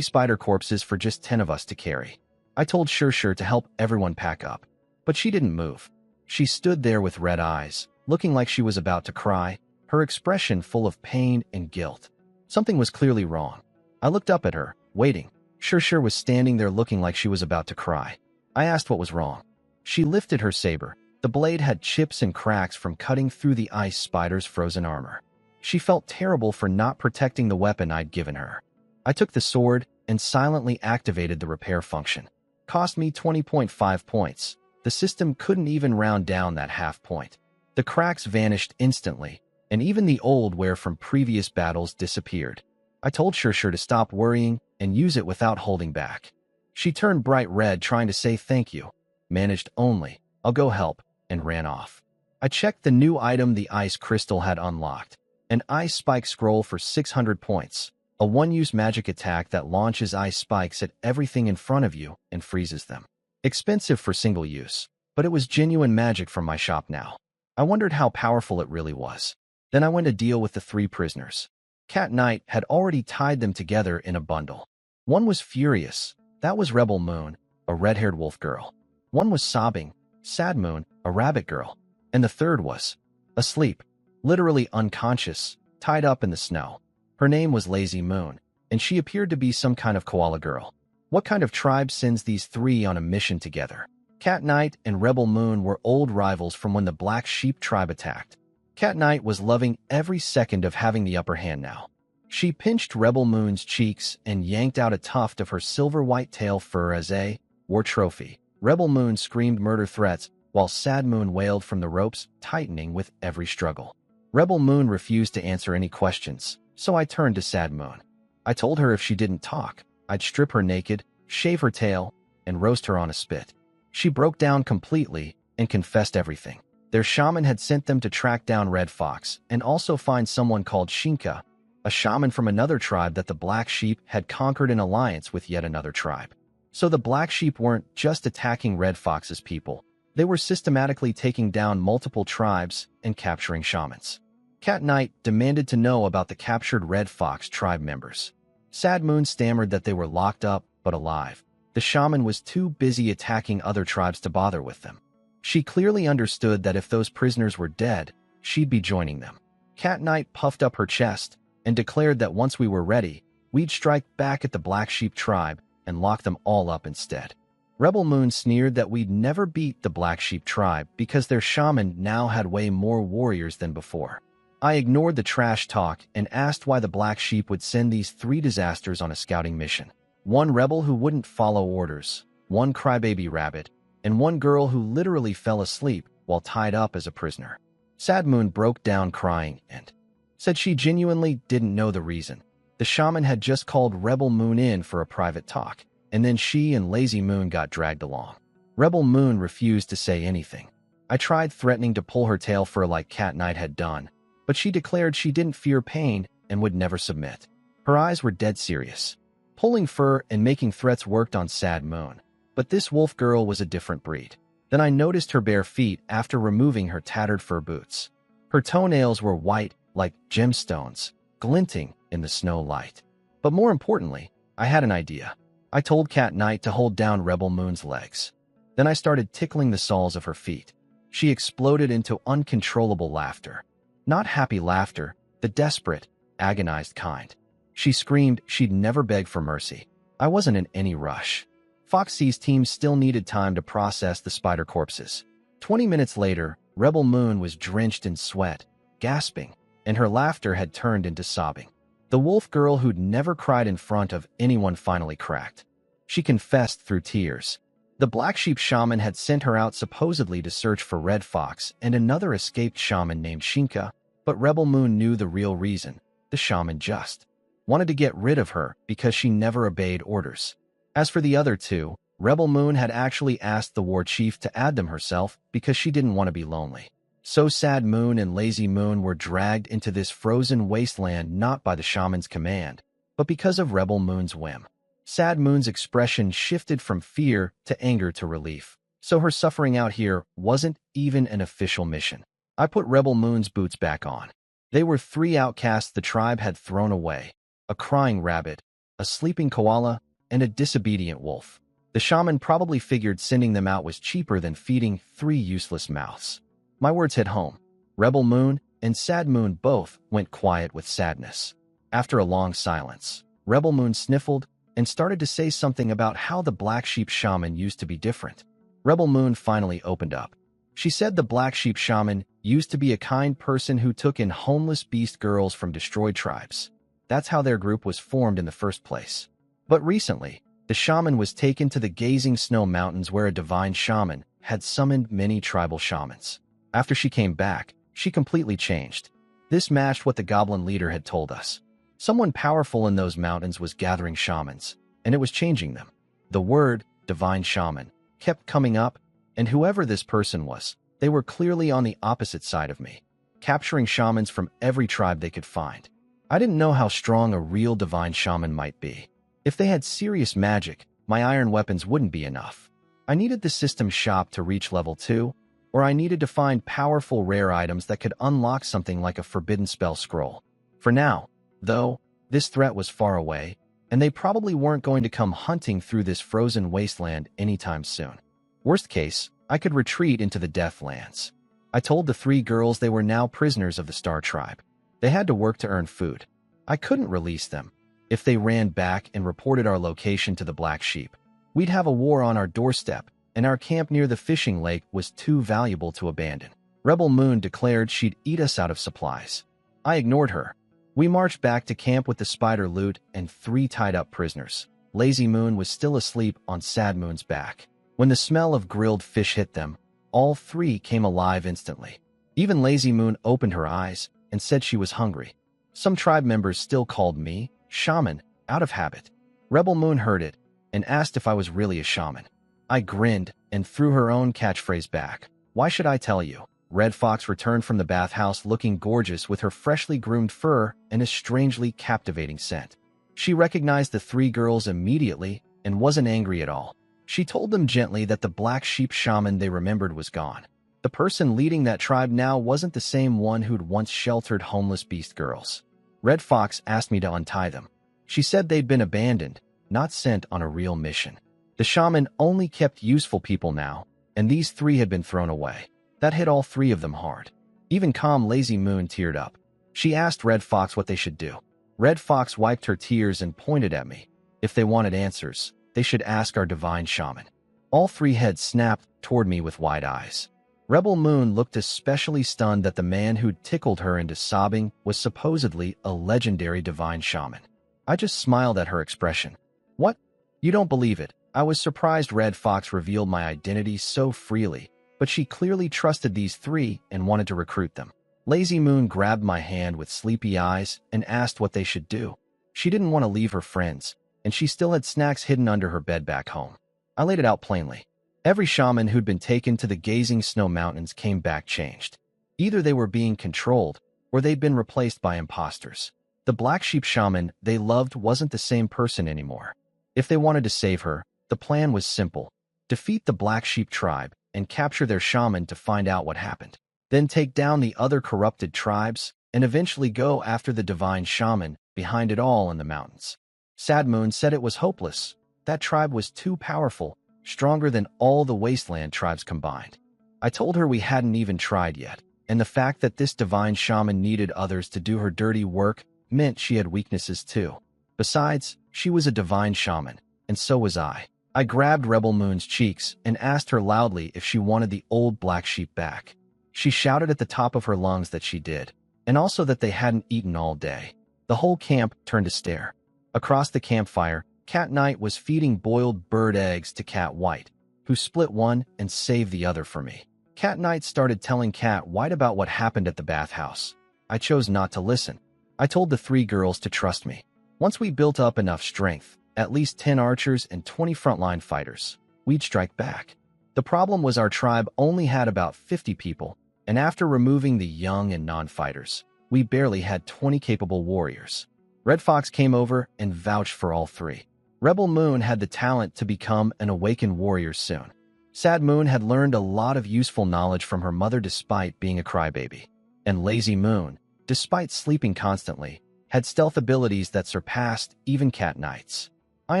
spider corpses for just 10 of us to carry. I told Sure to help everyone pack up, but she didn't move. She stood there with red eyes, looking like she was about to cry, her expression full of pain and guilt. Something was clearly wrong. I looked up at her, waiting. Sure was standing there looking like she was about to cry. I asked what was wrong. She lifted her saber. The blade had chips and cracks from cutting through the ice spider's frozen armor. She felt terrible for not protecting the weapon I'd given her. I took the sword and silently activated the repair function. Cost me 20.5 points. The system couldn't even round down that half point. The cracks vanished instantly, and even the old wear from previous battles disappeared. I told Sure to stop worrying and use it without holding back. She turned bright red trying to say thank you, managed only, I'll go help, and ran off. I checked the new item the ice crystal had unlocked, an ice spike scroll for 600 points, a one-use magic attack that launches ice spikes at everything in front of you and freezes them. Expensive for single use, but it was genuine magic from my shop now. I wondered how powerful it really was. Then I went to deal with the 3 prisoners. Cat Knight had already tied them together in a bundle. One was furious. That was Rebel Moon, a red-haired wolf girl. One was sobbing, Sad Moon, a rabbit girl. And the third was asleep, literally unconscious, tied up in the snow. Her name was Lazy Moon, and she appeared to be some kind of koala girl. What kind of tribe sends these 3 on a mission together? Cat Knight and Rebel Moon were old rivals from when the Black Sheep tribe attacked. Cat Knight was loving every second of having the upper hand now. She pinched Rebel Moon's cheeks and yanked out a tuft of her silver-white tail fur as a war trophy. Rebel Moon screamed murder threats, while Sad Moon wailed from the ropes, tightening with every struggle. Rebel Moon refused to answer any questions, so I turned to Sad Moon. I told her if she didn't talk, I'd strip her naked, shave her tail, and roast her on a spit. She broke down completely and confessed everything. Their shaman had sent them to track down Red Fox and also find someone called Shinka, a shaman from another tribe that the Black Sheep had conquered in alliance with yet another tribe. So the Black Sheep weren't just attacking Red Fox's people. They were systematically taking down multiple tribes and capturing shamans. Cat Knight demanded to know about the captured Red Fox tribe members. Sad Moon stammered that they were locked up but alive. The shaman was too busy attacking other tribes to bother with them. She clearly understood that if those prisoners were dead, she'd be joining them. Cat Knight puffed up her chest and declared that once we were ready, we'd strike back at the Black Sheep tribe and lock them all up instead. Rebel Moon sneered that we'd never beat the Black Sheep tribe because their shaman now had way more warriors than before. I ignored the trash talk and asked why the Black Sheep would send these 3 disasters on a scouting mission. One rebel who wouldn't follow orders, one crybaby rabbit, and one girl who literally fell asleep while tied up as a prisoner. Sad Moon broke down crying and said she genuinely didn't know the reason. The shaman had just called Rebel Moon in for a private talk, and then she and Lazy Moon got dragged along. Rebel Moon refused to say anything. I tried threatening to pull her tail fur like Cat Knight had done, but she declared she didn't fear pain and would never submit. Her eyes were dead serious. Pulling fur and making threats worked on Sad Moon, but this wolf girl was a different breed. Then I noticed her bare feet after removing her tattered fur boots. Her toenails were white like gemstones, glinting in the snow light. But more importantly, I had an idea. I told Cat Knight to hold down Rebel Moon's legs. Then I started tickling the soles of her feet. She exploded into uncontrollable laughter. Not happy laughter, the desperate, agonized kind. She screamed she'd never beg for mercy. I wasn't in any rush. Foxy's team still needed time to process the spider corpses. 20 minutes later, Rebel Moon was drenched in sweat, gasping, and her laughter had turned into sobbing. The wolf girl who'd never cried in front of anyone finally cracked. She confessed through tears. The Black Sheep shaman had sent her out supposedly to search for Red Fox and another escaped shaman named Shinka, but Rebel Moon knew the real reason. The shaman just wanted to get rid of her because she never obeyed orders. As for the other 2, Rebel Moon had actually asked the war chief to add them herself because she didn't want to be lonely. So Sad Moon and Lazy Moon were dragged into this frozen wasteland not by the shaman's command, but because of Rebel Moon's whim. Sad Moon's expression shifted from fear to anger to relief, so her suffering out here wasn't even an official mission. I put Rebel Moon's boots back on. They were 3 outcasts the tribe had thrown away: a crying rabbit, a sleeping koala, and a disobedient wolf. The shaman probably figured sending them out was cheaper than feeding 3 useless mouths. My words hit home. Rebel Moon and Sad Moon both went quiet with sadness. After a long silence, Rebel Moon sniffled and started to say something about how the Black Sheep shaman used to be different. Rebel Moon finally opened up. She said the Black Sheep shaman used to be a kind person who took in homeless beast girls from destroyed tribes. That's how their group was formed in the first place. But recently, the shaman was taken to the gazing snow mountains where a divine shaman had summoned many tribal shamans. After she came back, she completely changed. This matched what the goblin leader had told us. Someone powerful in those mountains was gathering shamans, and it was changing them. The word, divine shaman, kept coming up, and whoever this person was, they were clearly on the opposite side of me, capturing shamans from every tribe they could find. I didn't know how strong a real divine shaman might be. If they had serious magic, my iron weapons wouldn't be enough. I needed the system shop to reach level 2, or I needed to find powerful rare items that could unlock something like a forbidden spell scroll. For now, though, this threat was far away, and they probably weren't going to come hunting through this frozen wasteland anytime soon. Worst case, I could retreat into the Deathlands. I told the 3 girls they were now prisoners of the Star Tribe. They had to work to earn food. I couldn't release them. If they ran back and reported our location to the Black Sheep, we'd have a war on our doorstep, and our camp near the fishing lake was too valuable to abandon. Rebel Moon declared she'd eat us out of supplies. I ignored her. We marched back to camp with the spider loot and 3 tied-up prisoners. Lazy Moon was still asleep on Sad Moon's back. When the smell of grilled fish hit them, all 3 came alive instantly. Even Lazy Moon opened her eyes and said she was hungry. Some tribe members still called me shaman out of habit. Rebel Moon heard it and asked if I was really a shaman. I grinned and threw her own catchphrase back. Why should I tell you? Red Fox returned from the bathhouse looking gorgeous with her freshly groomed fur and a strangely captivating scent. She recognized the 3 girls immediately and wasn't angry at all. She told them gently that the Black Sheep shaman they remembered was gone. The person leading that tribe now wasn't the same one who'd once sheltered homeless beast girls. Red Fox asked me to untie them. She said they'd been abandoned, not sent on a real mission. The shaman only kept useful people now, and these three had been thrown away. That hit all three of them hard. Even calm Lazy Moon teared up. She asked Red Fox what they should do. Red Fox wiped her tears and pointed at me. If they wanted answers, they should ask our divine shaman. All three heads snapped toward me with wide eyes. Rebel Moon looked especially stunned that the man who'd tickled her into sobbing was supposedly a legendary divine shaman. I just smiled at her expression. What? You don't believe it. I was surprised Red Fox revealed my identity so freely, but she clearly trusted these three and wanted to recruit them. Lazy Moon grabbed my hand with sleepy eyes and asked what they should do. She didn't want to leave her friends, and she still had snacks hidden under her bed back home. I laid it out plainly. Every shaman who'd been taken to the gazing snow mountains came back changed. Either they were being controlled, or they'd been replaced by imposters. The black sheep shaman they loved wasn't the same person anymore. If they wanted to save her, the plan was simple. Defeat the black sheep tribe and capture their shaman to find out what happened. Then take down the other corrupted tribes and eventually go after the divine shaman behind it all in the mountains. Sad Moon said it was hopeless. That tribe was too powerful, stronger than all the wasteland tribes combined. I told her we hadn't even tried yet, and the fact that this divine shaman needed others to do her dirty work meant she had weaknesses too. Besides, she was a divine shaman, and so was I. I grabbed Rebel Moon's cheeks and asked her loudly if she wanted the old black sheep back. She shouted at the top of her lungs that she did, and also that they hadn't eaten all day. The whole camp turned to stare. Across the campfire, Cat Knight was feeding boiled bird eggs to Cat White, who split one and saved the other for me. Cat Knight started telling Cat White about what happened at the bathhouse. I chose not to listen. I told the three girls to trust me. Once we built up enough strength, at least 10 archers and 20 frontline fighters, we'd strike back. The problem was our tribe only had about 50 people, and after removing the young and non-fighters, we barely had 20 capable warriors. Red Fox came over and vouched for all three. Rebel Moon had the talent to become an awakened warrior soon. Sad Moon had learned a lot of useful knowledge from her mother despite being a crybaby. And Lazy Moon, despite sleeping constantly, had stealth abilities that surpassed even Cat Knight's. I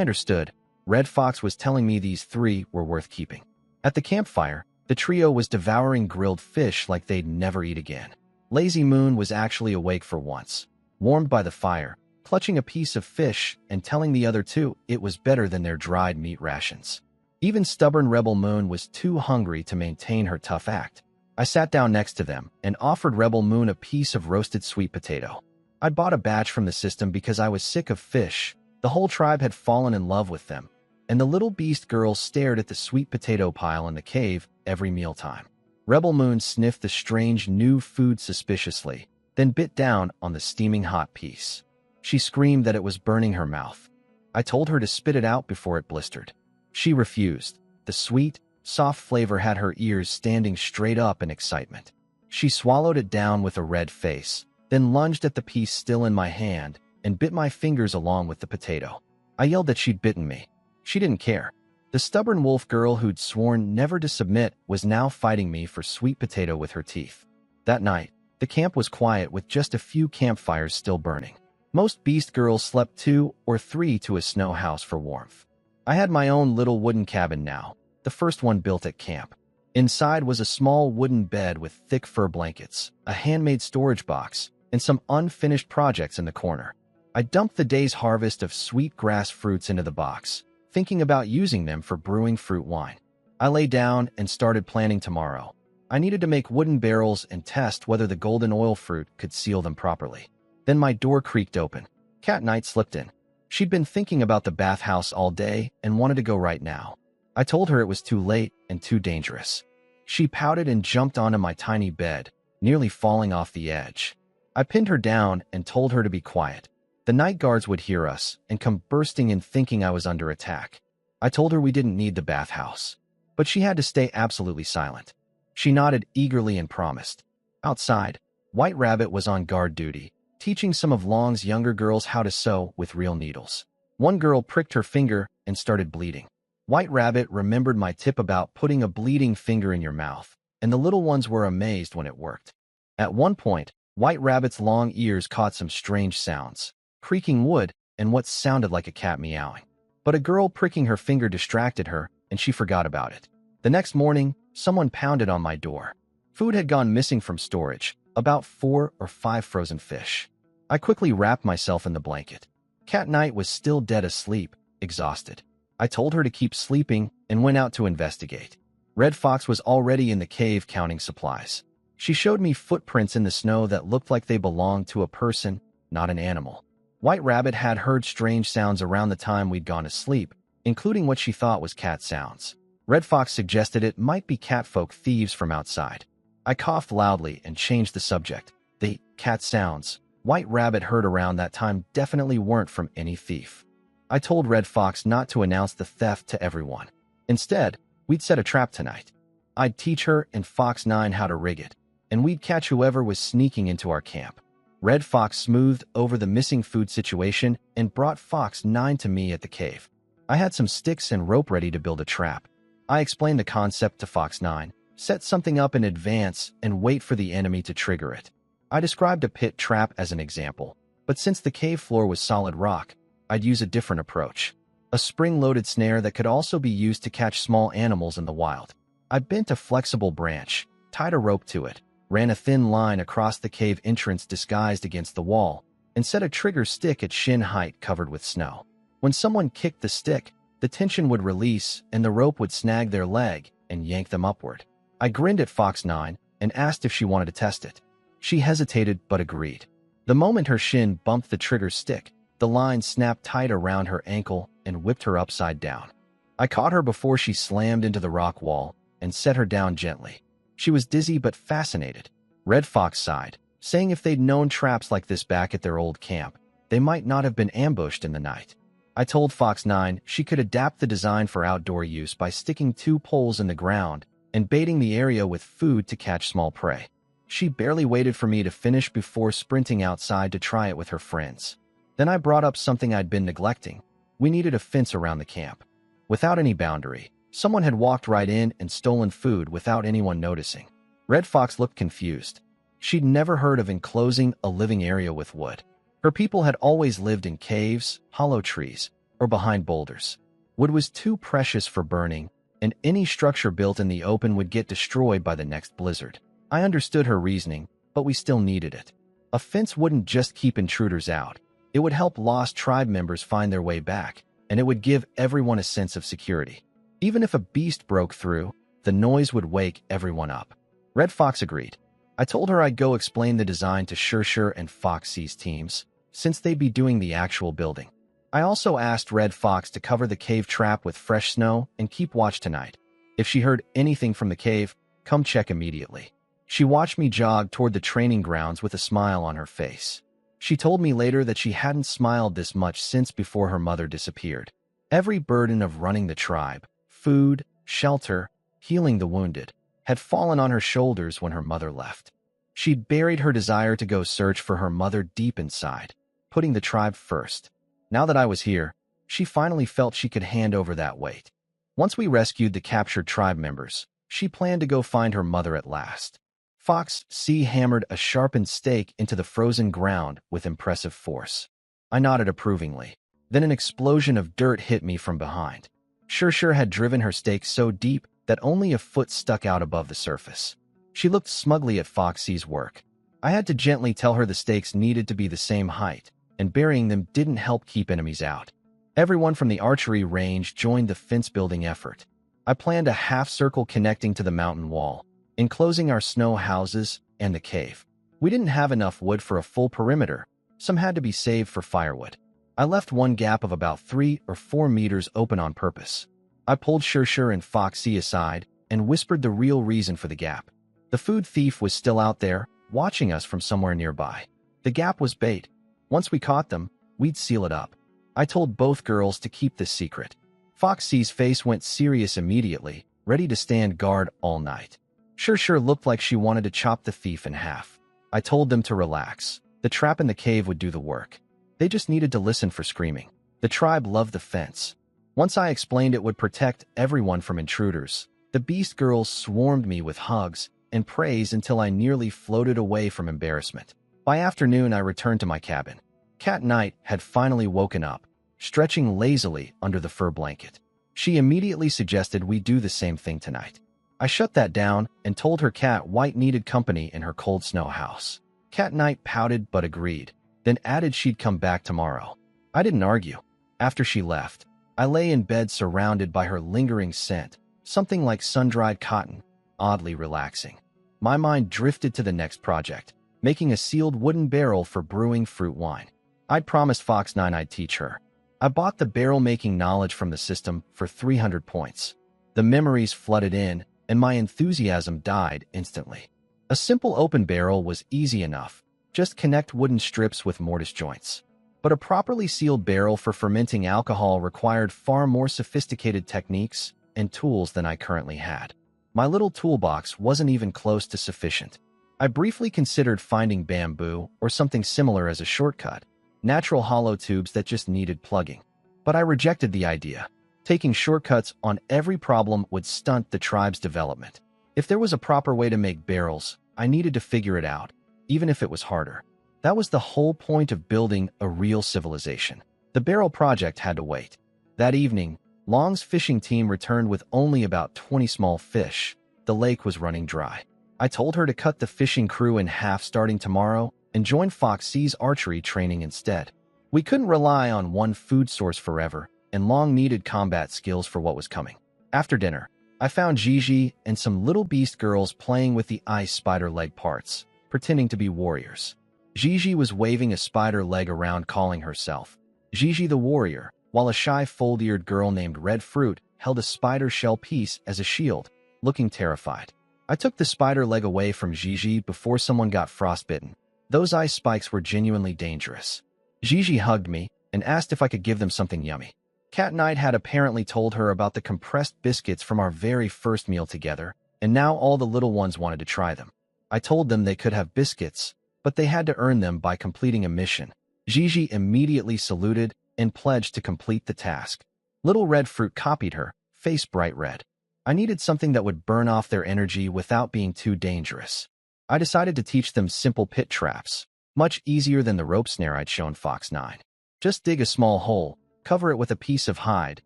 understood. Red Fox was telling me these three were worth keeping. At the campfire, the trio was devouring grilled fish like they'd never eat again. Lazy Moon was actually awake for once, warmed by the fire, clutching a piece of fish and telling the other two it was better than their dried meat rations. Even stubborn Rebel Moon was too hungry to maintain her tough act. I sat down next to them and offered Rebel Moon a piece of roasted sweet potato. I'd bought a batch from the system because I was sick of fish. The whole tribe had fallen in love with them, and the little beast girl stared at the sweet potato pile in the cave every mealtime. Rebel Moon sniffed the strange new food suspiciously, then bit down on the steaming hot piece. She screamed that it was burning her mouth. I told her to spit it out before it blistered. She refused. The sweet, soft flavor had her ears standing straight up in excitement. She swallowed it down with a red face, then lunged at the piece still in my hand and bit my fingers along with the potato. I yelled that she'd bitten me. She didn't care. The stubborn wolf girl who'd sworn never to submit was now fighting me for sweet potato with her teeth. That night, the camp was quiet with just a few campfires still burning. Most beast girls slept 2 or 3 to a snow house for warmth. I had my own little wooden cabin now, the first one built at camp. Inside was a small wooden bed with thick fur blankets, a handmade storage box, and some unfinished projects in the corner. I dumped the day's harvest of sweet grass fruits into the box, thinking about using them for brewing fruit wine. I lay down and started planning tomorrow. I needed to make wooden barrels and test whether the golden oil fruit could seal them properly. Then my door creaked open. Cat Knight slipped in. She'd been thinking about the bathhouse all day and wanted to go right now. I told her it was too late and too dangerous. She pouted and jumped onto my tiny bed, nearly falling off the edge. I pinned her down and told her to be quiet. The night guards would hear us and come bursting in thinking I was under attack. I told her we didn't need the bathhouse, but she had to stay absolutely silent. She nodded eagerly and promised. Outside, White Rabbit was on guard duty, teaching some of Long's younger girls how to sew with real needles. One girl pricked her finger and started bleeding. White Rabbit remembered my tip about putting a bleeding finger in your mouth, and the little ones were amazed when it worked. At one point, White Rabbit's long ears caught some strange sounds, creaking wood and what sounded like a cat meowing. but a girl pricking her finger distracted her, and she forgot about it. The next morning, someone pounded on my door. Food had gone missing from storage, about 4 or 5 frozen fish. I quickly wrapped myself in the blanket. Cat Knight was still dead asleep, exhausted. I told her to keep sleeping and went out to investigate. Red Fox was already in the cave counting supplies. She showed me footprints in the snow that looked like they belonged to a person, not an animal. White Rabbit had heard strange sounds around the time we'd gone to sleep, including what she thought was cat sounds. Red Fox suggested it might be catfolk thieves from outside. I coughed loudly and changed the subject. The cat sounds White Rabbit heard around that time definitely weren't from any thief. I told Red Fox not to announce the theft to everyone. Instead, we'd set a trap tonight. I'd teach her and Fox 9 how to rig it, and we'd catch whoever was sneaking into our camp. Red Fox smoothed over the missing food situation and brought Fox 9 to me at the cave. I had some sticks and rope ready to build a trap. I explained the concept to Fox 9, set something up in advance, and wait for the enemy to trigger it. I described a pit trap as an example, but since the cave floor was solid rock, I'd use a different approach. A spring-loaded snare that could also be used to catch small animals in the wild. I bent a flexible branch, tied a rope to it, ran a thin line across the cave entrance disguised against the wall, and set a trigger stick at shin height covered with snow. When someone kicked the stick, the tension would release and the rope would snag their leg and yank them upward. I grinned at Fox 9 and asked if she wanted to test it. She hesitated but agreed. The moment her shin bumped the trigger stick, the line snapped tight around her ankle and whipped her upside down. I caught her before she slammed into the rock wall and set her down gently. She was dizzy but fascinated. Red Fox sighed, saying if they'd known traps like this back at their old camp, they might not have been ambushed in the night. I told Fox 9 she could adapt the design for outdoor use by sticking 2 poles in the ground and baiting the area with food to catch small prey. She barely waited for me to finish before sprinting outside to try it with her friends. Then I brought up something I'd been neglecting. We needed a fence around the camp. Without any boundary, someone had walked right in and stolen food without anyone noticing. Red Fox looked confused. She'd never heard of enclosing a living area with wood. Her people had always lived in caves, hollow trees, or behind boulders. Wood was too precious for burning, and any structure built in the open would get destroyed by the next blizzard. I understood her reasoning, but we still needed it. A fence wouldn't just keep intruders out. It would help lost tribe members find their way back, and it would give everyone a sense of security. Even if a beast broke through, the noise would wake everyone up. Red Fox agreed. I told her I'd go explain the design to Shirshir and Foxy's teams, since they'd be doing the actual building. I also asked Red Fox to cover the cave trap with fresh snow and keep watch tonight. If she heard anything from the cave, come check immediately. She watched me jog toward the training grounds with a smile on her face. She told me later that she hadn't smiled this much since before her mother disappeared. Every burden of running the tribe, food, shelter, healing the wounded, had fallen on her shoulders when her mother left. She'd buried her desire to go search for her mother deep inside, putting the tribe first. Now that I was here, she finally felt she could hand over that weight. Once we rescued the captured tribe members, she planned to go find her mother at last. Fox C hammered a sharpened stake into the frozen ground with impressive force. I nodded approvingly. Then an explosion of dirt hit me from behind. Shirshir had driven her stake so deep that only a foot stuck out above the surface. She looked smugly at Foxy's work. I had to gently tell her the stakes needed to be the same height, and burying them didn't help keep enemies out. Everyone from the archery range joined the fence-building effort. I planned a half-circle connecting to the mountain wall, enclosing our snow houses and the cave. We didn't have enough wood for a full perimeter. Some had to be saved for firewood. I left one gap of about 3 or 4 meters open on purpose. I pulled Shirshir and Foxy aside and whispered the real reason for the gap. The food thief was still out there, watching us from somewhere nearby. The gap was bait. Once we caught them, we'd seal it up. I told both girls to keep this secret. Foxy's face went serious immediately, ready to stand guard all night. Shirshir looked like she wanted to chop the thief in half. I told them to relax. The trap in the cave would do the work. They just needed to listen for screaming. The tribe loved the fence. Once I explained it would protect everyone from intruders, the beast girls swarmed me with hugs and praise until I nearly floated away from embarrassment. By afternoon, I returned to my cabin. Cat Knight had finally woken up. stretching lazily under the fur blanket. She immediately suggested we do the same thing tonight. I shut that down and told her Cat White needed company in her cold snow house. Cat Knight pouted but agreed, then added she'd come back tomorrow. I didn't argue. After she left, I lay in bed surrounded by her lingering scent, something like sun-dried cotton, oddly relaxing. My mind drifted to the next project, making a sealed wooden barrel for brewing fruit wine. I'd promised Fox 9 I'd teach her. I bought the barrel-making knowledge from the system for 300 points. The memories flooded in, and my enthusiasm died instantly. A simple open barrel was easy enough. Just connect wooden strips with mortise joints. But a properly sealed barrel for fermenting alcohol required far more sophisticated techniques and tools than I currently had. My little toolbox wasn't even close to sufficient. I briefly considered finding bamboo or something similar as a shortcut, natural hollow tubes that just needed plugging. But I rejected the idea. Taking shortcuts on every problem would stunt the tribe's development. If there was a proper way to make barrels, I needed to figure it out, even if it was harder. That was the whole point of building a real civilization. The barrel project had to wait. That evening, Long's fishing team returned with only about 20 small fish. The lake was running dry. I told her to cut the fishing crew in half starting tomorrow and join Fox C's archery training instead. We couldn't rely on one food source forever, and Long needed combat skills for what was coming. After dinner, I found Gigi and some little beast girls playing with the ice spider leg parts, pretending to be warriors. Gigi was waving a spider leg around calling herself Gigi the Warrior, while a shy fold-eared girl named Red Fruit held a spider shell piece as a shield, looking terrified. I took the spider leg away from Gigi before someone got frostbitten. Those ice spikes were genuinely dangerous. Gigi hugged me and asked if I could give them something yummy. Cat Knight had apparently told her about the compressed biscuits from our very first meal together, and now all the little ones wanted to try them. I told them they could have biscuits, but they had to earn them by completing a mission. Gigi immediately saluted and pledged to complete the task. Little Red Fruit copied her, face bright red. I needed something that would burn off their energy without being too dangerous. I decided to teach them simple pit traps, much easier than the rope snare I'd shown Fox 9. Just dig a small hole, cover it with a piece of hide,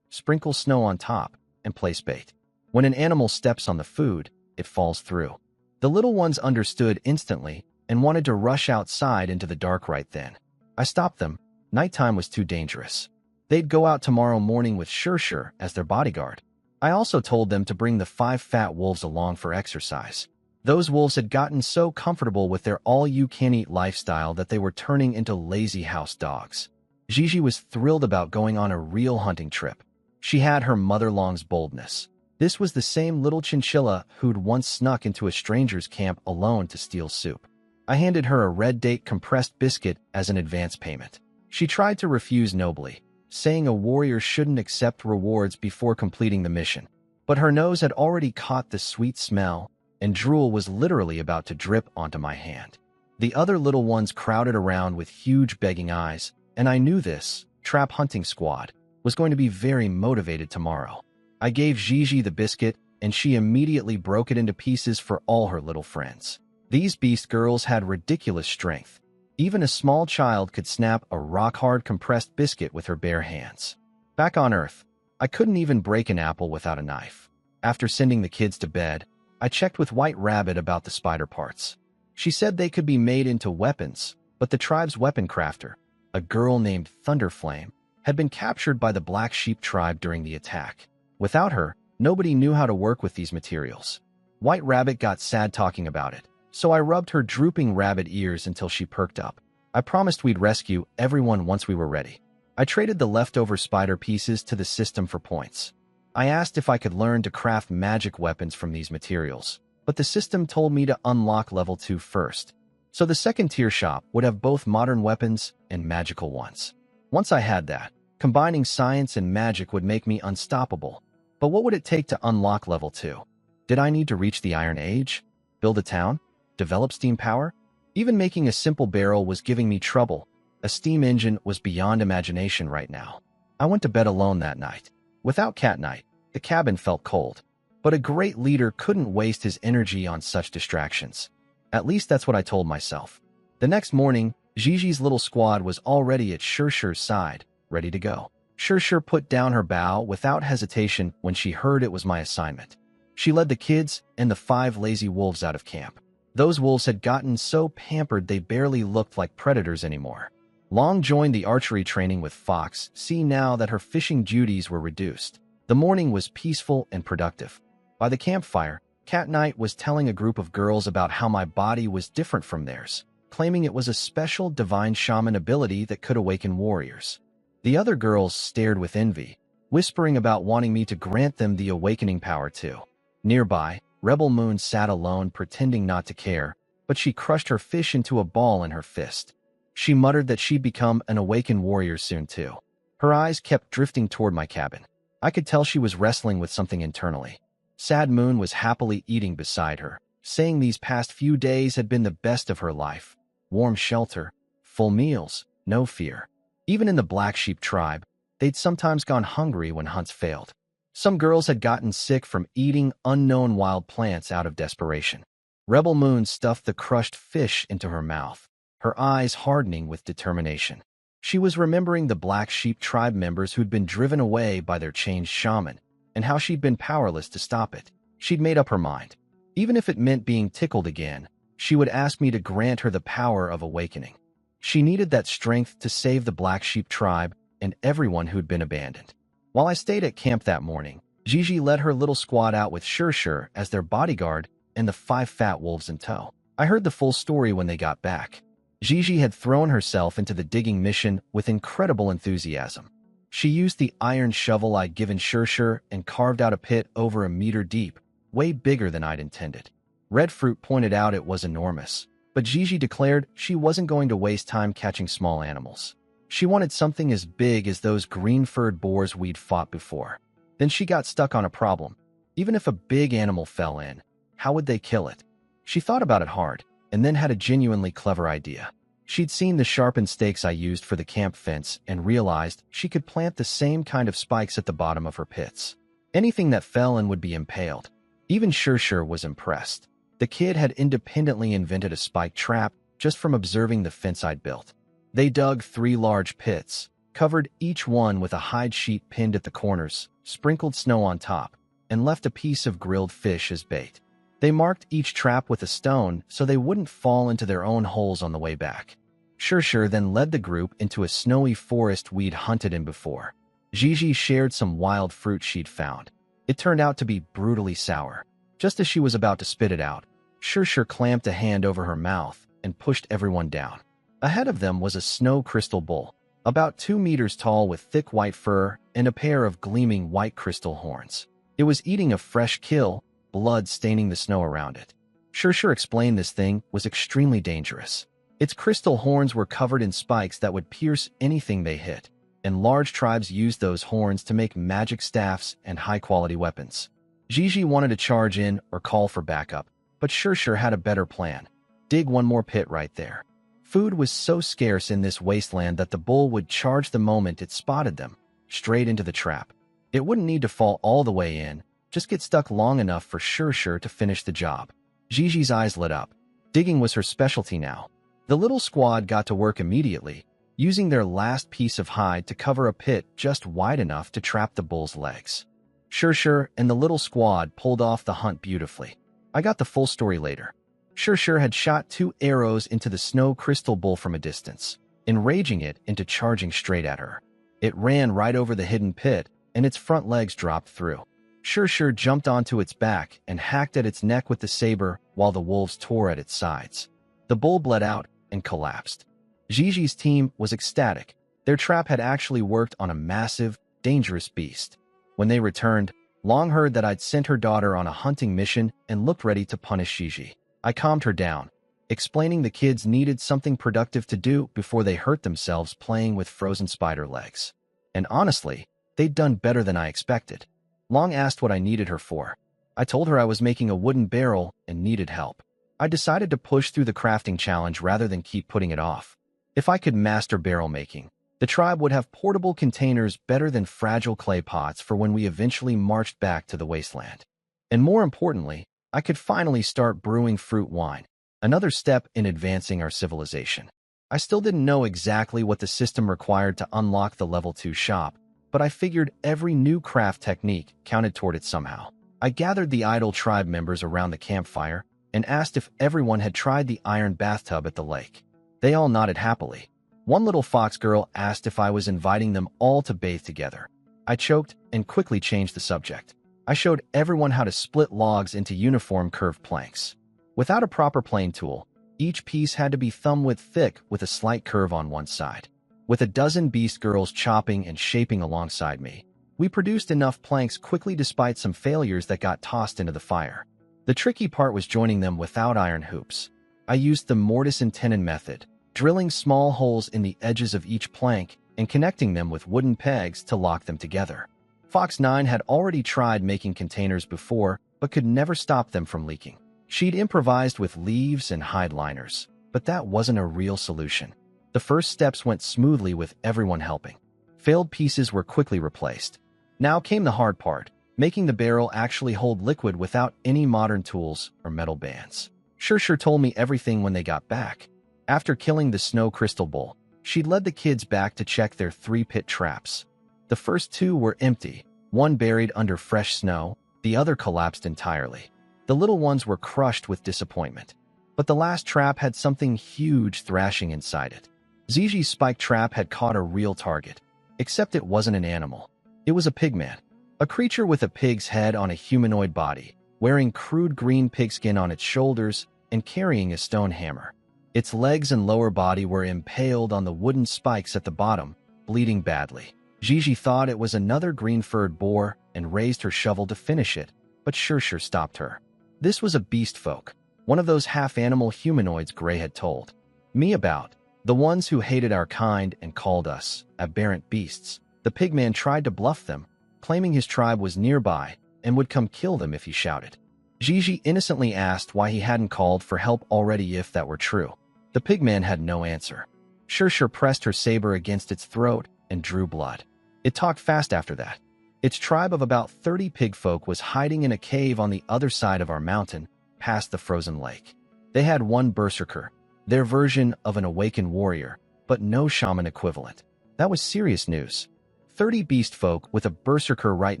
sprinkle snow on top, and place bait. When an animal steps on the food, it falls through. The little ones understood instantly and wanted to rush outside into the dark right then. I stopped them. Nighttime was too dangerous. They'd go out tomorrow morning with Shur as their bodyguard. I also told them to bring the 5 fat wolves along for exercise. Those wolves had gotten so comfortable with their all-you-can-eat lifestyle that they were turning into lazy house dogs. Gigi was thrilled about going on a real hunting trip. She had her mother Long's boldness. This was the same little chinchilla who'd once snuck into a stranger's camp alone to steal soup. I handed her a red date compressed biscuit as an advance payment. She tried to refuse nobly, saying a warrior shouldn't accept rewards before completing the mission. But her nose had already caught the sweet smell, and drool was literally about to drip onto my hand. The other little ones crowded around with huge begging eyes, and I knew this trap hunting squad was going to be very motivated tomorrow. I gave Gigi the biscuit, and she immediately broke it into pieces for all her little friends. These beast girls had ridiculous strength. Even a small child could snap a rock-hard compressed biscuit with her bare hands. Back on Earth, I couldn't even break an apple without a knife. After sending the kids to bed, I checked with White Rabbit about the spider parts. She said they could be made into weapons, but the tribe's weapon crafter, a girl named Thunderflame, had been captured by the Black Sheep tribe during the attack. Without her, nobody knew how to work with these materials. White Rabbit got sad talking about it, so I rubbed her drooping rabbit ears until she perked up. I promised we'd rescue everyone once we were ready. I traded the leftover spider pieces to the system for points. I asked if I could learn to craft magic weapons from these materials, but the system told me to unlock level 2 first. So the second-tier shop would have both modern weapons and magical ones. Once I had that, combining science and magic would make me unstoppable. But what would it take to unlock level 2? Did I need to reach the Iron Age? Build a town? Develop steam power? Even making a simple barrel was giving me trouble. A steam engine was beyond imagination right now. I went to bed alone that night. Without Cat Knight, the cabin felt cold. But a great leader couldn't waste his energy on such distractions. At least that's what I told myself. The next morning, Gigi's little squad was already at Shur's side, ready to go. Sure put down her bow without hesitation when she heard it was my assignment. She led the kids and the 5 lazy wolves out of camp. Those wolves had gotten so pampered they barely looked like predators anymore. Long joined the archery training with Fox, seeing now that her fishing duties were reduced. The morning was peaceful and productive. By the campfire, Cat Knight was telling a group of girls about how my body was different from theirs, claiming it was a special divine shaman ability that could awaken warriors. The other girls stared with envy, whispering about wanting me to grant them the awakening power too. Nearby, Rebel Moon sat alone pretending not to care, but she crushed her fish into a ball in her fist. She muttered that she'd become an awakened warrior soon too. Her eyes kept drifting toward my cabin. I could tell she was wrestling with something internally. Sad Moon was happily eating beside her, saying these past few days had been the best of her life. Warm shelter, full meals, no fear. Even in the Black Sheep tribe, they'd sometimes gone hungry when hunts failed. Some girls had gotten sick from eating unknown wild plants out of desperation. Rebel Moon stuffed the crushed fish into her mouth, her eyes hardening with determination. She was remembering the Black Sheep tribe members who'd been driven away by their changed shaman, and how she'd been powerless to stop it. She'd made up her mind. Even if it meant being tickled again, she would ask me to grant her the power of awakening. She needed that strength to save the Black Sheep tribe and everyone who'd been abandoned. While I stayed at camp that morning, Gigi led her little squad out with Sure as their bodyguard and the 5 fat wolves in tow. I heard the full story when they got back. Gigi had thrown herself into the digging mission with incredible enthusiasm. She used the iron shovel I'd given Sure and carved out a pit over a meter deep, way bigger than I'd intended. Red Fruit pointed out it was enormous, but Gigi declared she wasn't going to waste time catching small animals. She wanted something as big as those green-furred boars we'd fought before. Then she got stuck on a problem. Even if a big animal fell in, how would they kill it? She thought about it hard, and then had a genuinely clever idea. She'd seen the sharpened stakes I used for the camp fence and realized she could plant the same kind of spikes at the bottom of her pits. Anything that fell in would be impaled. Even Sure was impressed. The kid had independently invented a spike trap just from observing the fence I'd built. They dug 3 large pits, covered each one with a hide sheet pinned at the corners, sprinkled snow on top, and left a piece of grilled fish as bait. They marked each trap with a stone so they wouldn't fall into their own holes on the way back. Sure then led the group into a snowy forest we'd hunted in before. Gigi shared some wild fruit she'd found. It turned out to be brutally sour. Just as she was about to spit it out, Sure clamped a hand over her mouth and pushed everyone down. Ahead of them was a snow crystal bull, about 2 meters tall with thick white fur and a pair of gleaming white crystal horns. It was eating a fresh kill, blood staining the snow around it. Sure explained this thing was extremely dangerous. Its crystal horns were covered in spikes that would pierce anything they hit, and large tribes used those horns to make magic staffs and high-quality weapons. Gigi wanted to charge in or call for backup, but Sure had a better plan. Dig one more pit right there. Food was so scarce in this wasteland that the bull would charge the moment it spotted them, straight into the trap. It wouldn't need to fall all the way in, just get stuck long enough for Sure to finish the job. Gigi's eyes lit up. Digging was her specialty now. The little squad got to work immediately, using their last piece of hide to cover a pit just wide enough to trap the bull's legs. Sure and the little squad pulled off the hunt beautifully. I got the full story later. Sure had shot 2 arrows into the snow crystal bull from a distance, enraging it into charging straight at her. It ran right over the hidden pit, and its front legs dropped through. Sure jumped onto its back and hacked at its neck with the saber while the wolves tore at its sides. The bull bled out and collapsed. Gigi's team was ecstatic. Their trap had actually worked on a massive, dangerous beast. When they returned, Long heard that I'd sent her daughter on a hunting mission and looked ready to punish Gigi. I calmed her down, explaining the kids needed something productive to do before they hurt themselves playing with frozen spider legs. And honestly, they'd done better than I expected. Long asked what I needed her for. I told her I was making a wooden barrel and needed help. I decided to push through the crafting challenge rather than keep putting it off. If I could master barrel making, the tribe would have portable containers better than fragile clay pots for when we eventually marched back to the wasteland. And more importantly, I could finally start brewing fruit wine, another step in advancing our civilization. I still didn't know exactly what the system required to unlock the level 2 shop, but I figured every new craft technique counted toward it somehow. I gathered the idle tribe members around the campfire and asked if everyone had tried the iron bathtub at the lake. They all nodded happily. One little fox girl asked if I was inviting them all to bathe together. I choked and quickly changed the subject. I showed everyone how to split logs into uniform curved planks. Without a proper plane tool, each piece had to be thumb-width thick with a slight curve on one side. With a dozen beast girls chopping and shaping alongside me, we produced enough planks quickly despite some failures that got tossed into the fire. The tricky part was joining them without iron hoops. I used the mortise and tenon method, drilling small holes in the edges of each plank and connecting them with wooden pegs to lock them together. Fox 9 had already tried making containers before, but could never stop them from leaking. She'd improvised with leaves and hide liners, but that wasn't a real solution. The first steps went smoothly with everyone helping. Failed pieces were quickly replaced. Now came the hard part, making the barrel actually hold liquid without any modern tools or metal bands. Sure told me everything when they got back. After killing the snow crystal bull, she'd led the kids back to check their 3-pit traps. The first 2 were empty, one buried under fresh snow, the other collapsed entirely. The little ones were crushed with disappointment. But the last trap had something huge thrashing inside it. Ziji's spike trap had caught a real target. Except it wasn't an animal. It was a pigman. A creature with a pig's head on a humanoid body, wearing crude green pigskin on its shoulders and carrying a stone hammer. Its legs and lower body were impaled on the wooden spikes at the bottom, bleeding badly. Ziji thought it was another green-furred boar and raised her shovel to finish it, but Sure stopped her. This was a beast folk, one of those half-animal humanoids Gray had told me about, the ones who hated our kind and called us aberrant beasts. The pigman tried to bluff them, claiming his tribe was nearby and would come kill them if he shouted. Ziji innocently asked why he hadn't called for help already if that were true. The pigman had no answer. Sure pressed her saber against its throat and drew blood. It talked fast after that. Its tribe of about 30 pigfolk was hiding in a cave on the other side of our mountain, past the frozen lake. They had one berserker, their version of an awakened warrior, but no shaman equivalent. That was serious news. 30 beast folk with a berserker right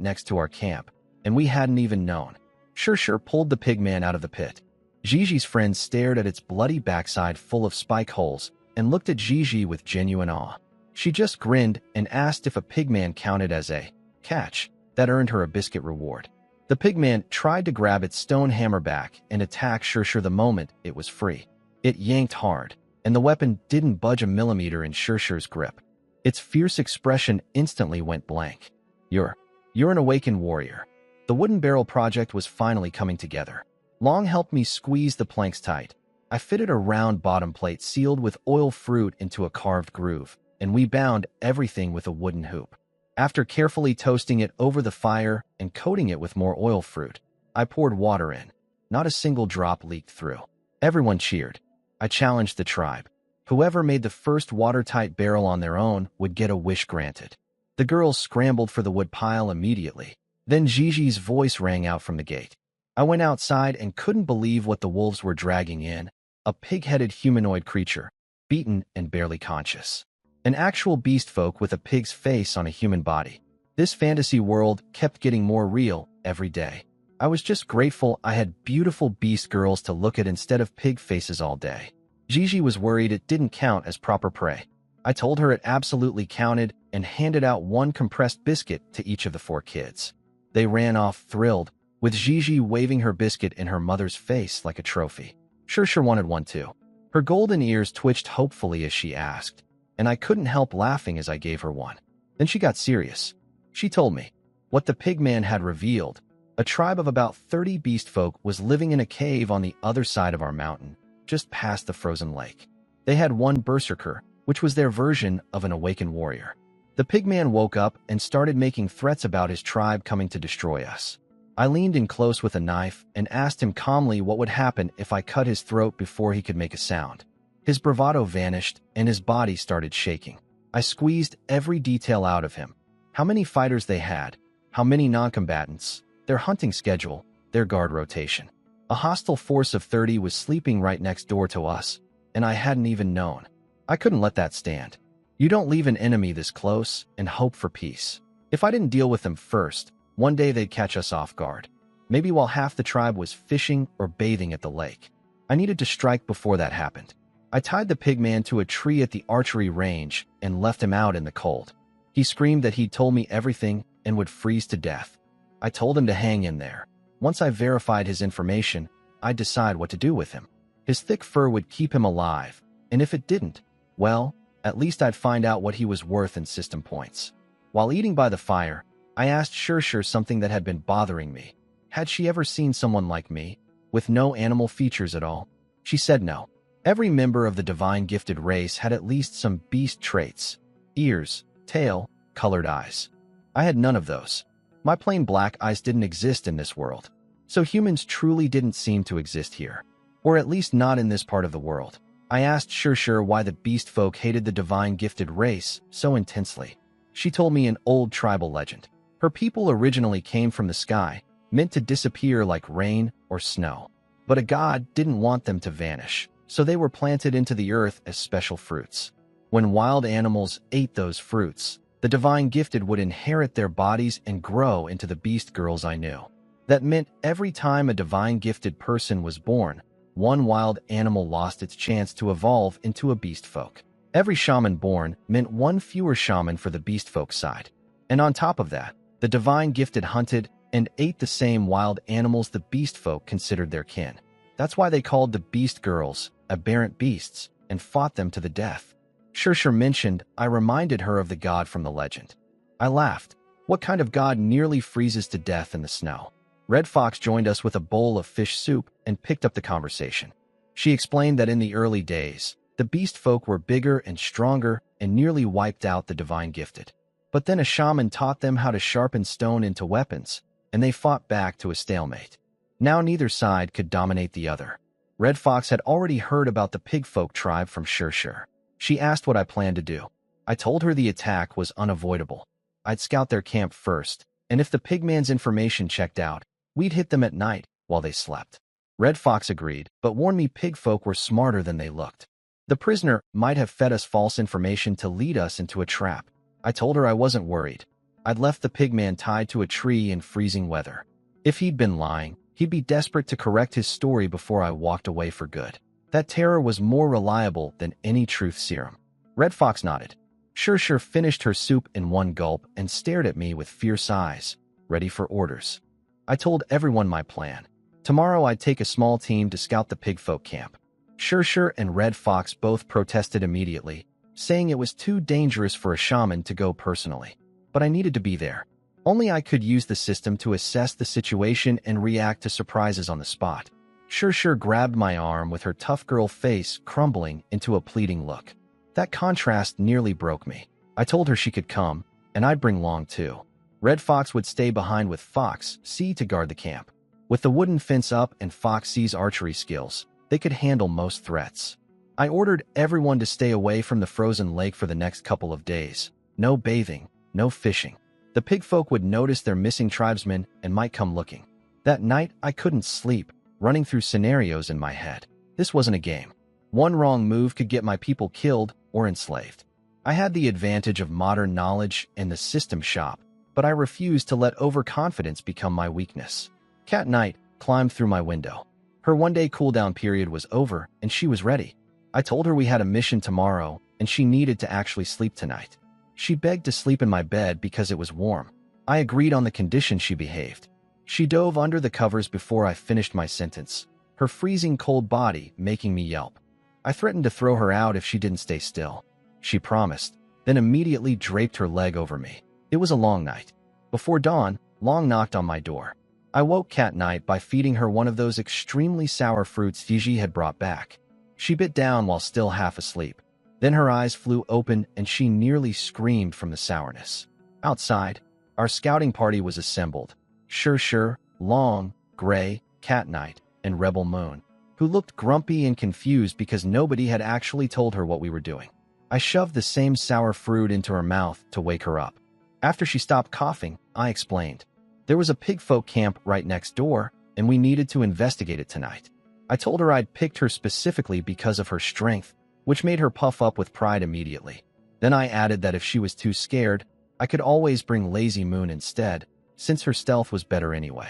next to our camp, and we hadn't even known. Sure pulled the pigman out of the pit. Ziji's friends stared at its bloody backside full of spike holes and looked at Ziji with genuine awe. She just grinned and asked if a pigman counted as a catch. That earned her a biscuit reward. The pigman tried to grab its stone hammer back and attack Sure the moment it was free. It yanked hard, and the weapon didn't budge a millimeter in Sure's grip. Its fierce expression instantly went blank. You're an awakened warrior. The wooden barrel project was finally coming together. Long helped me squeeze the planks tight. I fitted a round bottom plate sealed with oil fruit into a carved groove, and we bound everything with a wooden hoop. After carefully toasting it over the fire and coating it with more oil fruit, I poured water in. Not a single drop leaked through. Everyone cheered. I challenged the tribe. Whoever made the first watertight barrel on their own would get a wish granted. The girls scrambled for the wood pile immediately. Then Ziji's voice rang out from the gate. I went outside and couldn't believe what the wolves were dragging in. A pig-headed humanoid creature, beaten and barely conscious. An actual beast folk with a pig's face on a human body. This fantasy world kept getting more real every day. I was just grateful I had beautiful beast girls to look at instead of pig faces all day. Ziji was worried it didn't count as proper prey. I told her it absolutely counted and handed out one compressed biscuit to each of the 4 kids. They ran off thrilled, with Ziji waving her biscuit in her mother's face like a trophy. Sure wanted one too. Her golden ears twitched hopefully as she asked, and I couldn't help laughing as I gave her one. Then she got serious. She told me what the pigman had revealed. A tribe of about 30 beast folk was living in a cave on the other side of our mountain, just past the frozen lake. They had one berserker, which was their version of an awakened warrior. The pigman woke up and started making threats about his tribe coming to destroy us. I leaned in close with a knife and asked him calmly what would happen if I cut his throat before he could make a sound. His bravado vanished and his body started shaking. I squeezed every detail out of him. How many fighters they had, how many non-combatants, their hunting schedule, their guard rotation. A hostile force of 30 was sleeping right next door to us, and I hadn't even known. I couldn't let that stand. You don't leave an enemy this close and hope for peace. If I didn't deal with them first, one day they'd catch us off guard. Maybe while half the tribe was fishing or bathing at the lake. I needed to strike before that happened. I tied the pigman to a tree at the archery range and left him out in the cold. He screamed that he'd told me everything and would freeze to death. I told him to hang in there. Once I verified his information, I'd decide what to do with him. His thick fur would keep him alive, and if it didn't, well, at least I'd find out what he was worth in system points. While eating by the fire, I asked Shir something that had been bothering me. Had she ever seen someone like me, with no animal features at all? She said no. Every member of the divine gifted race had at least some beast traits: ears, tail, colored eyes. I had none of those. My plain black eyes didn't exist in this world. So humans truly didn't seem to exist here. Or at least not in this part of the world. I asked Shir why the beast folk hated the divine gifted race so intensely. She told me an old tribal legend. Her people originally came from the sky, meant to disappear like rain or snow. But a god didn't want them to vanish, so they were planted into the earth as special fruits. When wild animals ate those fruits, the divine gifted would inherit their bodies and grow into the beast girls I knew. That meant every time a divine gifted person was born, one wild animal lost its chance to evolve into a beast folk. Every shaman born meant one fewer shaman for the beast folk side. And on top of that, the divine gifted hunted and ate the same wild animals the beast folk considered their kin. That's why they called the beast girls aberrant beasts and fought them to the death. Shir mentioned I reminded her of the god from the legend. I laughed. What kind of god nearly freezes to death in the snow? Red Fox joined us with a bowl of fish soup and picked up the conversation. She explained that in the early days, the beast folk were bigger and stronger and nearly wiped out the divine gifted. But then a shaman taught them how to sharpen stone into weapons, and they fought back to a stalemate. Now neither side could dominate the other. Red Fox had already heard about the pig folk tribe from Shir. She asked what I planned to do. I told her the attack was unavoidable. I'd scout their camp first, and if the pigman's information checked out, we'd hit them at night while they slept. Red Fox agreed, but warned me pig folk were smarter than they looked. The prisoner might have fed us false information to lead us into a trap. I told her I wasn't worried. I'd left the pigman tied to a tree in freezing weather. If he'd been lying, he'd be desperate to correct his story before I walked away for good. That terror was more reliable than any truth serum. Red Fox nodded. Shir finished her soup in one gulp and stared at me with fierce eyes, ready for orders. I told everyone my plan. Tomorrow I'd take a small team to scout the pigfolk camp. Shir and Red Fox both protested immediately, saying it was too dangerous for a shaman to go personally. But I needed to be there. Only I could use the system to assess the situation and react to surprises on the spot. Shir grabbed my arm with her tough girl face crumbling into a pleading look. That contrast nearly broke me. I told her she could come, and I'd bring Long too. Red Fox would stay behind with Fox C to guard the camp. With the wooden fence up and Fox C's archery skills, they could handle most threats. I ordered everyone to stay away from the frozen lake for the next couple of days. No bathing, no fishing. The pigfolk would notice their missing tribesmen and might come looking. That night, I couldn't sleep, running through scenarios in my head. This wasn't a game. One wrong move could get my people killed or enslaved. I had the advantage of modern knowledge and the system shop, but I refused to let overconfidence become my weakness. Cat Knight climbed through my window. Her one-day cooldown period was over, and she was ready. I told her we had a mission tomorrow, and she needed to actually sleep tonight. She begged to sleep in my bed because it was warm. I agreed on the condition she behaved. She dove under the covers before I finished my sentence, her freezing cold body making me yelp. I threatened to throw her out if she didn't stay still. She promised, then immediately draped her leg over me. It was a long night. Before dawn, Long knocked on my door. I woke Cat Knight by feeding her one of those extremely sour fruits Fiji had brought back. She bit down while still half asleep. Then her eyes flew open and she nearly screamed from the sourness. Outside, our scouting party was assembled. Shir, Long, Gray, Cat Knight, and Rebel Moon, who looked grumpy and confused because nobody had actually told her what we were doing. I shoved the same sour fruit into her mouth to wake her up. After she stopped coughing, I explained. There was a pigfolk camp right next door, and we needed to investigate it tonight. I told her I'd picked her specifically because of her strength, which made her puff up with pride immediately. Then I added that if she was too scared, I could always bring Lazy Moon instead, since her stealth was better anyway.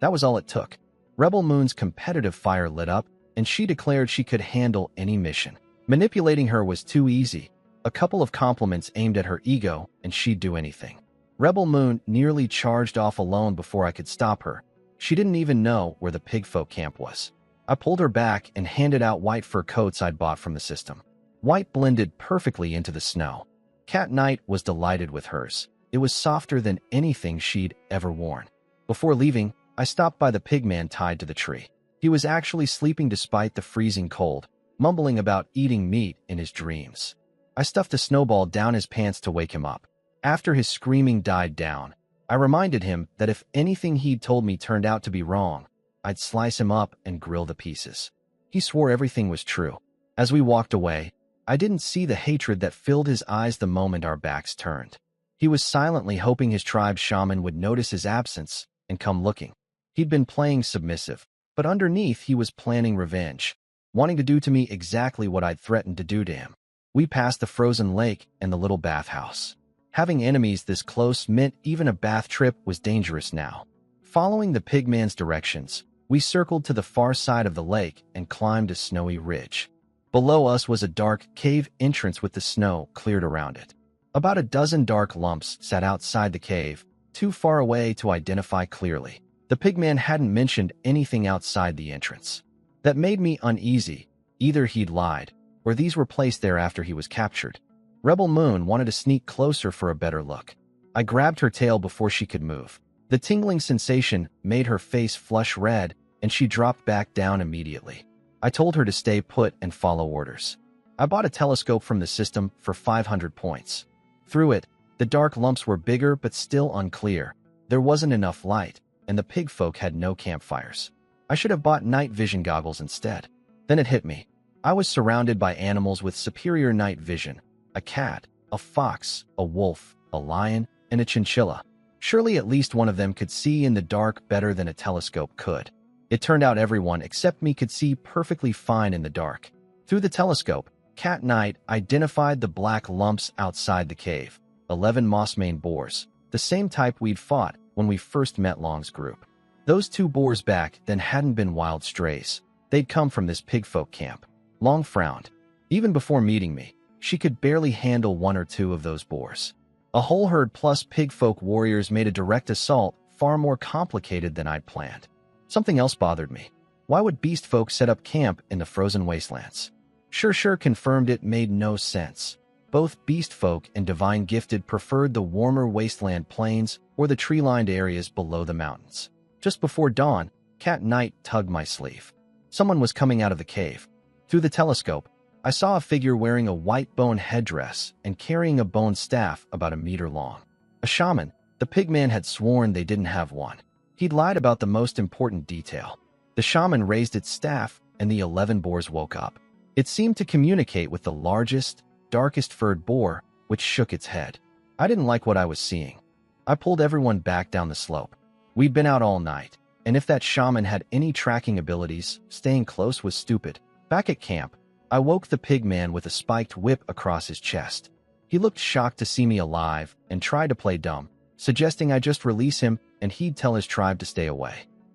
That was all it took. Rebel Moon's competitive fire lit up, and she declared she could handle any mission. Manipulating her was too easy. A couple of compliments aimed at her ego, and she'd do anything. Rebel Moon nearly charged off alone before I could stop her. She didn't even know where the pigfolk camp was. I pulled her back and handed out white fur coats I'd bought from the system. White blended perfectly into the snow. Cat Knight was delighted with hers. It was softer than anything she'd ever worn. Before leaving, I stopped by the pigman tied to the tree. He was actually sleeping despite the freezing cold, mumbling about eating meat in his dreams. I stuffed a snowball down his pants to wake him up. After his screaming died down, I reminded him that if anything he'd told me turned out to be wrong, I'd slice him up and grill the pieces. He swore everything was true. As we walked away, I didn't see the hatred that filled his eyes the moment our backs turned. He was silently hoping his tribe's shaman would notice his absence and come looking. He'd been playing submissive, but underneath he was planning revenge, wanting to do to me exactly what I'd threatened to do to him. We passed the frozen lake and the little bathhouse. Having enemies this close meant even a bath trip was dangerous now. Following the pigman's directions, we circled to the far side of the lake and climbed a snowy ridge. Below us was a dark cave entrance with the snow cleared around it. About a dozen dark lumps sat outside the cave, too far away to identify clearly. The pigman hadn't mentioned anything outside the entrance. That made me uneasy. Either he'd lied, or these were placed there after he was captured. Rebel Moon wanted to sneak closer for a better look. I grabbed her tail before she could move. The tingling sensation made her face flush red, and she dropped back down immediately. I told her to stay put and follow orders. I bought a telescope from the system for 500 points. Through it, the dark lumps were bigger but still unclear. There wasn't enough light, and the pigfolk had no campfires. I should have bought night vision goggles instead. Then it hit me. I was surrounded by animals with superior night vision. A cat, a fox, a wolf, a lion, and a chinchilla. Surely at least one of them could see in the dark better than a telescope could. It turned out everyone except me could see perfectly fine in the dark. Through the telescope, Cat Knight identified the black lumps outside the cave. 11 mossmane boars, the same type we'd fought when we first met Long's group. Those 2 boars back then hadn't been wild strays. They'd come from this pigfolk camp. Long frowned. Even before meeting me, she could barely handle 1 or 2 of those boars. A whole herd plus pigfolk warriors made a direct assault far more complicated than I'd planned. Something else bothered me. Why would beast folk set up camp in the frozen wastelands? Sure confirmed it made no sense. Both beast folk and divine gifted preferred the warmer wasteland plains or the tree-lined areas below the mountains. Just before dawn, Cat Knight tugged my sleeve. Someone was coming out of the cave. Through the telescope, I saw a figure wearing a white bone headdress and carrying a bone staff about a meter long. A shaman. The pigman had sworn they didn't have one. He'd lied about the most important detail. The shaman raised its staff, and the 11 boars woke up. It seemed to communicate with the largest, darkest furred boar, which shook its head. I didn't like what I was seeing. I pulled everyone back down the slope. We'd been out all night, and if that shaman had any tracking abilities, staying close was stupid. Back at camp, I woke the pigman with a spiked whip across his chest. He looked shocked to see me alive and tried to play dumb, suggesting I just release him and he'd tell his tribe to stay away.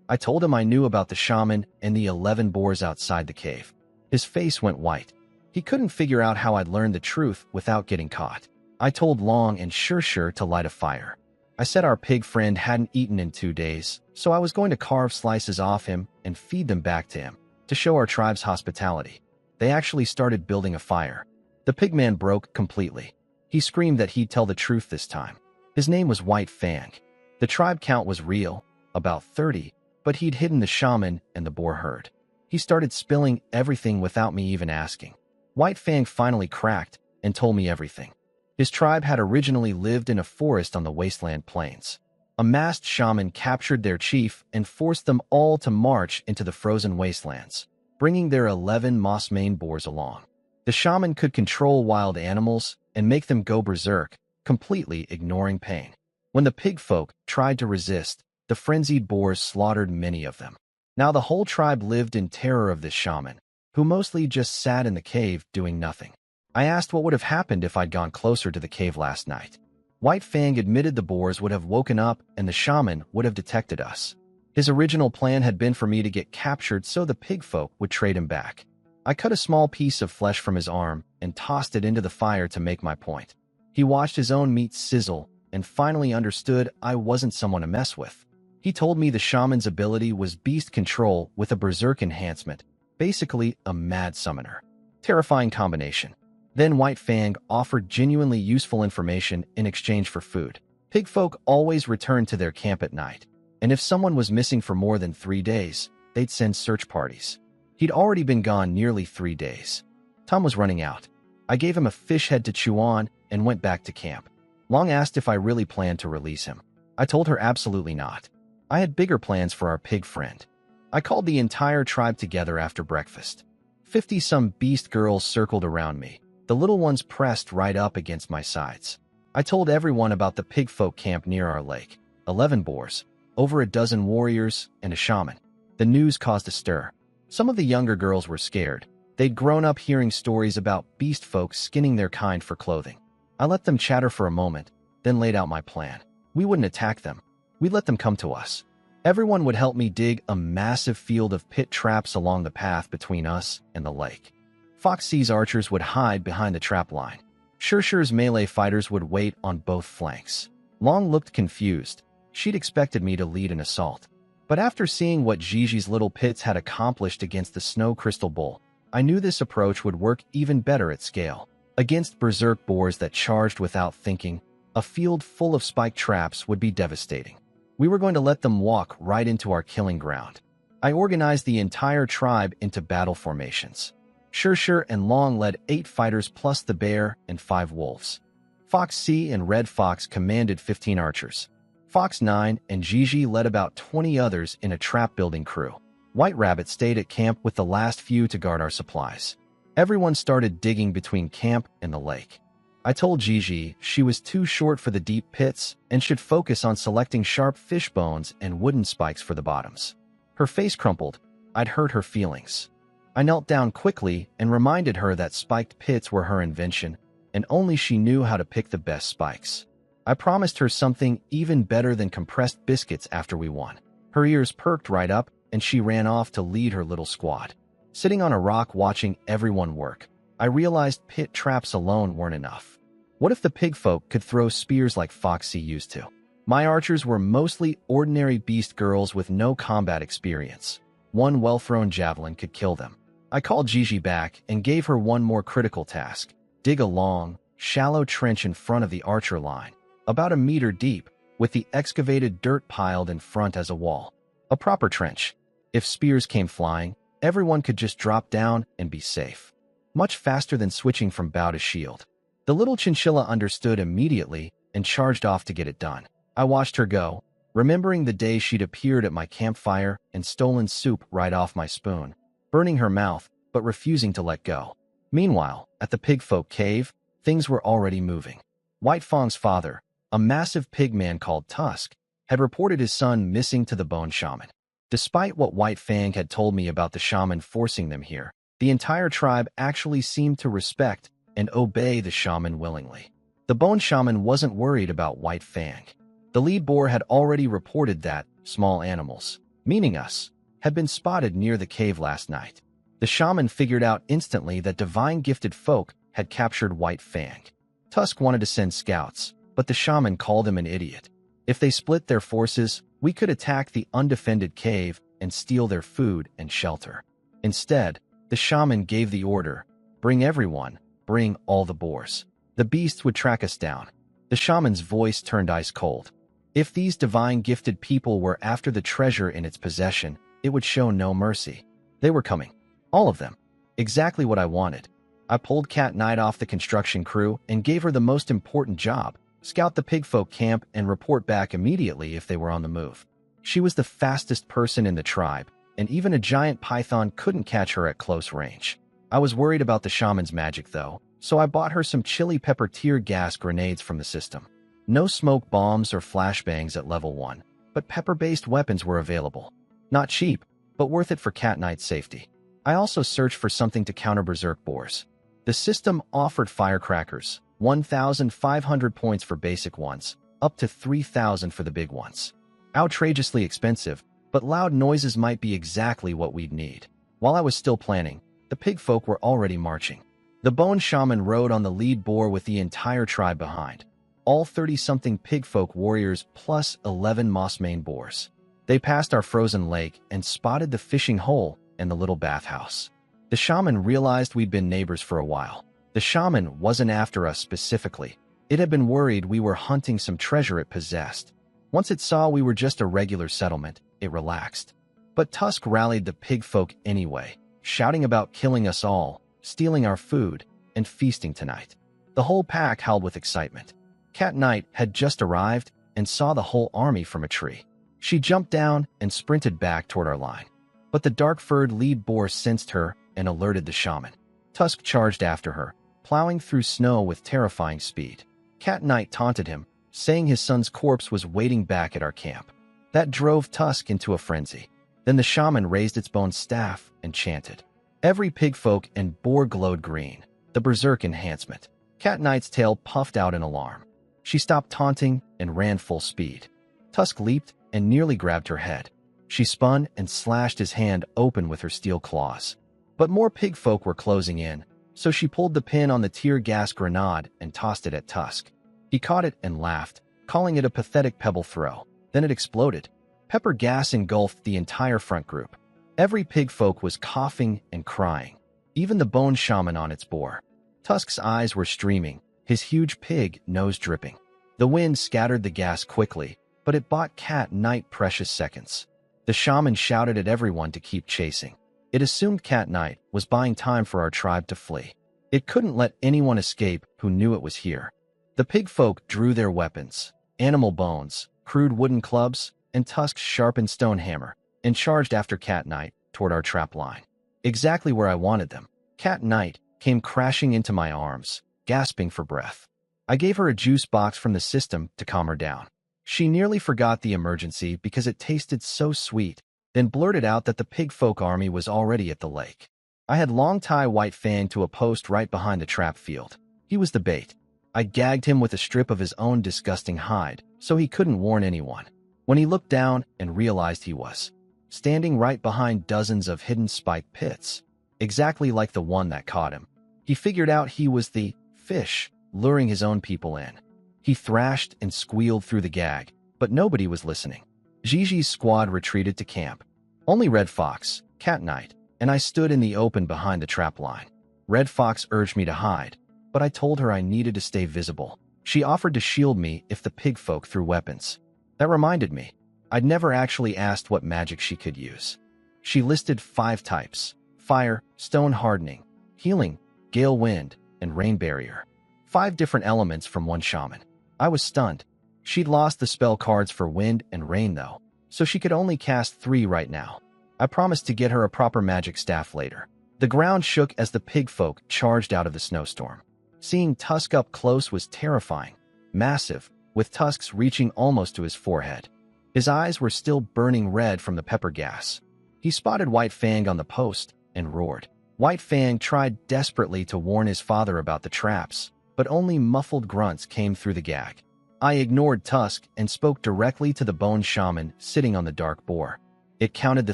I told him I knew about the shaman and the 11 boars outside the cave. His face went white. He couldn't figure out how I'd learned the truth without getting caught. I told Long and Sure to light a fire. I said our pig friend hadn't eaten in 2 days, so I was going to carve slices off him and feed them back to him, to show our tribe's hospitality. They actually started building a fire. The pigman broke completely. He screamed that he'd tell the truth this time. His name was White Fang. The tribe count was real, about 30, but he'd hidden the shaman and the boar herd. He started spilling everything without me even asking. White Fang finally cracked and told me everything. His tribe had originally lived in a forest on the wasteland plains. A masked shaman captured their chief and forced them all to march into the frozen wastelands, bringing their 11 mossmane boars along. The shaman could control wild animals and make them go berserk, completely ignoring pain. When the pig folk tried to resist, the frenzied boars slaughtered many of them. Now the whole tribe lived in terror of this shaman, who mostly just sat in the cave doing nothing. I asked what would have happened if I'd gone closer to the cave last night. White Fang admitted the boars would have woken up and the shaman would have detected us. His original plan had been for me to get captured so the pig folk would trade him back. I cut a small piece of flesh from his arm and tossed it into the fire to make my point. He watched his own meat sizzle and finally understood I wasn't someone to mess with. He told me the shaman's ability was beast control with a berserk enhancement, basically a mad summoner. Terrifying combination. Then White Fang offered genuinely useful information in exchange for food. Pig folk always returned to their camp at night, and if someone was missing for more than 3 days, they'd send search parties. He'd already been gone nearly 3 days. Time was running out. I gave him a fish head to chew on and went back to camp. Long asked if I really planned to release him. I told her absolutely not. I had bigger plans for our pig friend. I called the entire tribe together after breakfast. 50-some beast girls circled around me, the little ones pressed right up against my sides. I told everyone about the pig folk camp near our lake. 11 boars, over a dozen warriors, and a shaman. The news caused a stir. Some of the younger girls were scared. They'd grown up hearing stories about beast folk skinning their kind for clothing. I let them chatter for a moment, then laid out my plan. We wouldn't attack them. We'd let them come to us. Everyone would help me dig a massive field of pit traps along the path between us and the lake. Fox C's archers would hide behind the trap line. Shurshu's melee fighters would wait on both flanks. Long looked confused. She'd expected me to lead an assault. But after seeing what Gigi's little pits had accomplished against the snow crystal bull, I knew this approach would work even better at scale. Against berserk boars that charged without thinking, a field full of spiked traps would be devastating. We were going to let them walk right into our killing ground. I organized the entire tribe into battle formations. Shur and Long led 8 fighters plus the bear and 5 wolves. Fox C and Red Fox commanded 15 archers. Fox 9 and Gigi led about 20 others in a trap-building crew. White Rabbit stayed at camp with the last few to guard our supplies. Everyone started digging between camp and the lake. I told Gigi she was too short for the deep pits and should focus on selecting sharp fish bones and wooden spikes for the bottoms. Her face crumpled. I'd hurt her feelings. I knelt down quickly and reminded her that spiked pits were her invention, and only she knew how to pick the best spikes. I promised her something even better than compressed biscuits after we won. Her ears perked right up, and she ran off to lead her little squad. Sitting on a rock watching everyone work, I realized pit traps alone weren't enough. What if the pig folk could throw spears like Foxy used to? My archers were mostly ordinary beast girls with no combat experience. One well-thrown javelin could kill them. I called Gigi back and gave her one more critical task. Dig a long, shallow trench in front of the archer line, about a meter deep, with the excavated dirt piled in front as a wall. A proper trench. If spears came flying, everyone could just drop down and be safe. Much faster than switching from bow to shield. The little chinchilla understood immediately and charged off to get it done. I watched her go, remembering the day she'd appeared at my campfire and stolen soup right off my spoon, burning her mouth, but refusing to let go. Meanwhile, at the pigfolk cave, things were already moving. White Fang's father, a massive pig man called Tusk, had reported his son missing to the bone shaman. Despite what White Fang had told me about the shaman forcing them here, the entire tribe actually seemed to respect and obey the shaman willingly. The bone shaman wasn't worried about White Fang. The lead boar had already reported that small animals, meaning us, had been spotted near the cave last night. The shaman figured out instantly that divine-gifted folk had captured White Fang. Tusk wanted to send scouts, but the shaman called him an idiot. If they split their forces, we could attack the undefended cave and steal their food and shelter. Instead, the shaman gave the order, bring everyone, bring all the boars. The beasts would track us down. The shaman's voice turned ice cold. If these divine-gifted people were after the treasure in its possession, it would show no mercy. They were coming. All of them. Exactly what I wanted. I pulled Cat Knight off the construction crew and gave her the most important job: scout the pigfolk camp and report back immediately if they were on the move. She was the fastest person in the tribe, and even a giant python couldn't catch her at close range. I was worried about the shaman's magic though, so I bought her some chili pepper tear gas grenades from the system. No smoke bombs or flashbangs at level 1, but pepper-based weapons were available. Not cheap, but worth it for Cat Knight's safety. I also searched for something to counter berserk boars. The system offered firecrackers, 1,500 points for basic ones, up to 3,000 for the big ones. Outrageously expensive, but loud noises might be exactly what we'd need. While I was still planning, the pig folk were already marching. The bone shaman rode on the lead boar with the entire tribe behind. All 30-something pig folk warriors plus 11 moss-mane boars. They passed our frozen lake and spotted the fishing hole and the little bathhouse. The shaman realized we'd been neighbors for a while. The shaman wasn't after us specifically. It had been worried we were hunting some treasure it possessed. Once it saw we were just a regular settlement, it relaxed. But Tusk rallied the pig folk anyway, shouting about killing us all, stealing our food, and feasting tonight. The whole pack howled with excitement. Cat Knight had just arrived and saw the whole army from a tree. She jumped down and sprinted back toward our line. But the dark-furred lead boar sensed her and alerted the shaman. Tusk charged after her, plowing through snow with terrifying speed. Cat Knight taunted him, saying his son's corpse was waiting back at our camp. That drove Tusk into a frenzy. Then the shaman raised its bone staff and chanted. Every pig folk and boar glowed green, the berserk enhancement. Cat Knight's tail puffed out in alarm. She stopped taunting and ran full speed. Tusk leaped and nearly grabbed her head. She spun and slashed his hand open with her steel claws. But more pig folk were closing in, so she pulled the pin on the tear gas grenade and tossed it at Tusk. He caught it and laughed, calling it a pathetic pebble throw. Then it exploded. Pepper gas engulfed the entire front group. Every pig folk was coughing and crying, even the bone shaman on its boar. Tusk's eyes were streaming, his huge pig nose dripping. The wind scattered the gas quickly, but it bought Cat Knight precious seconds. The shaman shouted at everyone to keep chasing. It assumed Cat Knight was buying time for our tribe to flee. It couldn't let anyone escape who knew it was here. The pig folk drew their weapons, animal bones, crude wooden clubs, and Tusk's sharpened stone hammer, and charged after Cat Knight toward our trap line. Exactly where I wanted them. Cat Knight came crashing into my arms, gasping for breath. I gave her a juice box from the system to calm her down. She nearly forgot the emergency because it tasted so sweet, then blurted out that the pig folk army was already at the lake. I had long tied White Fang to a post right behind the trap field. He was the bait. I gagged him with a strip of his own disgusting hide, so he couldn't warn anyone. When he looked down and realized he was standing right behind dozens of hidden spike pits, exactly like the one that caught him, he figured out he was the fish luring his own people in. He thrashed and squealed through the gag, but nobody was listening. Gigi's squad retreated to camp. Only Red Fox, Cat Knight, and I stood in the open behind the trap line. Red Fox urged me to hide, but I told her I needed to stay visible. She offered to shield me if the pig folk threw weapons. That reminded me, I'd never actually asked what magic she could use. She listed 5 types: fire, stone hardening, healing, gale wind, and rain barrier. 5 different elements from one shaman. I was stunned. She'd lost the spell cards for wind and rain though, so she could only cast 3 right now. I promised to get her a proper magic staff later. The ground shook as the pig folk charged out of the snowstorm. Seeing Tusk up close was terrifying. Massive, with tusks reaching almost to his forehead. His eyes were still burning red from the pepper gas. He spotted White Fang on the post and roared. White Fang tried desperately to warn his father about the traps, but only muffled grunts came through the gag. I ignored Tusk and spoke directly to the bone shaman sitting on the dark boar. It counted the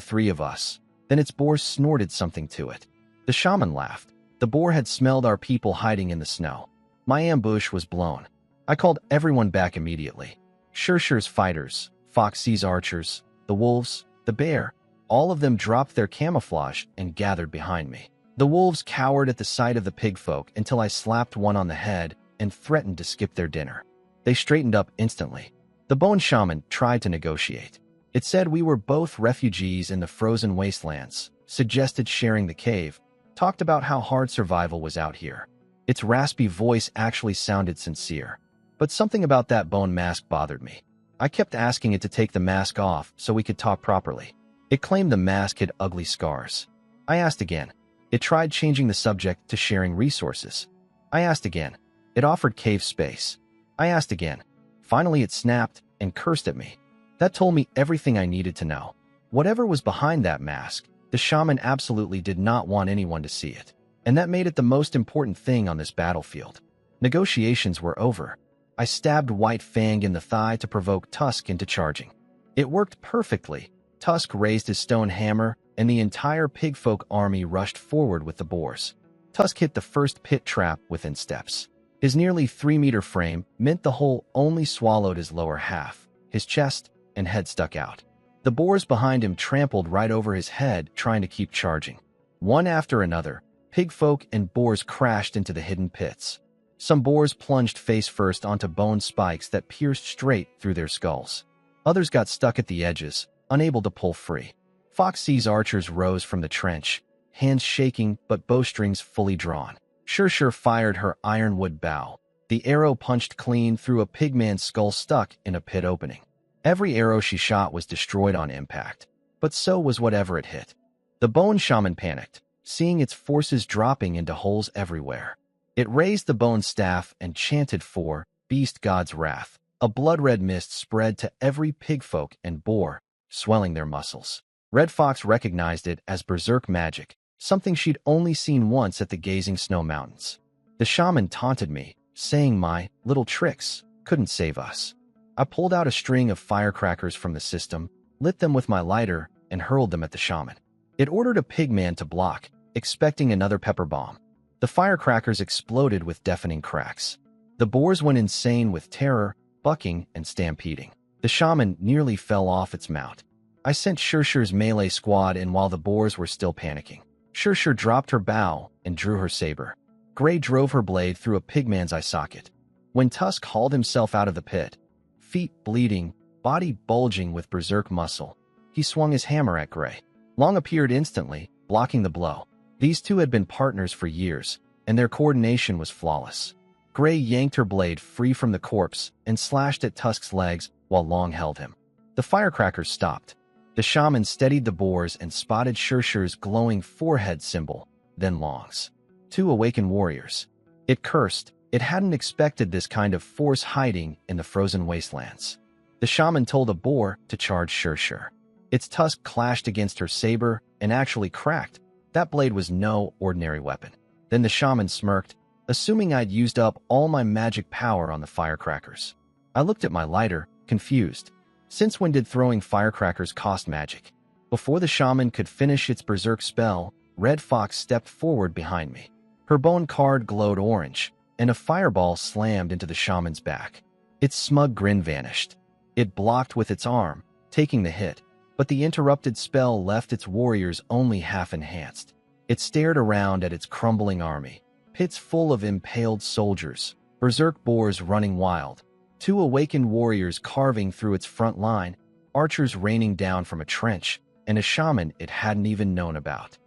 3 of us. Then its boar snorted something to it. The shaman laughed. The boar had smelled our people hiding in the snow. My ambush was blown. I called everyone back immediately. Shurshu's fighters, Foxy's archers, the wolves, the bear, all of them dropped their camouflage and gathered behind me. The wolves cowered at the sight of the pig folk until I slapped one on the head and threatened to skip their dinner. They straightened up instantly. The bone shaman tried to negotiate. It said we were both refugees in the frozen wastelands, suggested sharing the cave, talked about how hard survival was out here. Its raspy voice actually sounded sincere. But something about that bone mask bothered me. I kept asking it to take the mask off so we could talk properly. It claimed the mask had ugly scars. I asked again. It tried changing the subject to sharing resources. I asked again. It offered cave space. I asked again. Finally it snapped and cursed at me. That told me everything I needed to know. Whatever was behind that mask, the shaman absolutely did not want anyone to see it. And that made it the most important thing on this battlefield. Negotiations were over. I stabbed White Fang in the thigh to provoke Tusk into charging. It worked perfectly. Tusk raised his stone hammer, and the entire pigfolk army rushed forward with the boars. Tusk hit the first pit trap within steps. His nearly 3-meter frame meant the hole only swallowed his lower half. His chest and head stuck out. The boars behind him trampled right over his head, trying to keep charging. One after another, pigfolk and boars crashed into the hidden pits. Some boars plunged face first onto bone spikes that pierced straight through their skulls. Others got stuck at the edges, unable to pull free. Foxy's archers rose from the trench, hands shaking but bowstrings fully drawn. Shirshir fired her ironwood bow. The arrow punched clean through a pigman's skull stuck in a pit opening. Every arrow she shot was destroyed on impact, but so was whatever it hit. The bone shaman panicked, seeing its forces dropping into holes everywhere. It raised the bone staff and chanted for Beast God's Wrath. A blood-red mist spread to every pigfolk and boar, swelling their muscles. Red Fox recognized it as berserk magic, something she'd only seen once at the Gazing Snow Mountains. The shaman taunted me, saying my little tricks couldn't save us. I pulled out a string of firecrackers from the system, lit them with my lighter, and hurled them at the shaman. It ordered a pigman to block, expecting another pepper bomb. The firecrackers exploded with deafening cracks. The boars went insane with terror, bucking and stampeding. The shaman nearly fell off its mount. I sent Shirshir's melee squad in while the boars were still panicking. Shirshir dropped her bow and drew her saber. Gray drove her blade through a pigman's eye socket. When Tusk hauled himself out of the pit, feet bleeding, body bulging with berserk muscle, he swung his hammer at Gray. Long appeared instantly, blocking the blow. These two had been partners for years, and their coordination was flawless. Gray yanked her blade free from the corpse and slashed at Tusk's legs while Long held him. The firecrackers stopped. The shaman steadied the boars and spotted Shirshir's glowing forehead symbol, then Long's. 2 awakened warriors. It cursed. It hadn't expected this kind of force hiding in the frozen wastelands. The shaman told a boar to charge Shirshir. Its tusk clashed against her saber and actually cracked. That blade was no ordinary weapon. Then the shaman smirked, assuming I'd used up all my magic power on the firecrackers. I looked at my lighter, confused. Since when did throwing firecrackers cost magic? Before the shaman could finish its berserk spell, Red Fox stepped forward behind me. Her bone card glowed orange, and a fireball slammed into the shaman's back. Its smug grin vanished. It blocked with its arm, taking the hit, but the interrupted spell left its warriors only half enhanced. It stared around at its crumbling army, pits full of impaled soldiers, berserk boars running wild, 2 awakened warriors carving through its front line, archers raining down from a trench, and a shaman it hadn't even known about.